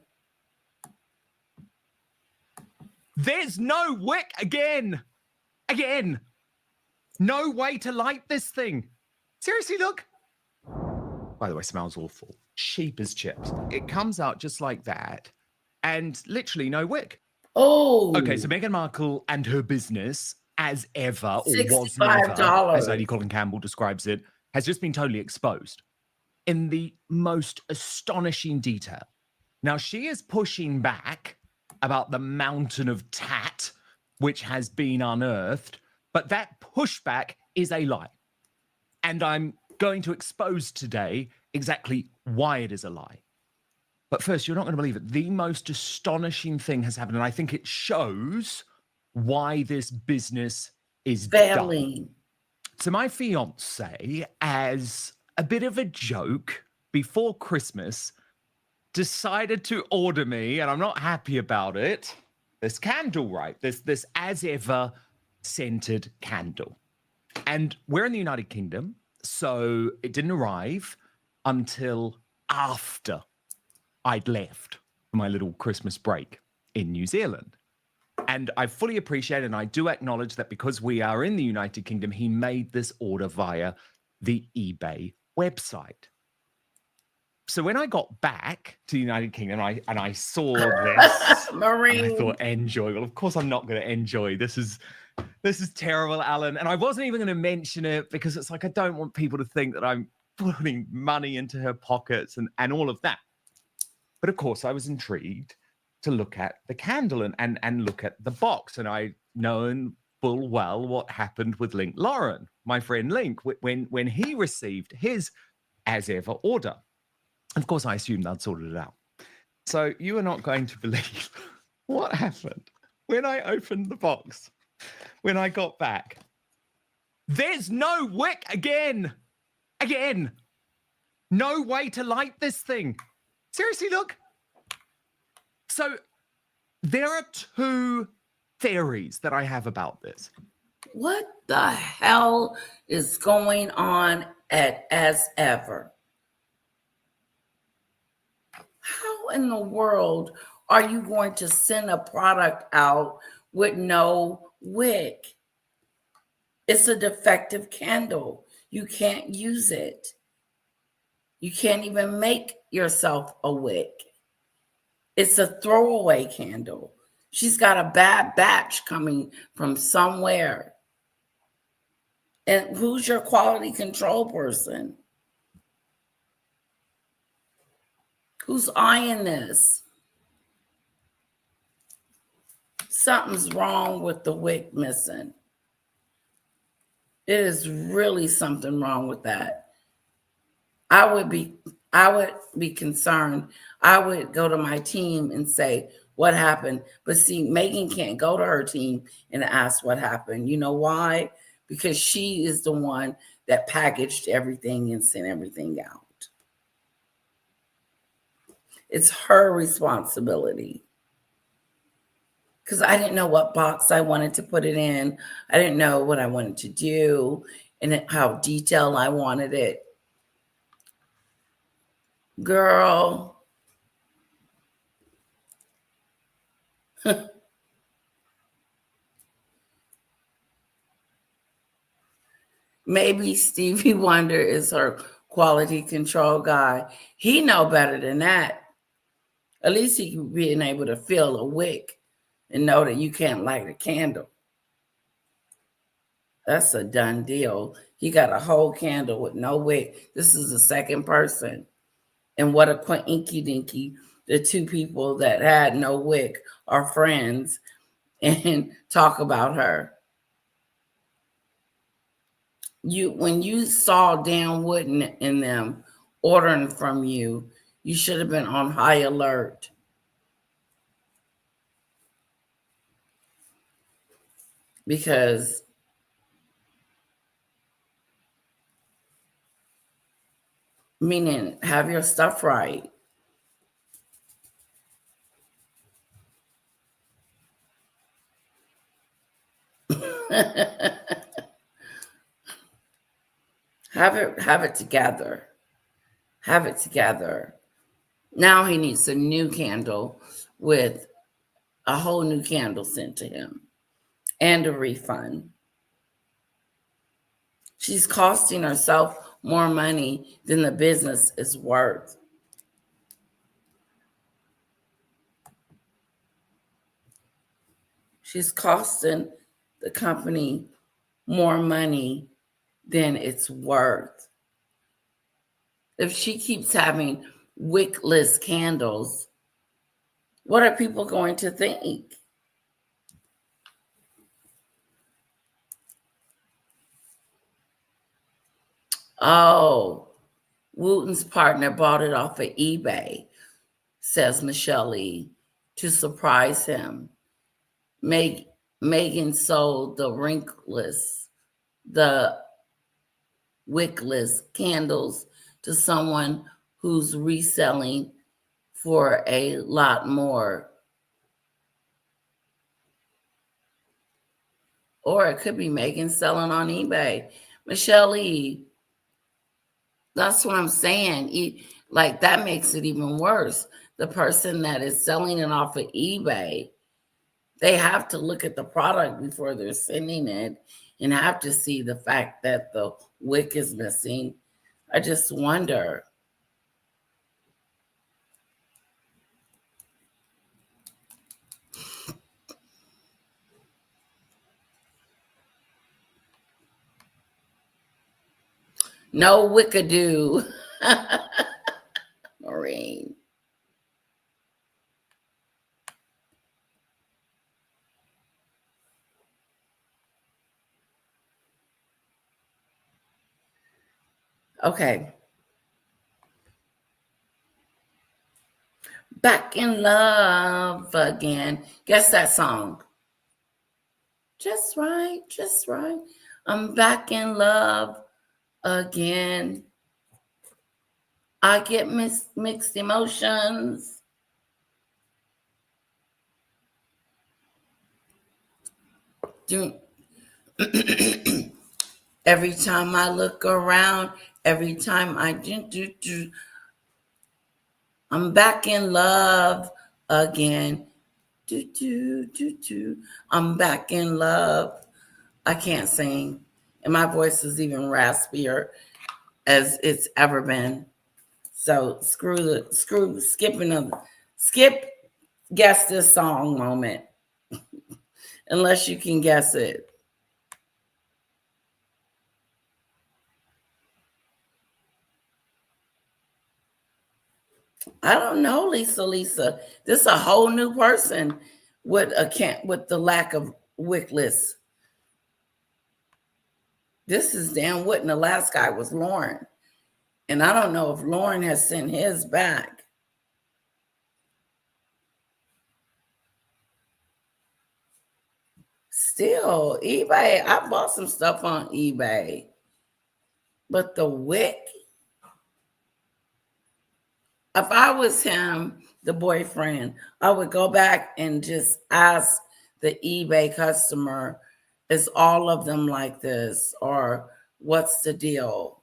There's no wick again. No way to light this thing. Seriously, look. By the way, smells awful. Cheap as chips. It comes out just like that. And literally no wick. Oh. Okay, so Meghan Markle and her business, as ever, or was $65, never, as Lady Colin Campbell describes it, has just been totally exposed in the most astonishing detail. Now, she is pushing back about the mountain of tat which has been unearthed, but that pushback is a lie. And I'm going to expose today exactly why it is a lie. But first, you're not going to believe it. The most astonishing thing has happened, and I think it shows why this business is failing. done. So my fiance, as a bit of a joke, before Christmas, decided to order me, and I'm not happy about it, this candle, right? This as ever scented candle. And we're in the United Kingdom, so it didn't arrive until after I'd left for my little Christmas break in New Zealand. And I fully appreciate and I do acknowledge that because we are in the United Kingdom, he made this order via the eBay website. So when I got back to the United Kingdom and I saw this, Marine. I thought, enjoy. Well, of course I'm not going to enjoy. This is terrible, Alan. And I wasn't even going to mention it because it's like, I don't want people to think that I'm putting money into her pockets and all of that. But of course I was intrigued to look at the candle and look at the box. And I known full well what happened with Link Lauren, my friend Link, when he received his as ever order. Of course, I assumed I'd sorted it out. So you are not going to believe what happened when I opened the box. When I got back, there's no wick again. No way to light this thing. Seriously, look. So there are two theories that I have about this. What the hell is going on at As Ever? How in the world are you going to send a product out with no wick? It's a defective candle. You can't use it. You can't even make yourself a wick. It's a throwaway candle. She's got a bad batch coming from somewhere. And who's your quality control person? Who's eyeing this? Something's wrong with the wick missing. It is really something wrong with that. I would be concerned. I would go to my team and say, what happened? But see, Megan can't go to her team and ask what happened. You know why? Because she is the one that packaged everything and sent everything out. It's her responsibility. Because I didn't know what box I wanted to put it in. I didn't know what I wanted to do and how detailed I wanted it. Girl. Maybe Stevie Wonder is her quality control guy. He know better than that. At least he being able to feel a wick and know that you can't light a candle. That's a done deal. He got a whole candle with no wick. This is the second person. And what a inky dinky. The two people that had no wick are friends and talk about her. When you saw Dan Wooden in them ordering from you, you should have been on high alert. Because meaning have your stuff right. Have it together. Have it together. Now he needs a new candle with a whole new candle sent to him and a refund. She's costing herself more money than the business is worth. She's costing the company more money than it's worth. If she keeps having wickless candles, what are people going to think? Oh, Wooten's partner bought it off of eBay, says Michelle E, to surprise him. Megan sold the wickless candles to someone who's reselling for a lot more. Or it could be Megan selling on eBay. Michelle E., that's what I'm saying. Like, that makes it even worse. The person that is selling it off of eBay, they have to look at the product before they're sending it and have to see the fact that the wick is missing. I just wonder. No wickadoo. Maureen. Okay. Back in love again. Guess that song. Just right, just right. I'm back in love again. I get mixed emotions. Every time I look around, every time I do, I'm back in love again. I'm back in love. I can't sing, and my voice is even raspier as it's ever been. So skip guess this song moment, unless you can guess it. I don't know, Lisa. This is a whole new person with the lack of wickless. This is Dan Wood, and the last guy was Lauren. And I don't know if Lauren has sent his back. Still, eBay, I bought some stuff on eBay. But the wick, if I was him, the boyfriend, I would go back and just ask the eBay customer, is all of them like this? Or what's the deal?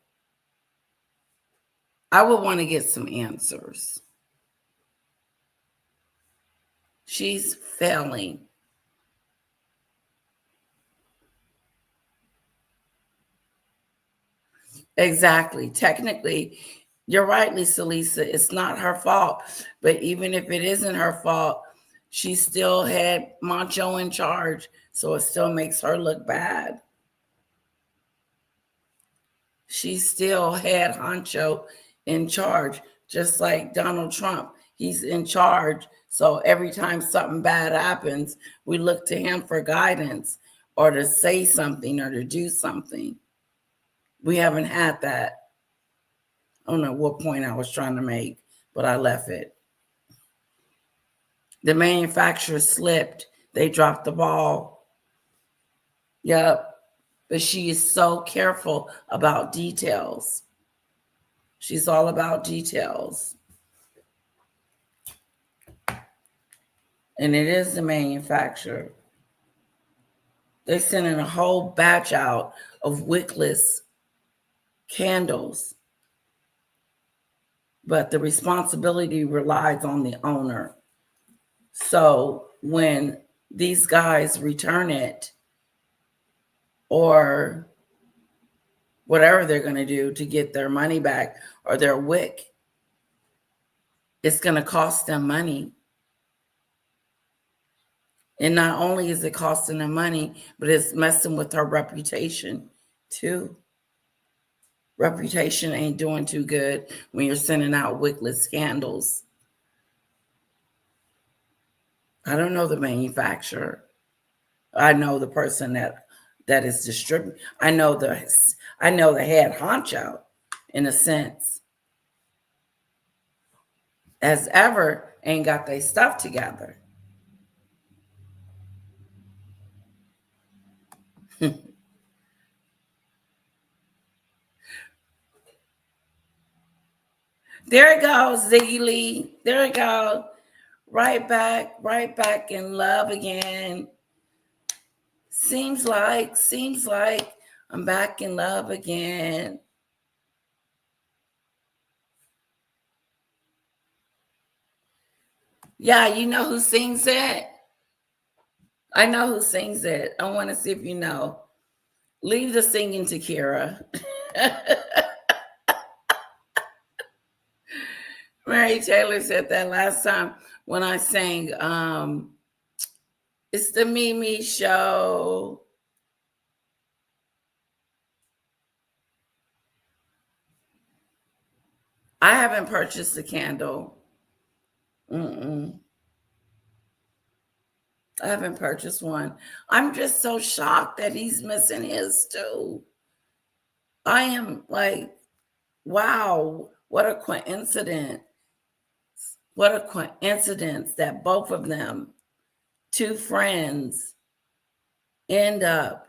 I would want to get some answers. She's failing. Exactly. Technically, you're right, Lisa. It's not her fault. But even if it isn't her fault, she still had Macho in charge. So it still makes her look bad. She still had Honcho in charge, just like Donald Trump. He's in charge. So every time something bad happens, we look to him for guidance or to say something or to do something. We haven't had that. I don't know what point I was trying to make, but I left it. The manufacturer slipped. They dropped the ball. Yep. But she is so careful about details. She's all about details. And it is the manufacturer. They're sending a whole batch out of wickless candles. But the responsibility relies on the owner. So when these guys return it, or whatever they're going to do to get their money back or their wick, it's going to cost them money. And not only is it costing them money, but it's messing with her reputation too. Reputation ain't doing too good when you're sending out wickless candles. I don't know the manufacturer. I know the person that is distributing. I know the head honcho in a sense. As ever ain't got their stuff together. There it goes, Ziggy Lee. There it goes. Right back in love again. Seems like I'm back in love again. Yeah, you know who sings it? I know who sings it. I want to see if you know. Leave the singing to Kira. Mary Taylor said that last time when I sang It's the Mimi Show. I haven't purchased a candle. I haven't purchased one. I'm just so shocked that he's missing his too. I am like, wow, what a coincidence. What a coincidence that both of them, two friends, end up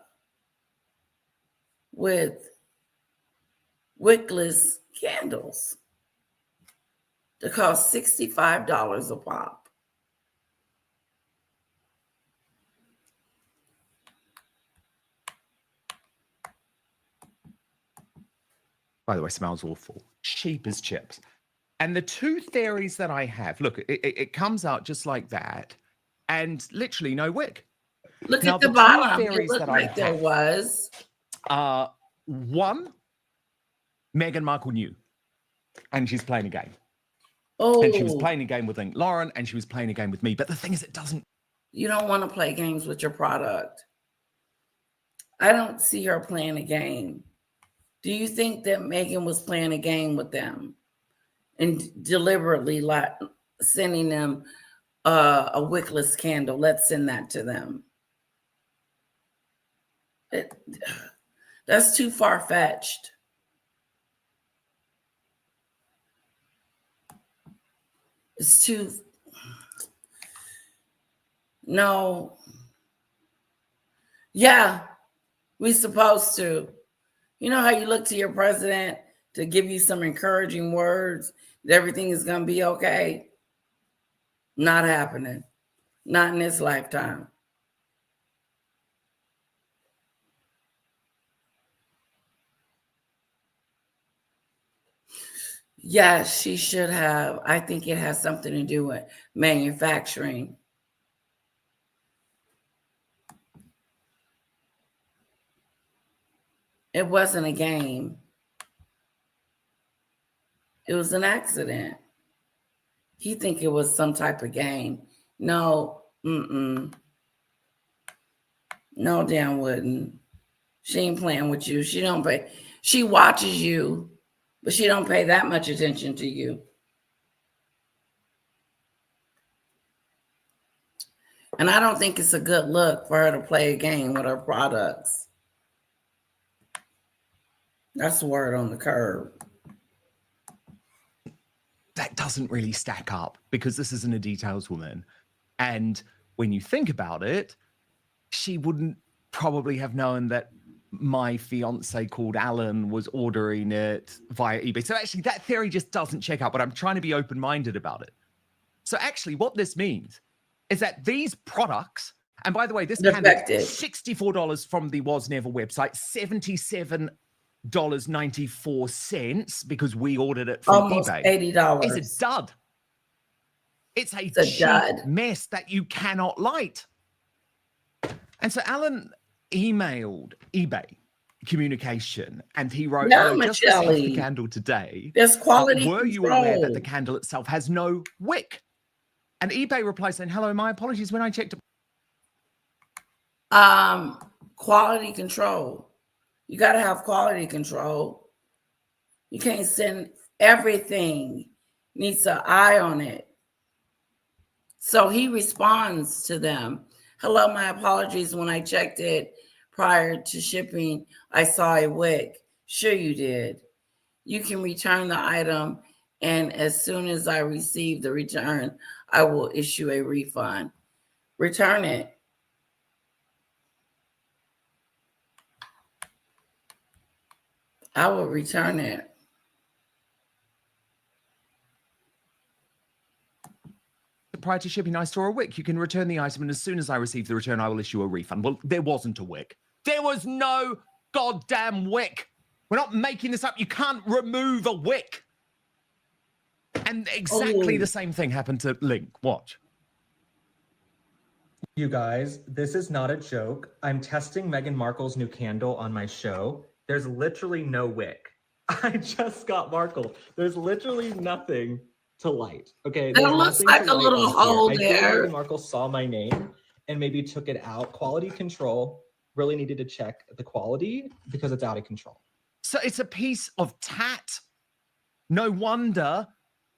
with wickless candles that cost $65 a pop. By the way, smells awful. Cheap as chips. And the two theories that I have, look, it comes out just like that, and literally no wick. Look Now, at the two bottom. theories It looked that like I there have, was. One, Meghan Markle knew, and she's playing a game. Oh, And she was playing a game with Lauren, and she was playing a game with me. But the thing is, it doesn't. You don't want to play games with your product. I don't see her playing a game. Do you think that Meghan was playing a game with them and deliberately sending them a wickless candle? Let's send that to them. That's too far-fetched. It's too... No. Yeah, we're supposed to. You know how you look to your president to give you some encouraging words that everything is going to be okay? Not happening. Not in this lifetime. Yes, she should have. I think it has something to do with manufacturing. It wasn't a game. It was an accident. He think it was some type of game. No, no, damn wouldn't. She ain't playing with you. She don't pay. She watches you, but she don't pay that much attention to you. And I don't think it's a good look for her to play a game with her products. That's the word on the curb. That doesn't really stack up because this isn't a details woman. And when you think about it, she wouldn't probably have known that my fiance called Alan was ordering it via eBay. So actually that theory just doesn't check out, but I'm trying to be open-minded about it. So actually what this means is that these products, and by the way, this candle is $64 from the Was Never website, $77.94 because we ordered it from almost eBay. $80. It's a dud. It's a cheap dud. mess that you cannot light. And so Alan emailed eBay communication and he wrote, No, just received the Michelle. candle today. There's quality Were you aware that control. the candle itself has no wick? And eBay replies saying, hello, my apologies when I checked. Quality control. You got to have quality control. You can't send everything. Needs an eye on it. So he responds to them. Hello, my apologies. When I checked it prior to shipping, I saw a wick. Sure you did. You can return the item, and as soon as I receive the return, I will issue a refund. Return it. I will return it. Prior to shipping, I saw a wick. You can return the item, and as soon as I receive the return, I will issue a refund. Well, there wasn't a wick. There was no goddamn wick. We're not making this up. You can't remove a wick. And exactly the same thing happened to Link. Watch. You guys, this is not a joke. I'm testing Meghan Markle's new candle on my show. There's literally no wick. I just got Markle. There's literally nothing to light. Okay, That looks like a little hole I there. think Meghan Markle saw my name and maybe took it out. Quality control really needed to check the quality because it's out of control. So it's a piece of tat. No wonder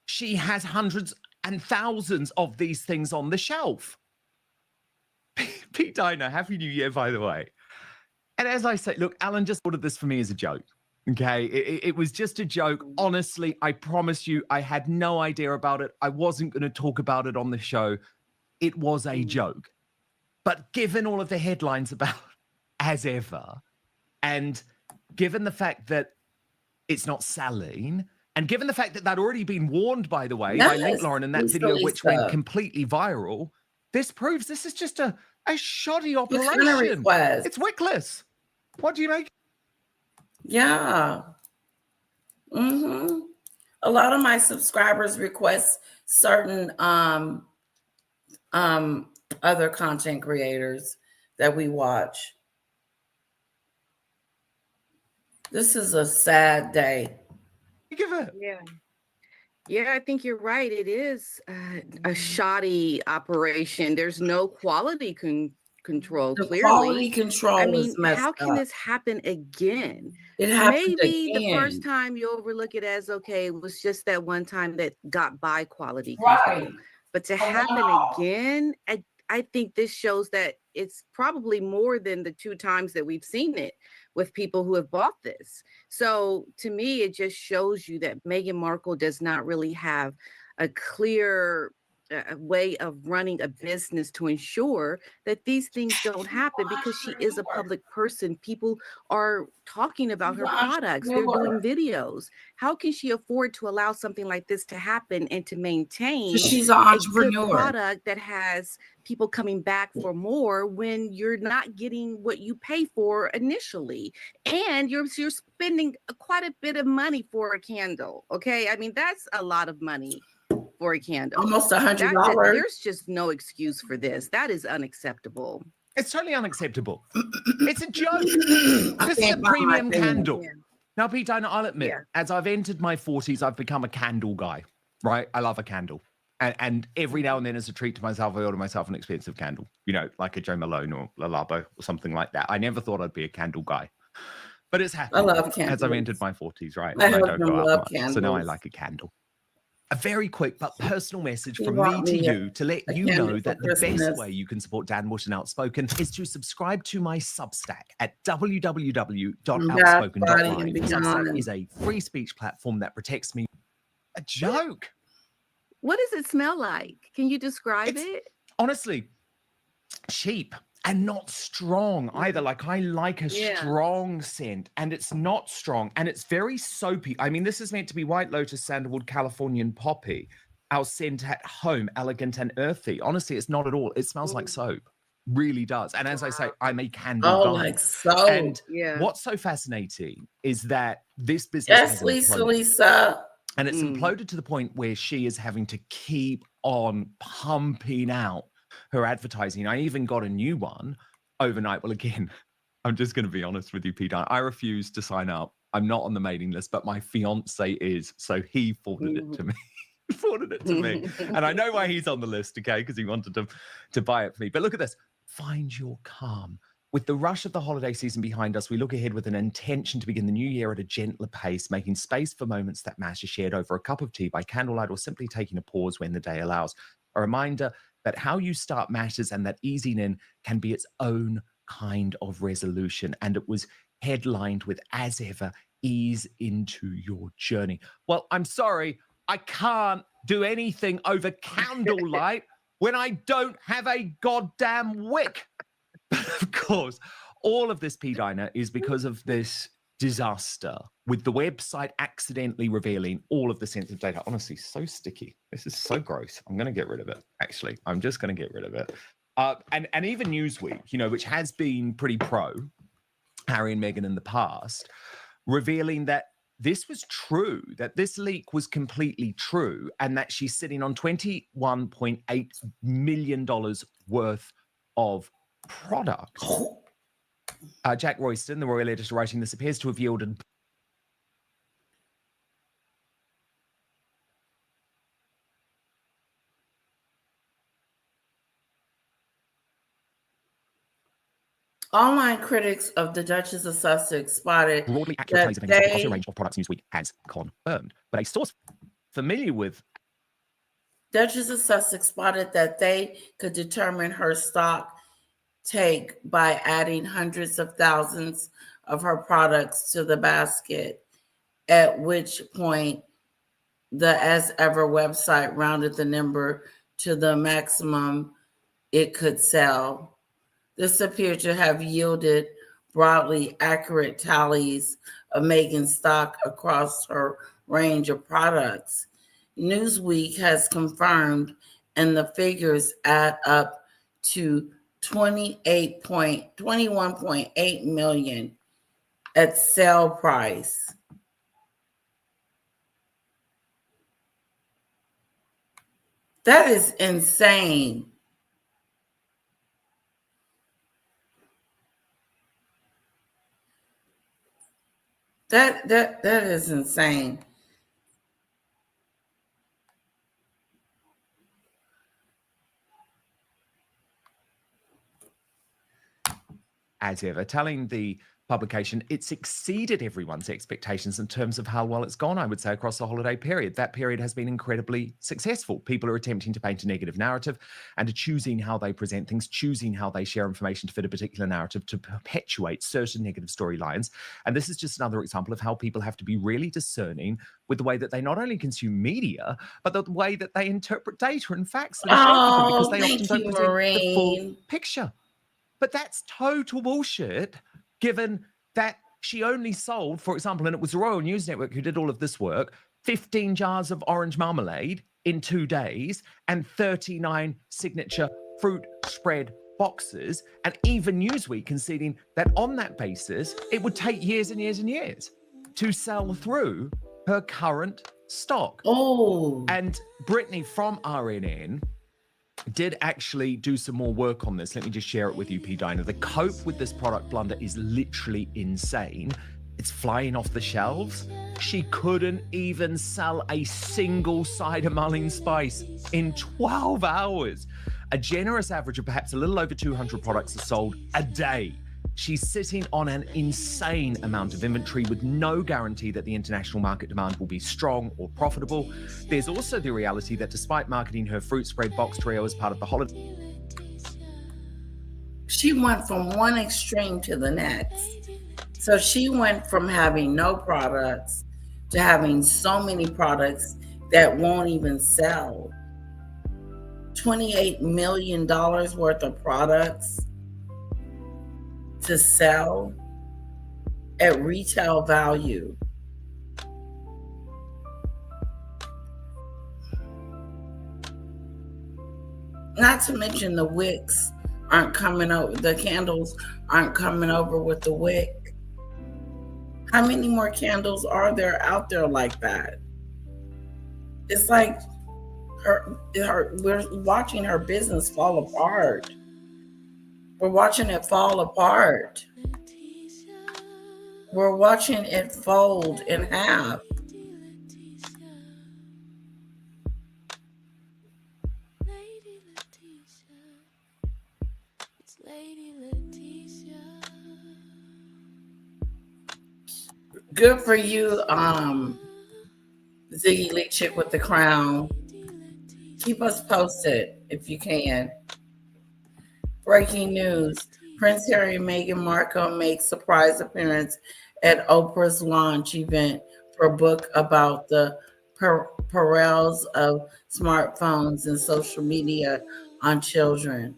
she has hundreds and thousands of these things on the shelf. Pete Diner, Happy New Year, by the way. And as I say, look, Alan just ordered this for me as a joke. Okay, it was just a joke. Honestly, I promise you, I had no idea about it. I wasn't going to talk about it on the show. It was a joke. But given all of the headlines about As Ever, and given the fact that it's not Saline, and given the fact that that'd already been warned, by the way, by Link Lauren in that It's video, which Lisa. went completely viral, this proves this is just a shoddy Return a operation. request. It's wickless. What do you make? Yeah. A lot of my subscribers request certain other content creators that we watch. This is a sad day. Give it. Yeah, I think you're right. It is a shoddy operation. There's no quality control. The Clearly, quality control I mean, is messed how can up. this happen again? It happened Maybe the again. first time you overlook it as okay, it was just that one time that got by quality Right. control. But to happen again, I think this shows that it's probably more than the 2 times that we've seen it with people who have bought this. So to me, it just shows you that Meghan Markle does not really have a clear way of running a business to ensure that these things don't happen, because she is a public person. People are talking about her products. They're doing videos. How can she afford to allow something like this to happen and to maintain She's an a good entrepreneur. product that has people coming back for more when you're not getting what you pay for initially, and you're spending quite a bit of money for a candle? Okay, I mean, that's a lot of money for a candle. Almost That- $100. There's just no excuse for this. That is unacceptable. It's totally unacceptable. It's a joke. This is a premium candle. Now, Pete Diner, I'll admit, as I've entered my 40s, I've become a candle guy, right? I love a candle. And every now and then, as a treat to myself, I order myself an expensive candle, you know, like a Joe Malone or La Labo or something like that. I never thought I'd be a candle guy. But it's happened love as I've candles. entered my 40s, right? My And I don't husband go out loved much. So now I candles. like a candle. A very quick but personal message He from bought me to me a- you to let a you candle know for that the best Christmas. way you can support Dan Bush and Outspoken is to subscribe to my Substack at www.outspoken.live. Substack is a free speech platform that protects me. A joke. What does it smell like? Can you describe it? Honestly, cheap and not strong either. Like, I like a Yeah. strong scent, and it's not strong, and it's very soapy. I mean, this is meant to be White Lotus, Sandalwood, Californian Poppy, our scent at home, elegant and earthy. Honestly, it's not at all. It smells like soap. Really does. And as I say, I'm a candle Oh, guy. like soap. And Yeah. what's so fascinating is that this business Yes, has Lisa, imploded. Lisa. And it's imploded to the point where she is having to keep on pumping out her advertising. I even got a new one overnight. Well, again, I'm just going to be honest with you, Peter. I refuse to sign up. I'm not on the mailing list, but my fiance is. So he forwarded it to me. He forwarded it to me. And I know why he's on the list, okay? Because he wanted to buy it for me. But look at this. Find your calm. With the rush of the holiday season behind us, we look ahead with an intention to begin the new year at a gentler pace, making space for moments that matter, shared over a cup of tea by candlelight, or simply taking a pause when the day allows. A reminder that how you start matters, and that easing in can be its own kind of resolution. And it was headlined with, as ever, ease into your journey. Well, I'm sorry, I can't do anything over candlelight when I don't have a goddamn wick. Of course, all of this, P. Diner, is because of this disaster with the website accidentally revealing all of the sensitive data. Honestly, so sticky. This is so gross. I'm going to get rid of it. Actually, I'm just going to get rid of it. And even Newsweek, which has been pretty pro Harry and Meghan in the past, revealing that this was true, that this leak was completely true, and that she's sitting on $21.8 million worth of product. Jack Royston, the royal editor writing this, appears to have yielded online critics of the Duchess of Sussex spotted broadly accurate that plays of across a they, range of products Newsweek has confirmed. But a source familiar with Duchess of Sussex spotted that they could determine her stock take by adding hundreds of thousands of her products to the basket, at which point the As Ever website rounded the number to the maximum it could sell. This appeared to have yielded broadly accurate tallies of Meghan's stock across her range of products. Newsweek has confirmed, and the figures add up to 21.8 million at sale price. That is insane. That is insane. As ever, telling the publication it's exceeded everyone's expectations in terms of how well it's gone, I would say, across the holiday period. That period has been incredibly successful. People are attempting to paint a negative narrative and are choosing how they present things, choosing how they share information to fit a particular narrative to perpetuate certain negative storylines. And this is just another example of how people have to be really discerning with the way that they not only consume media, but the way that they interpret data and facts that are shared with them, because they often don't present the full picture. But that's total bullshit, given that she only sold, for example, and it was the Royal News Network who did all of this work, 15 jars of orange marmalade in 2 days and 39 signature fruit spread boxes, and even Newsweek conceding that on that basis, it would take years and years and years to sell through her current stock. Oh. And Brittany from RNN did actually do some more work on this. Let me just share it with you, P. Dinah. The cope with this product blunder is literally insane. It's flying off the shelves. She couldn't even sell a single cider mulling spice in 12 hours. A generous average of perhaps a little over 200 products are sold a day. She's sitting on an insane amount of inventory with no guarantee that the international market demand will be strong or profitable. There's also the reality that despite marketing her fruit spread box trio as part of the holiday, she went from one extreme to the next. So she went from having no products to having so many products that won't even sell. $28 million worth of products to sell at retail value. Not to mention the wicks aren't coming over, the candles aren't coming over with the wick. How many more candles are there out there like that? It's like we're watching her business fall apart. We're watching it fall apart. We're watching it fold in half. Good for you, Ziggy Lee chick with the crown. Keep us posted if you can. Breaking news. Prince Harry and Meghan Markle make surprise appearance at Oprah's launch event for a book about the perils of smartphones and social media on children.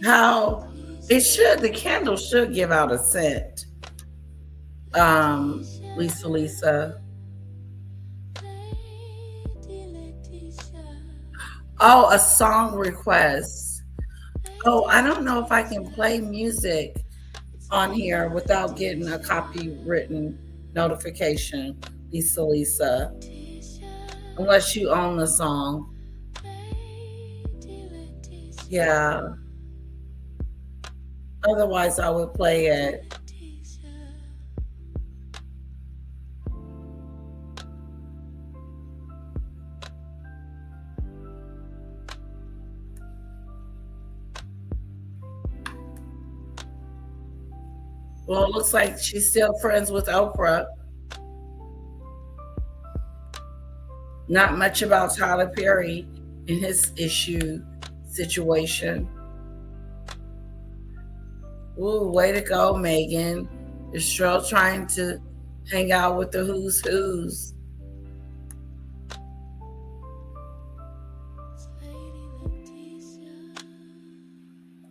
how it should, the candle should give out a scent. Lisa. Oh, a song request. Oh, I don't know if I can play music on here without getting a copywritten notification, Lisa. Unless you own the song. Yeah. Otherwise, I would play it. Well, it looks like she's still friends with Oprah. Not much about Tyler Perry and his situation. Ooh, way to go, Megan. You're still trying to hang out with the who's who's.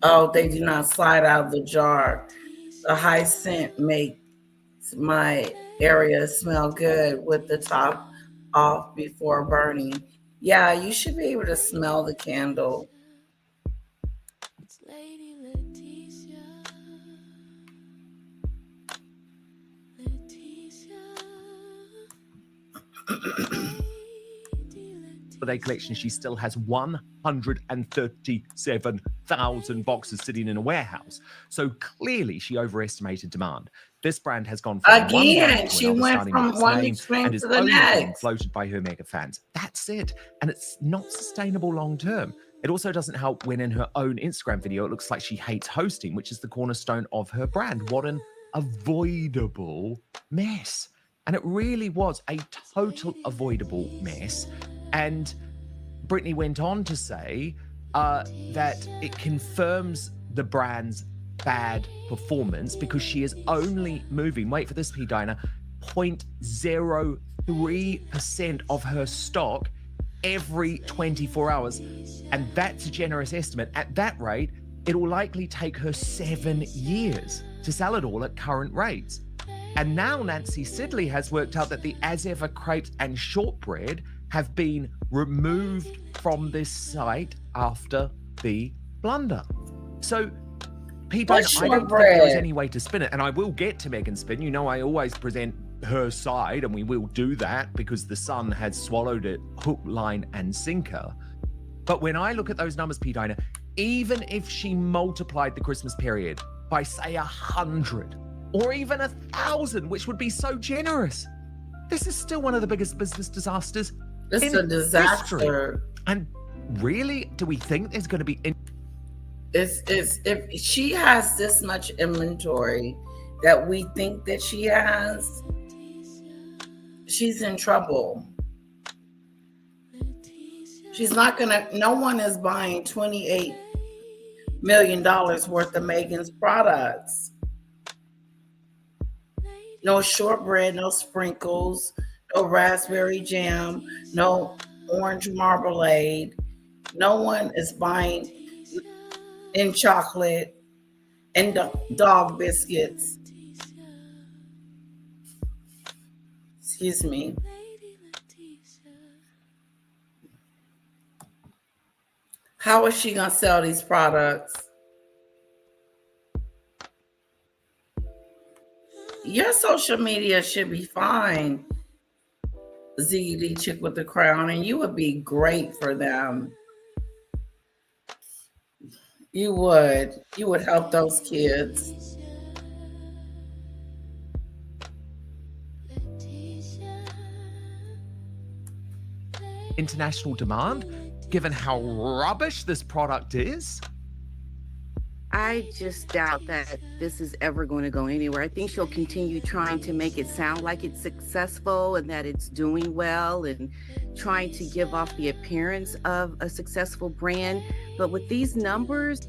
Oh, they do not slide out of the jar. The high scent makes my area smell good with the top off before burning. Yeah, you should be able to smell the candle. Holiday collection, she still has 137,000 boxes sitting in a warehouse. So clearly she overestimated demand. This brand has gone from Again, she went from one extreme and is to the only being next. floated by her mega fans. That's it. And it's not sustainable long term. It also doesn't help when in her own Instagram video, it looks like she hates hosting, which is the cornerstone of her brand. What an avoidable mess. And it really was a total avoidable mess. And Britney went on to say that it confirms the brand's bad performance because she is only moving, wait for this, P. Dinah, 0.03% of her stock every 24 hours. And that's a generous estimate. At that rate, it will likely take her 7 years to sell it all at current rates. And now Nancy Sidley has worked out that the As Ever crepes and shortbread have been removed from this site after the blunder. So, people, I don't think there's any way to spin it. And I will get to Megan's spin. You know, I always present her side, and we will do that because the Sun has swallowed it hook, line, and sinker. But when I look at those numbers, P. Dinah, even if she multiplied the Christmas period by, say, 100 or even 1,000, which would be so generous, this is still one of the biggest business disasters. It's a disaster. History. And really, do we think there's going to be? It's if she has this much inventory that we think that she has, she's in trouble. She's not gonna. No one is buying $28 million worth of Megan's products. No shortbread, no sprinkles, no raspberry jam, no orange marmalade. No one is buying in chocolate and dog biscuits. Excuse me. How is she gonna sell these products? Your social media should be fine, ZD Chick with the Crown, and you would be great for them. You would help those kids. International demand, given how rubbish this product is? I just doubt that this is ever going to go anywhere. I think she'll continue trying to make it sound like it's successful and that it's doing well and trying to give off the appearance of a successful brand. But with these numbers,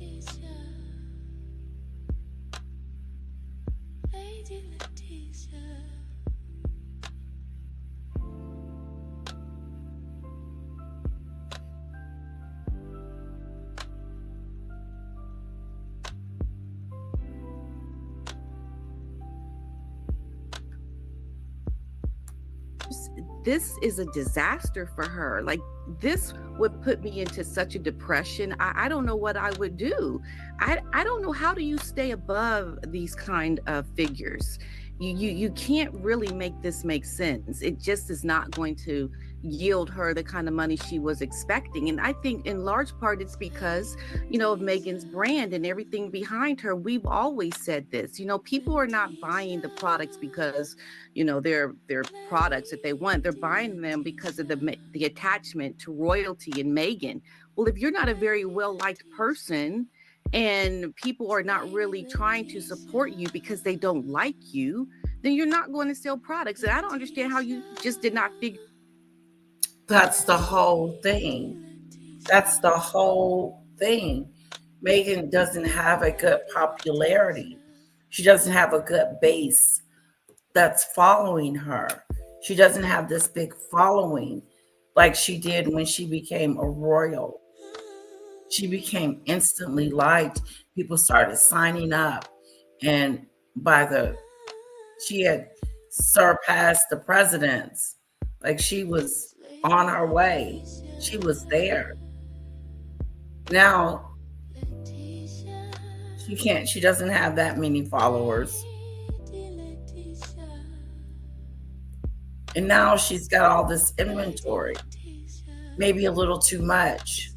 this is a disaster for her. Like, this would put me into such a depression. I don't know what I would do. I don't know, how do you stay above these kind of figures? You can't really make this make sense. It just is not going to yield her the kind of money she was expecting. And I think in large part it's because, you know, of Meghan's brand and everything behind her. We've always said this, you know, people are not buying the products because, you know, they're products that they want. They're buying them because of the attachment to royalty and Meghan. Well, if you're not a very well-liked person and people are not really trying to support you because they don't like you, then you're not going to sell products. And I don't understand how you just did not figure. That's the whole thing. That's the whole thing. Meghan doesn't have a good popularity. She doesn't have a good base that's following her. She doesn't have this big following like she did when she became a royal. She became instantly liked. People started signing up, and she had surpassed the presidents. Like, she was on her way. She was there. Now she doesn't have that many followers. And now she's got all this inventory. Maybe a little too much.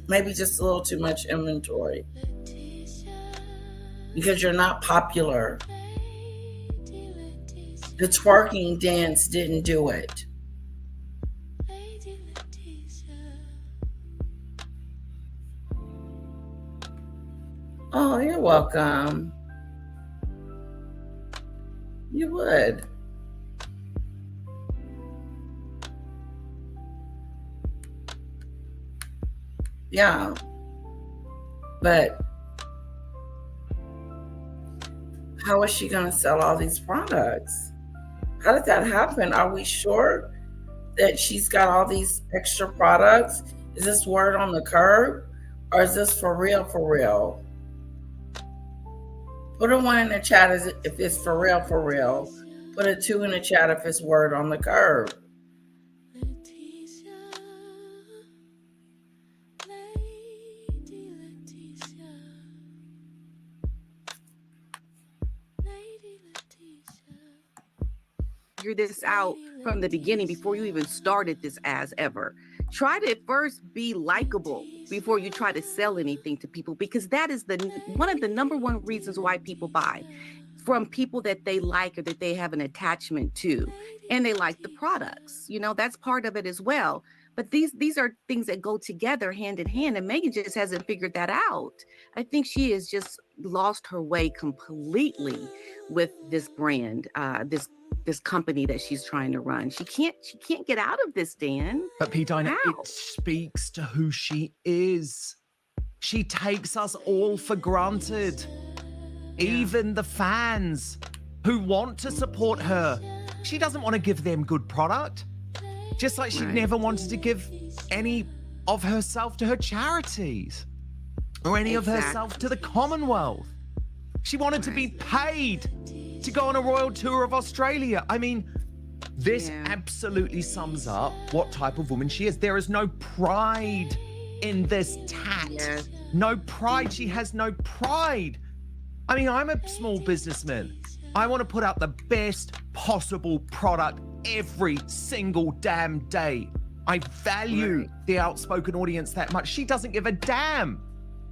Maybe just a little too much inventory. Because you're not popular. The twerking dance didn't do it. Oh, you're welcome. You would. Yeah. But how is she going to sell all these products? How did that happen? Are we sure that she's got all these extra products? Is this word on the curb? Or is this for real, for real? Put a 1 in the chat if it's for real, for real. Put a 2 in the chat if it's word on the curb. Figure this out from the beginning before you even started this as ever. Try to first be likable before you try to sell anything to people, because that is one of the number one reasons why people buy, from people that they like or that they have an attachment to, and they like the products. You know, that's part of it as well. But these are things that go together hand in hand, and Meghan just hasn't figured that out. I think she has just lost her way completely with this brand, this company that she's trying to run. She can't get out of this, Dan. But P. Dinah, How? it speaks to who she is. She takes us all for granted. Even the fans who want to support her. She doesn't want to give them good product. Just like she never wanted to give any of herself to her charities or any of herself to the Commonwealth. She wanted to be paid to go on a royal tour of Australia. I mean, this absolutely sums up what type of woman she is. There is no pride in this tat. No pride. She has no pride. I mean, I'm a small businessman. I want to put out the best possible product every single damn day. I value the outspoken audience that much. She doesn't give a damn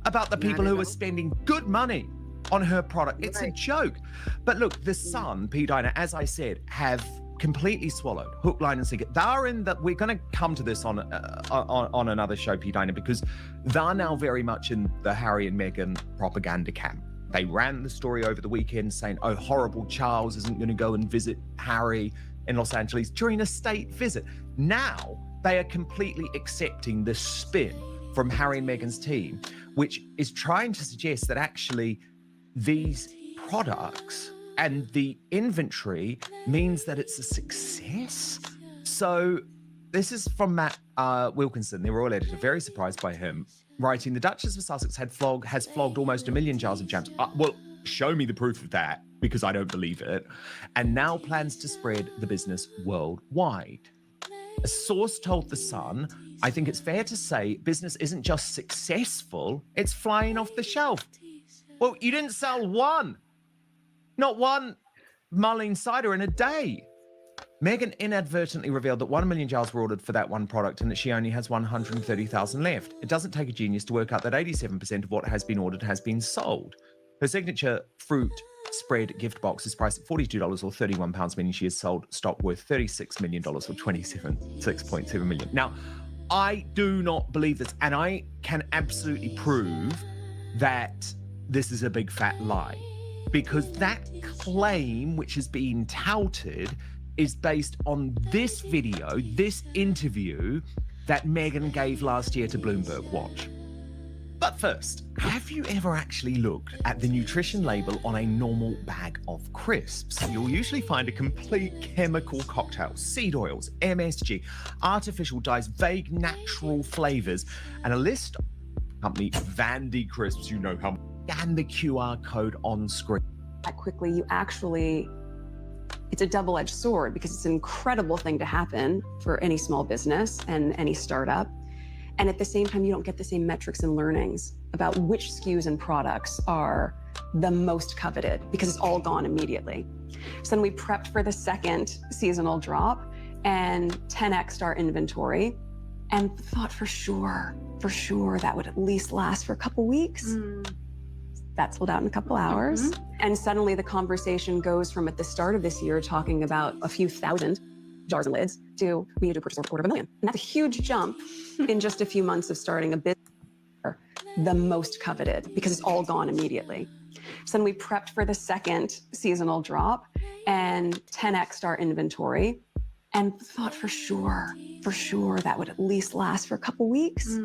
about the people who are spending good money on her product. It's a joke. But look, the Sun, P. Dinah, as I said, have completely swallowed hook, line, and sinker. They're in that. We're going to come to this on another show, P. Dinah, because they're now very much in the Harry and Meghan propaganda camp. They ran the story over the weekend saying, oh, horrible Charles isn't going to go and visit Harry in Los Angeles during a state visit. Now they are completely accepting the spin from Harry and Meghan's team, which is trying to suggest that actually these products and the inventory means that it's a success. So this is from Matt Wilkinson, the royal editor, very surprised by him, writing, the Duchess of Sussex has flogged almost 1 million jars of jams. Well, show me the proof of that, because I don't believe it, and now plans to spread the business worldwide. A source told The Sun, I think it's fair to say business isn't just successful, it's flying off the shelf. Well, you didn't sell one, not one Marlene cider in a day. Meghan inadvertently revealed that 1 million jars were ordered for that one product and that she only has 130,000 left. It doesn't take a genius to work out that 87% of what has been ordered has been sold. Her signature fruit spread gift box is priced at $42 or £31, meaning she has sold stock worth $36 million or $6.7 million. Now, I do not believe this, and I can absolutely prove that this is a big fat lie, because that claim, which has been touted, is based on this video, this interview that Meghan gave last year to Bloomberg Watch. But first, have you ever actually looked at the nutrition label on a normal bag of crisps? You'll usually find a complete chemical cocktail, seed oils, MSG, artificial dyes, vague natural flavors, and a list of company Vandy Crisps, you know how, and the QR code on screen. That quickly, you actually, it's a double-edged sword because it's an incredible thing to happen for any small business and any startup. And at the same time, you don't get the same metrics and learnings about which SKUs and products are the most coveted because it's all gone immediately. So then we prepped for the second seasonal drop and 10x'd our inventory and thought for sure that would at least last for a couple weeks. That sold out in a couple hours. And suddenly the conversation goes from at the start of this year talking about a few thousand jars and lids to we need to purchase order of 1 million. And that's a huge jump in just a few months of starting a business. The most coveted because it's all gone immediately. So then we prepped for the second seasonal drop and 10x'd our inventory and thought for sure that would at least last for a couple weeks.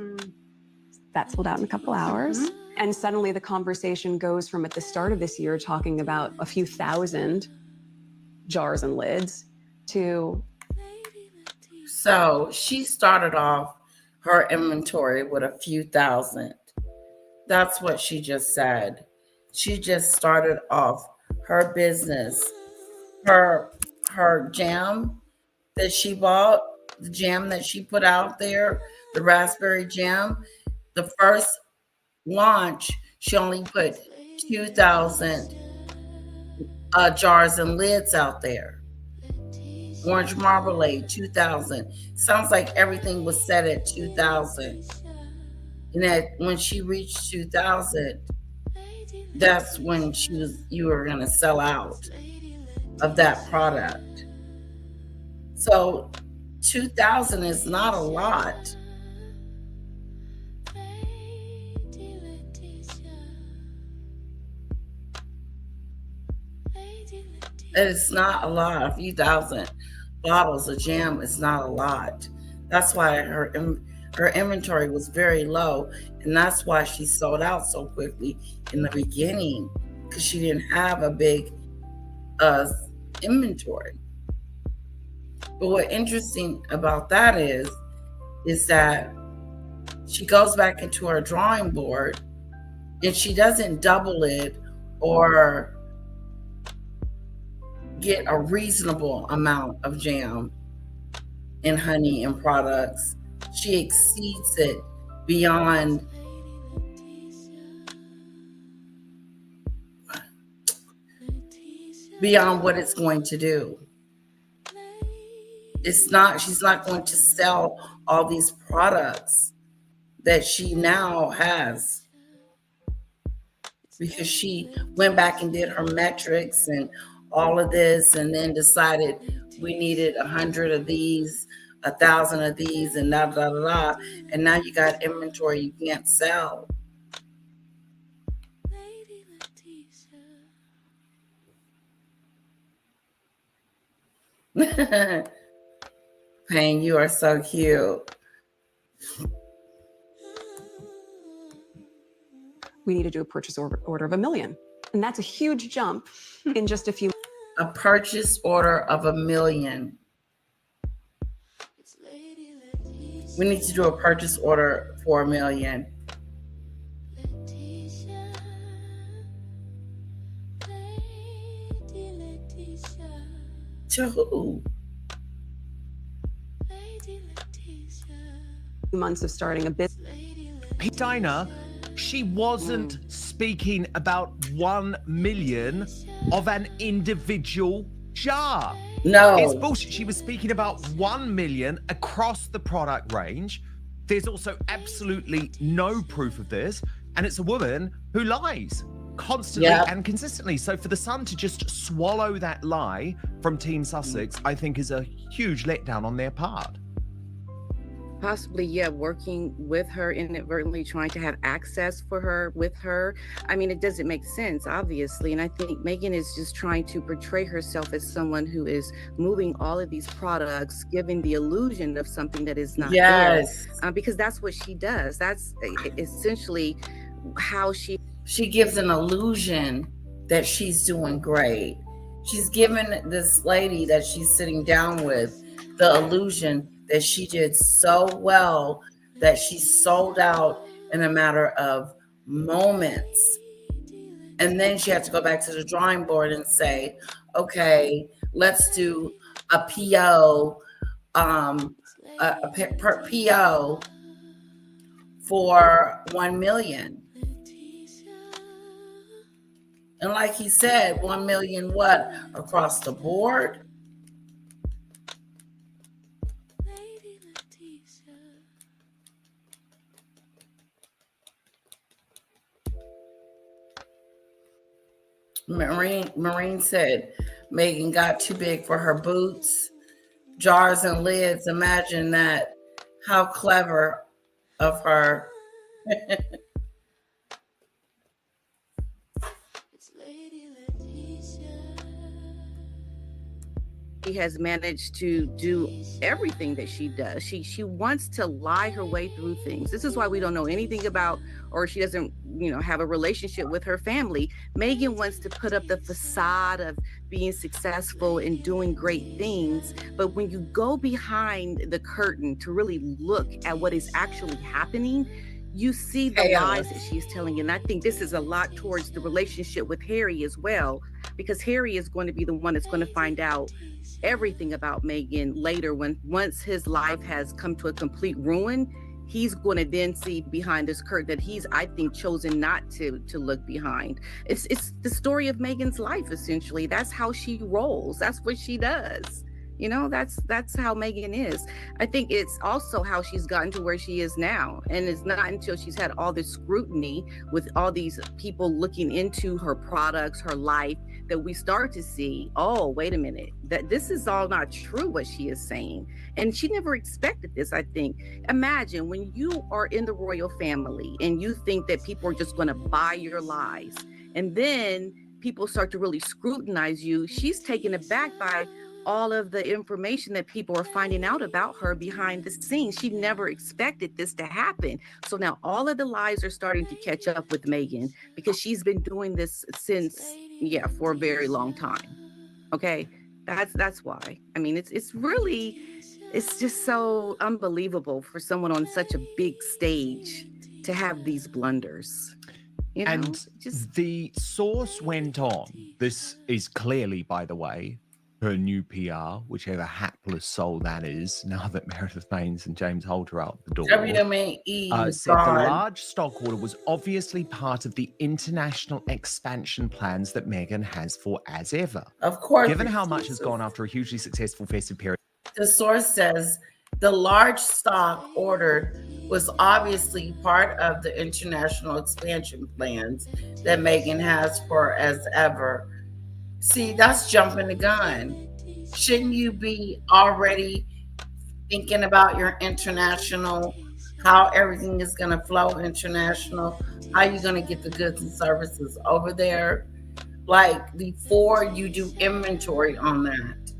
That sold out in a couple hours. And suddenly the conversation goes from at the start of this year talking about a few thousand jars and lids to. So she started off her inventory with a few thousand. That's what she just said. She just started off her business. Her jam that she bought, the jam that she put out there, the raspberry jam, the first launch, she only put 2,000 jars and lids out there. Orange marmalade, 2,000. Sounds like everything was set at 2,000. And that when she reached 2,000, that's when you were going to sell out of that product. So 2,000 is not a lot. It's not a lot. A few thousand bottles of jam is not a lot. That's why her inventory was very low, and that's why she sold out so quickly in the beginning, because she didn't have a big inventory. But what's interesting about that is that she goes back into her drawing board and she doesn't double it or get a reasonable amount of jam and honey and products. She exceeds it beyond what it's going to do. She's not going to sell all these products that she now has, because she went back and did her metrics and all of this, and then decided we needed 100 of these, 1,000 of these, and da da da da. And now you got inventory you can't sell. Payne, you are so cute. We need to do a purchase order of 1 million. And that's a huge jump in just a few. A purchase order of 1 million. We need to do a purchase order for 1 million. To who? Months of starting a business. Dinah, she wasn't speaking about 1 million of an individual jar. No. It's bullshit. She was speaking about 1 million across the product range. There's also absolutely no proof of this. And it's a woman who lies constantly and consistently. So for the Sun to just swallow that lie from Team Sussex, I think is a huge letdown on their part. Possibly, working with her, inadvertently trying to have access for her with her. I mean, it doesn't make sense, obviously. And I think Meghan is just trying to portray herself as someone who is moving all of these products, giving the illusion of something that is not there. Because that's what she does. That's essentially how she gives an illusion that she's doing great. She's given this lady that she's sitting down with the illusion that she did so well that she sold out in a matter of moments. And then she had to go back to the drawing board and say, okay, let's do a PO, per PO for 1 million. And like he said, 1 million what? Across the board? Marine said Meghan got too big for her boots, jars and lids. Imagine that. How clever of her. She has managed to do everything that she does. She wants to lie her way through things. This is why we don't know anything about, or she doesn't, have a relationship with her family. Meghan wants to put up the facade of being successful and doing great things. But when you go behind the curtain to really look at what is actually happening, you see the lies that she's telling. And I think this is a lot towards the relationship with Harry as well, because Harry is going to be the one that's going to find out everything about Meghan later, once his life has come to a complete ruin. He's going to then see behind this curtain that he's, I think, chosen not to look behind. It's the story of Meghan's life, essentially. That's how she rolls. That's what she does. That's how Meghan is. I think it's also how she's gotten to where she is now. And it's not until she's had all this scrutiny with all these people looking into her products, her life, that we start to see, oh, wait a minute, that this is all not true, what she is saying. And she never expected this, I think. Imagine when you are in the royal family and you think that people are just going to buy your lies. And then people start to really scrutinize you. She's taken aback by all of the information that people are finding out about her behind the scenes. She never expected this to happen. So now all of the lies are starting to catch up with Meghan, because she's been doing this since, for a very long time. Okay, that's why. I mean, it's just so unbelievable for someone on such a big stage to have these blunders. And the source went on. This is clearly, by the way, her new PR, whichever hapless soul that is, now that Meredith Baines and James Holt are out the door. WME said the large stock order was obviously part of the international expansion plans that Meghan has for As Ever. Of course. Given how much has gone after a hugely successful festive period. The source says the large stock ordered was obviously part of the international expansion plans that Meghan has for As Ever. See, that's jumping the gun. Shouldn't you be already thinking about your international, how everything is going to flow international, how you're going to get the goods and services over there, like before you do inventory on that?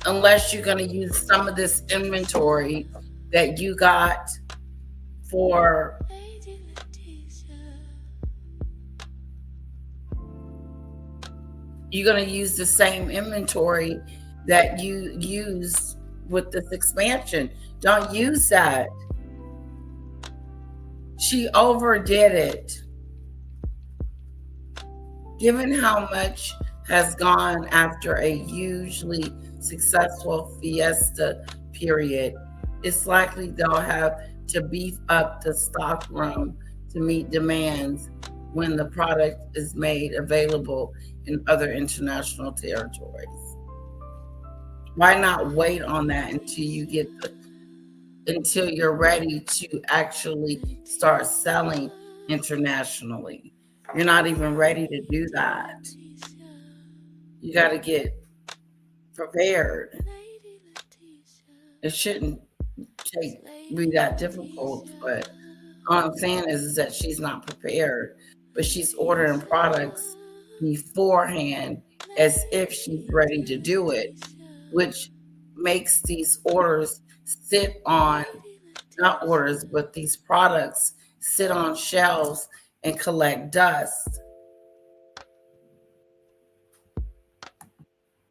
Unless you're going to use some of this inventory that you got for you're going to use the same inventory that you use with this expansion. Don't use that. She overdid it. Given how much has gone after a hugely successful fiesta period, it's likely they'll have to beef up the stock room to meet demands when the product is made available in other international territories. Why not wait on that until you're ready to actually start selling internationally? You're not even ready to do that. You got to get prepared. It shouldn't be that difficult, but all I'm saying is that she's not prepared, but she's ordering products beforehand as if she's ready to do it, which makes these orders sit on, not orders, but these products sit on shelves and collect dust.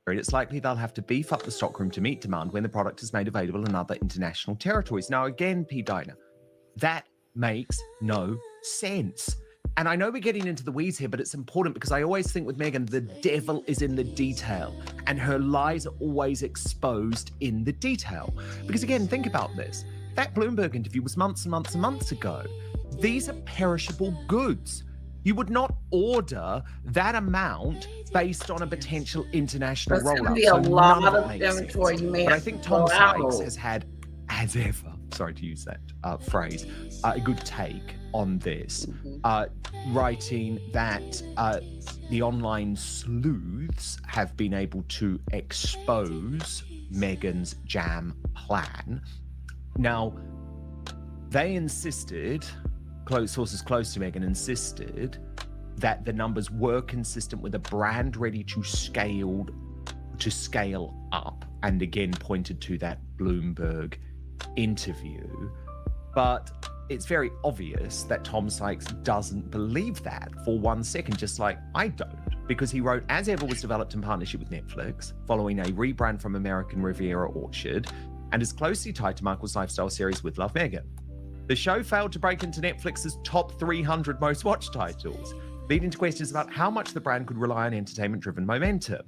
It's likely they'll have to beef up the stockroom to meet demand when the product is made available in other international territories. Now, again, P. Dinah, that makes no sense. And I know we're getting into the weeds here, but it's important because I always think with Meghan, the devil is in the detail, and her lies are always exposed in the detail. Because again, think about this. That Bloomberg interview was months and months and months ago. These are perishable goods. You would not order that amount based on a potential international That's rollout. going to be a lot of inventory you may But I have think to Tom throw out. Sykes has had, as ever, sorry to use that phrase, a good take on this, writing that the online sleuths have been able to expose Meghan's jam plan. Now, they insisted, sources close to Meghan insisted that the numbers were consistent with a brand ready to scale up, and again pointed to that Bloomberg interview. But it's very obvious that Tom Sykes doesn't believe that for 1 second, just like I don't, because he wrote, As Ever was developed in partnership with Netflix, following a rebrand from American Riviera Orchard, and is closely tied to Michael's lifestyle series With Love, Meghan. The show failed to break into Netflix's top 300 most watched titles, leading to questions about how much the brand could rely on entertainment-driven momentum.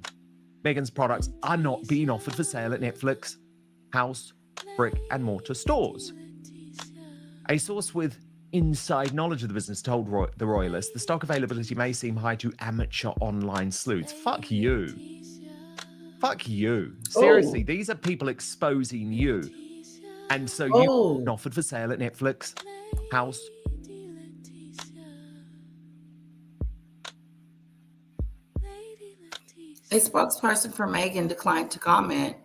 Meghan's products are not being offered for sale at Netflix, house, brick and mortar stores. A source with inside knowledge of the business told the Royalists the stock availability may seem high to amateur online sleuths. Fuck you. Fuck you. Seriously, these are people exposing you. And so you offered for sale at Netflix, house. A spokesperson for Meghan declined to comment,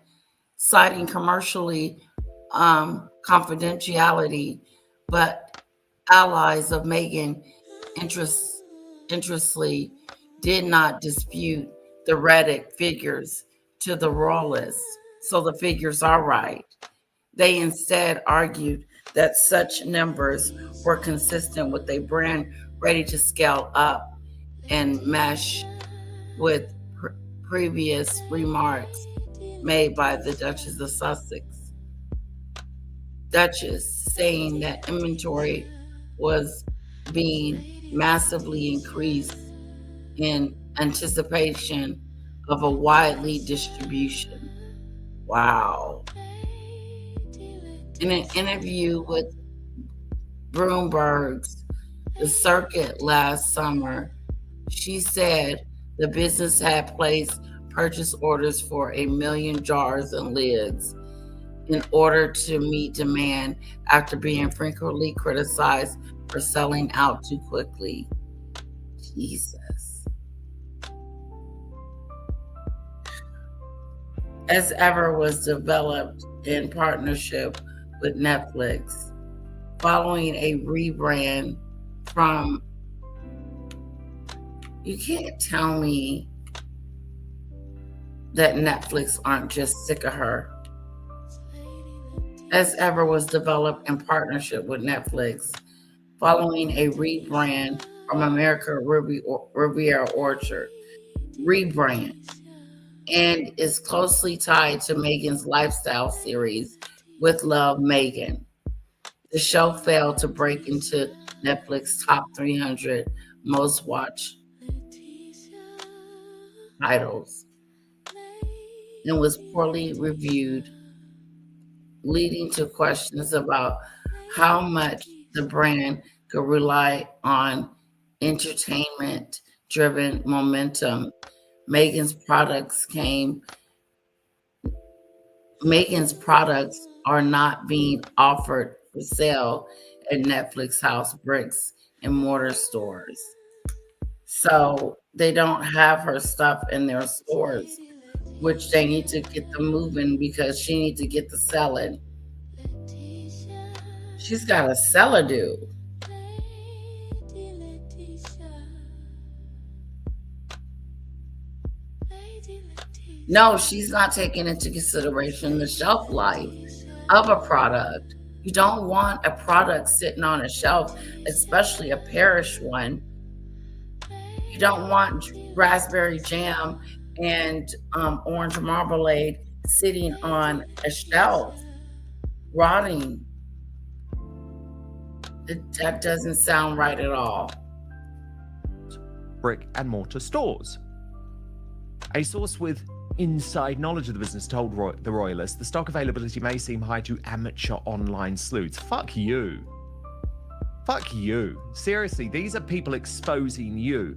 citing commercially confidentiality, but allies of Meghan interestedly did not dispute the Reddit figures to the Royalists, so the figures are right. They instead argued that such numbers were consistent with a brand ready to scale up and mesh with previous remarks made by the Duchess of Sussex. Duchess saying that inventory was being massively increased in anticipation of a widely distribution. Wow. In an interview with Bloomberg's The Circuit last summer, she said the business had placed purchase orders for 1 million jars and lids in order to meet demand after being frequently criticized for selling out too quickly. Jesus. As Ever was developed in partnership with Netflix, following a rebrand from, you can't tell me that Netflix aren't just sick of her. As Ever was developed in partnership with Netflix, following a rebrand from American Riviera Orchard. Rebrand. And is closely tied to Meghan's lifestyle series, With Love, Meghan. The show failed to break into Netflix top 300 most watched. titles and was poorly reviewed, leading to questions about how much the brand could rely on entertainment-driven momentum. Megan's products are not being offered for sale at Netflix House bricks and mortar stores. So they don't have her stuff in their stores, which they need to get them moving because she needs to get the selling. She's got a seller do. No, she's not taking into consideration the shelf life of a product. You don't want a product sitting on a shelf, especially a Parrish one. You don't want raspberry jam and orange marmalade sitting on a shelf, rotting. That doesn't sound right at all. Brick and mortar stores. A source with inside knowledge of the business told the Royalist the stock availability may seem high to amateur online sleuths. Fuck you. Fuck you. Seriously, these are people exposing you.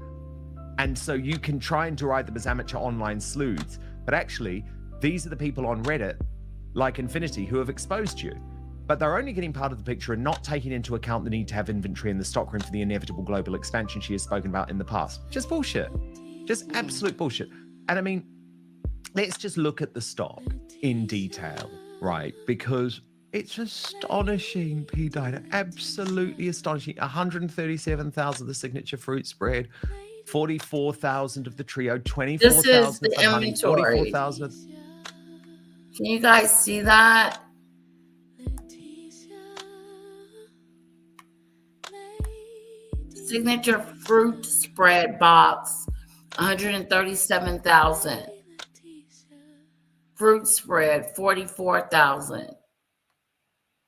And so you can try and deride them as amateur online sleuths. But actually, these are the people on Reddit, like Infinity, who have exposed you. But they're only getting part of the picture and not taking into account the need to have inventory in the stockroom for the inevitable global expansion she has spoken about in the past. Just bullshit. Just absolute bullshit. And I mean, let's just look at the stock in detail, right? Because it's astonishing, P. Dinah. Absolutely astonishing. 137,000 of the signature fruit spread, 44,000 of the trio, 24,000 This is the of the honey, inventory. 44,000 of... Can you guys see that? Signature fruit spread box, 137,000. Fruit spread, 44,000.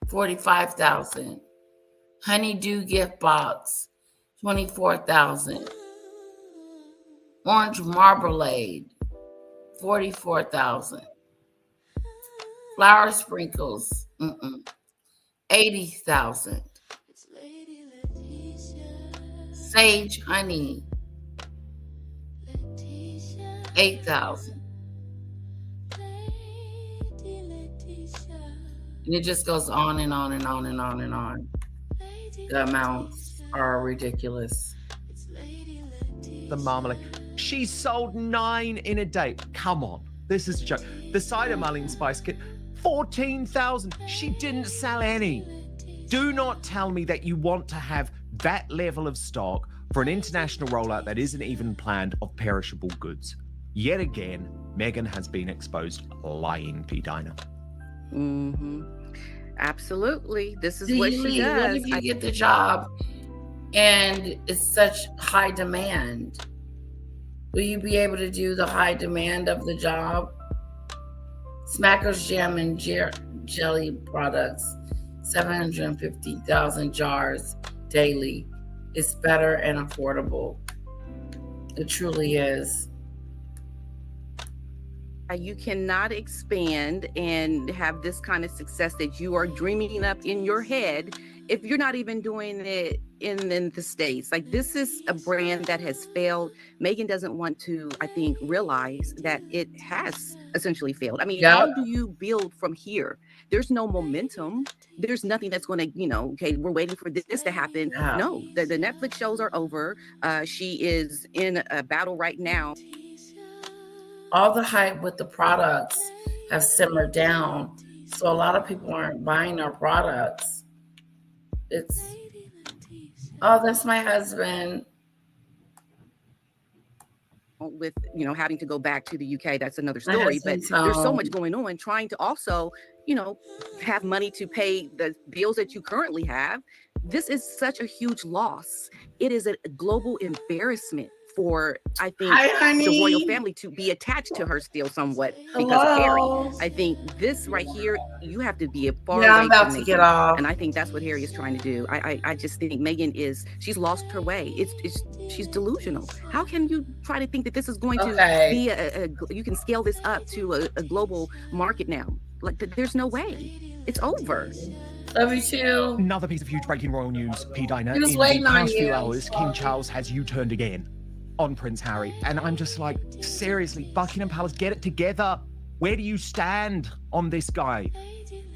45,000. Honeydew gift box, 24,000. Orange marmalade, 44,000. Flower sprinkles, 80,000. Sage honey, 8,000. And it just goes on and on and on and on and on. The amounts are ridiculous. The marmalade. She sold 9 in a day. Come on. This is a joke. The cider mulling spice kit, 14,000. She didn't sell any. Do not tell me that you want to have that level of stock for an international rollout that isn't even planned of perishable goods. Yet again, Megan has been exposed lying, P. Dinah. Absolutely. This is See, what she Lee, does. what if you get the job and it's such high demand? Will you be able to do the high demand of the job? Smackers Jam and Jelly products, 750,000 jars daily. It's better and affordable. It truly is. You cannot expand and have this kind of success that you are dreaming up in your head if you're not even doing it in the States. Like, this is a brand that has failed. Megan doesn't want to, I think, realize that it has essentially failed. I mean, how do you build from here? There's no momentum. There's nothing that's going to, okay, we're waiting for this to happen. Yeah. No, the Netflix shows are over. She is in a battle right now. All the hype with the products have simmered down. So a lot of people aren't buying our products. It's, oh, that's my husband. With having to go back to the UK, that's another My story. But husband's there's so home. much going on, trying to also have money to pay the bills that you currently have. This is such a huge loss. It is a global embarrassment for, I think, Hi, the royal honey. family to be attached to her still somewhat because Hello. of Harry. I think this right here, you have to be a far Yeah, away I'm about from to get Meghan, off. and I think that's what Harry is trying to do. I just think Meghan she's lost her way. She's delusional. How can you try to think that this is going to be you can scale this up to a global market now? Like, there's no way. It's over. Love you too. Another piece of huge breaking royal news, P. Dina. He was In waiting the on past few you. hours, King Charles has U-turned again on Prince Harry. And I'm just like, seriously, Buckingham Palace, get it together. Where do you stand on this guy?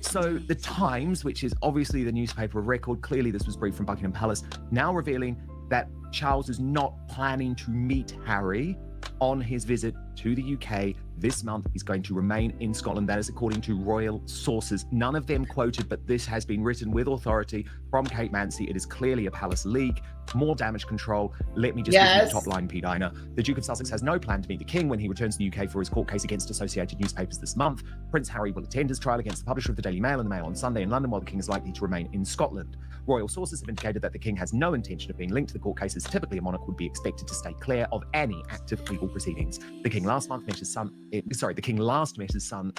So the Times, which is obviously the newspaper of record, clearly this was briefed from Buckingham Palace, now revealing that Charles is not planning to meet Harry on his visit to the UK this month. He's going to remain in Scotland. That is according to royal sources. None of them quoted, but this has been written with authority from Kate Mansi. It is clearly a palace leak, more damage control. Let me just give you the top line, P. Dina. The Duke of Sussex has no plan to meet the King when he returns to the UK for his court case against Associated Newspapers this month. Prince Harry will attend his trial against the publisher of the Daily Mail and the Mail on Sunday in London, while the King is likely to remain in Scotland. Royal sources have indicated that the King has no intention of being linked to the court cases. Typically, a monarch would be expected to stay clear of any active legal proceedings. The King last met his son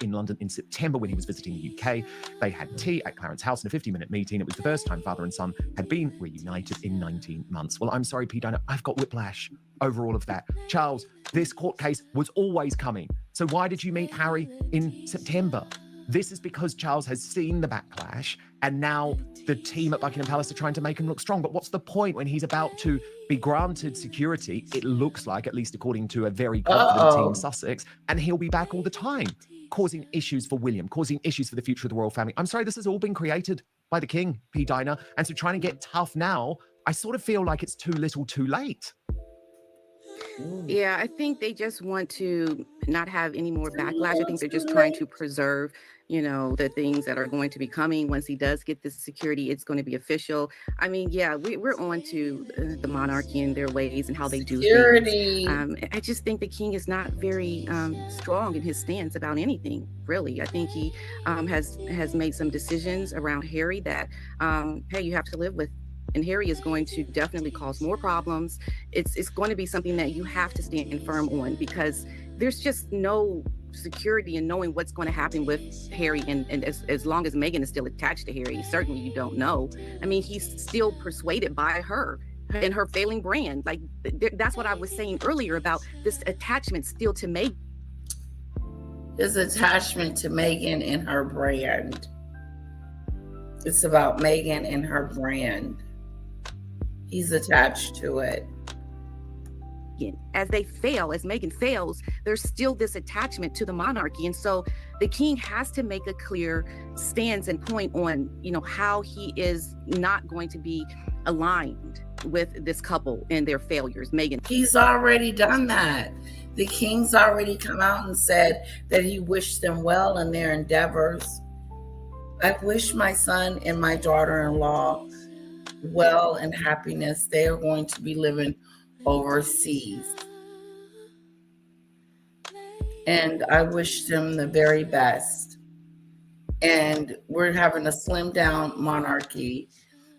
in London in September when he was visiting the UK. They had tea at Clarence House in a 50-minute meeting. It was the first time father and son had been reunited in 19 months. Well, I'm sorry, P. Dina, I've got whiplash over all of that. Charles, this court case was always coming. So why did you meet Harry in September? This is because Charles has seen the backlash, and now the team at Buckingham Palace are trying to make him look strong. But what's the point when he's about to be granted security, it looks like, at least according to a very confident team Sussex, and he'll be back all the time, causing issues for William, causing issues for the future of the royal family. I'm sorry, this has all been created by the King, P. Dina, and so trying to get tough now, I sort of feel like it's too little too late. Yeah, I think they just want to not have any more backlash. I think they're just trying to preserve, the things that are going to be coming. Once he does get this security, it's going to be official. I mean, yeah, we're on to the monarchy and their ways and how they do things. I just think the King is not very strong in his stance about anything, really. I think he has made some decisions around Harry that, hey, you have to live with. And Harry is going to definitely cause more problems. It's going to be something that you have to stand firm on, because there's just no security in knowing what's going to happen with Harry. And as long as Meghan is still attached to Harry, certainly you don't know. I mean, he's still persuaded by her and her failing brand. Like, that's what I was saying earlier about this attachment still to Meghan. His attachment to Meghan and her brand. It's about Meghan and her brand. He's attached to it. As they fail, as Meghan fails, there's still this attachment to the monarchy. And so the King has to make a clear stance and point on, how he is not going to be aligned with this couple and their failures. Meghan. He's already done that. The King's already come out and said that he wished them well in their endeavors. I wish my son and my daughter-in-law well and happiness. They are going to be living overseas, and I wish them the very best. And we're having a slim down monarchy.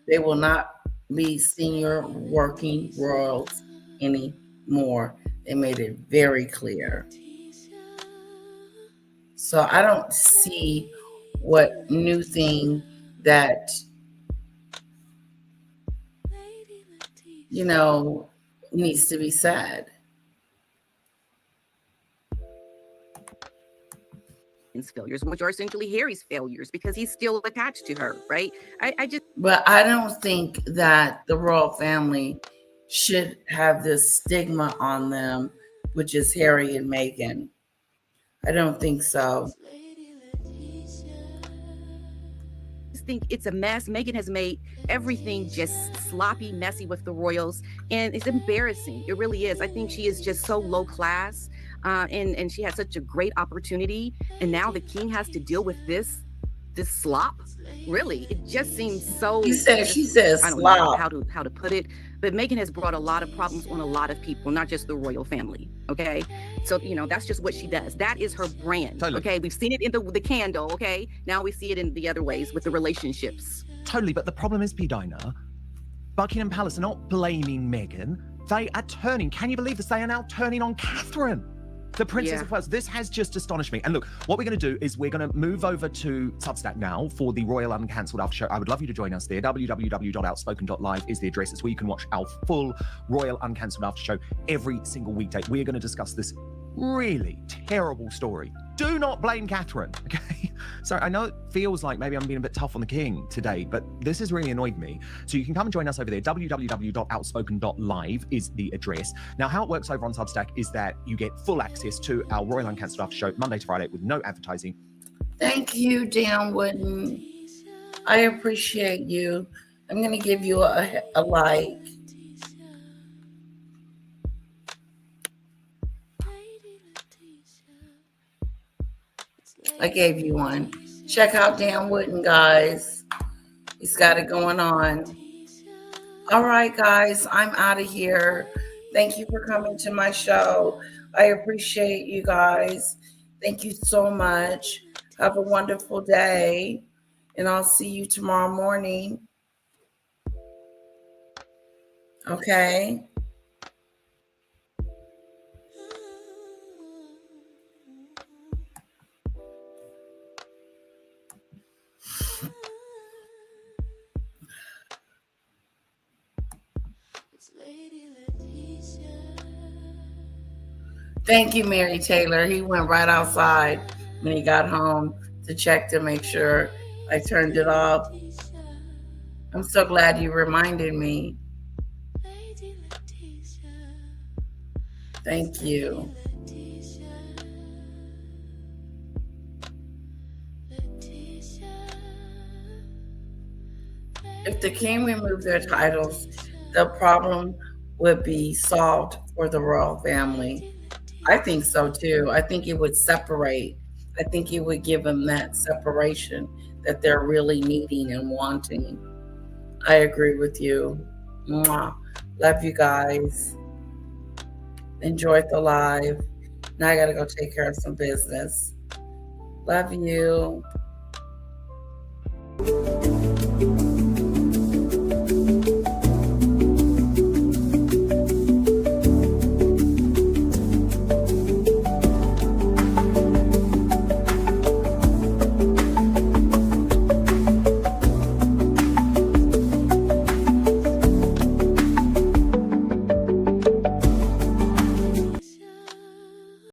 They will not be senior working royals anymore. They made it very clear. So I don't see what new thing that needs to be said. Failures, which are essentially Harry's failures, because he's still attached to her, right? But I don't think that the royal family should have this stigma on them, which is Harry and Meghan. I don't think so. Think it's a mess. Meghan has made everything just sloppy, messy with the royals, and it's embarrassing. It really is. I think she is just so low class, and she had such a great opportunity, and now the King has to deal with this slop. Really, it just seems so. She says I don't slop. know how to put it, but Meghan has brought a lot of problems on a lot of people, not just the royal family. Okay, so that's just what she does. That is her brand. Totally. Okay, we've seen it in the candle. Okay, now we see it in the other ways with the relationships. Totally, but the problem is, P. Dina, Buckingham Palace are not blaming Meghan They are turning. Can you believe this? They are now turning on Catherine, the Princess of Wales. This has just astonished me. And look, what we're going to do is we're going to move over to Substack now for the Royal Uncancelled After Show. I would love you to join us there. www.outspoken.live is the address. It's where you can watch our full Royal Uncancelled After Show every single weekday. We're going to discuss this really terrible story. Do not blame Catherine, okay? So I know it feels like maybe I'm being a bit tough on the king today, but this has really annoyed me. So you can come and join us over there. www.outspoken.live is the address. Now, how it works over on Substack is that you get full access to our Royal Uncancelled After Show Monday to Friday with no advertising. Thank you, Dan Wooden. I appreciate you. I'm going to give you a like. I gave you one. Check out Dan Wooden, guys. He's got it going on. All right, guys, I'm out of here. Thank you for coming to my show. I appreciate you guys. Thank you so much. Have a wonderful day, and I'll see you tomorrow morning. Okay? Thank you, Mary Taylor. He went right outside when he got home to check to make sure I turned it off. I'm so glad you reminded me. Thank you. If the king removed their titles, the problem would be solved for the royal family. I think so too. I think it would separate. I think it would give them that separation that they're really needing and wanting. I agree with you. Mwah. Love you guys. Enjoyed the live. Now I gotta go take care of some business. Love you.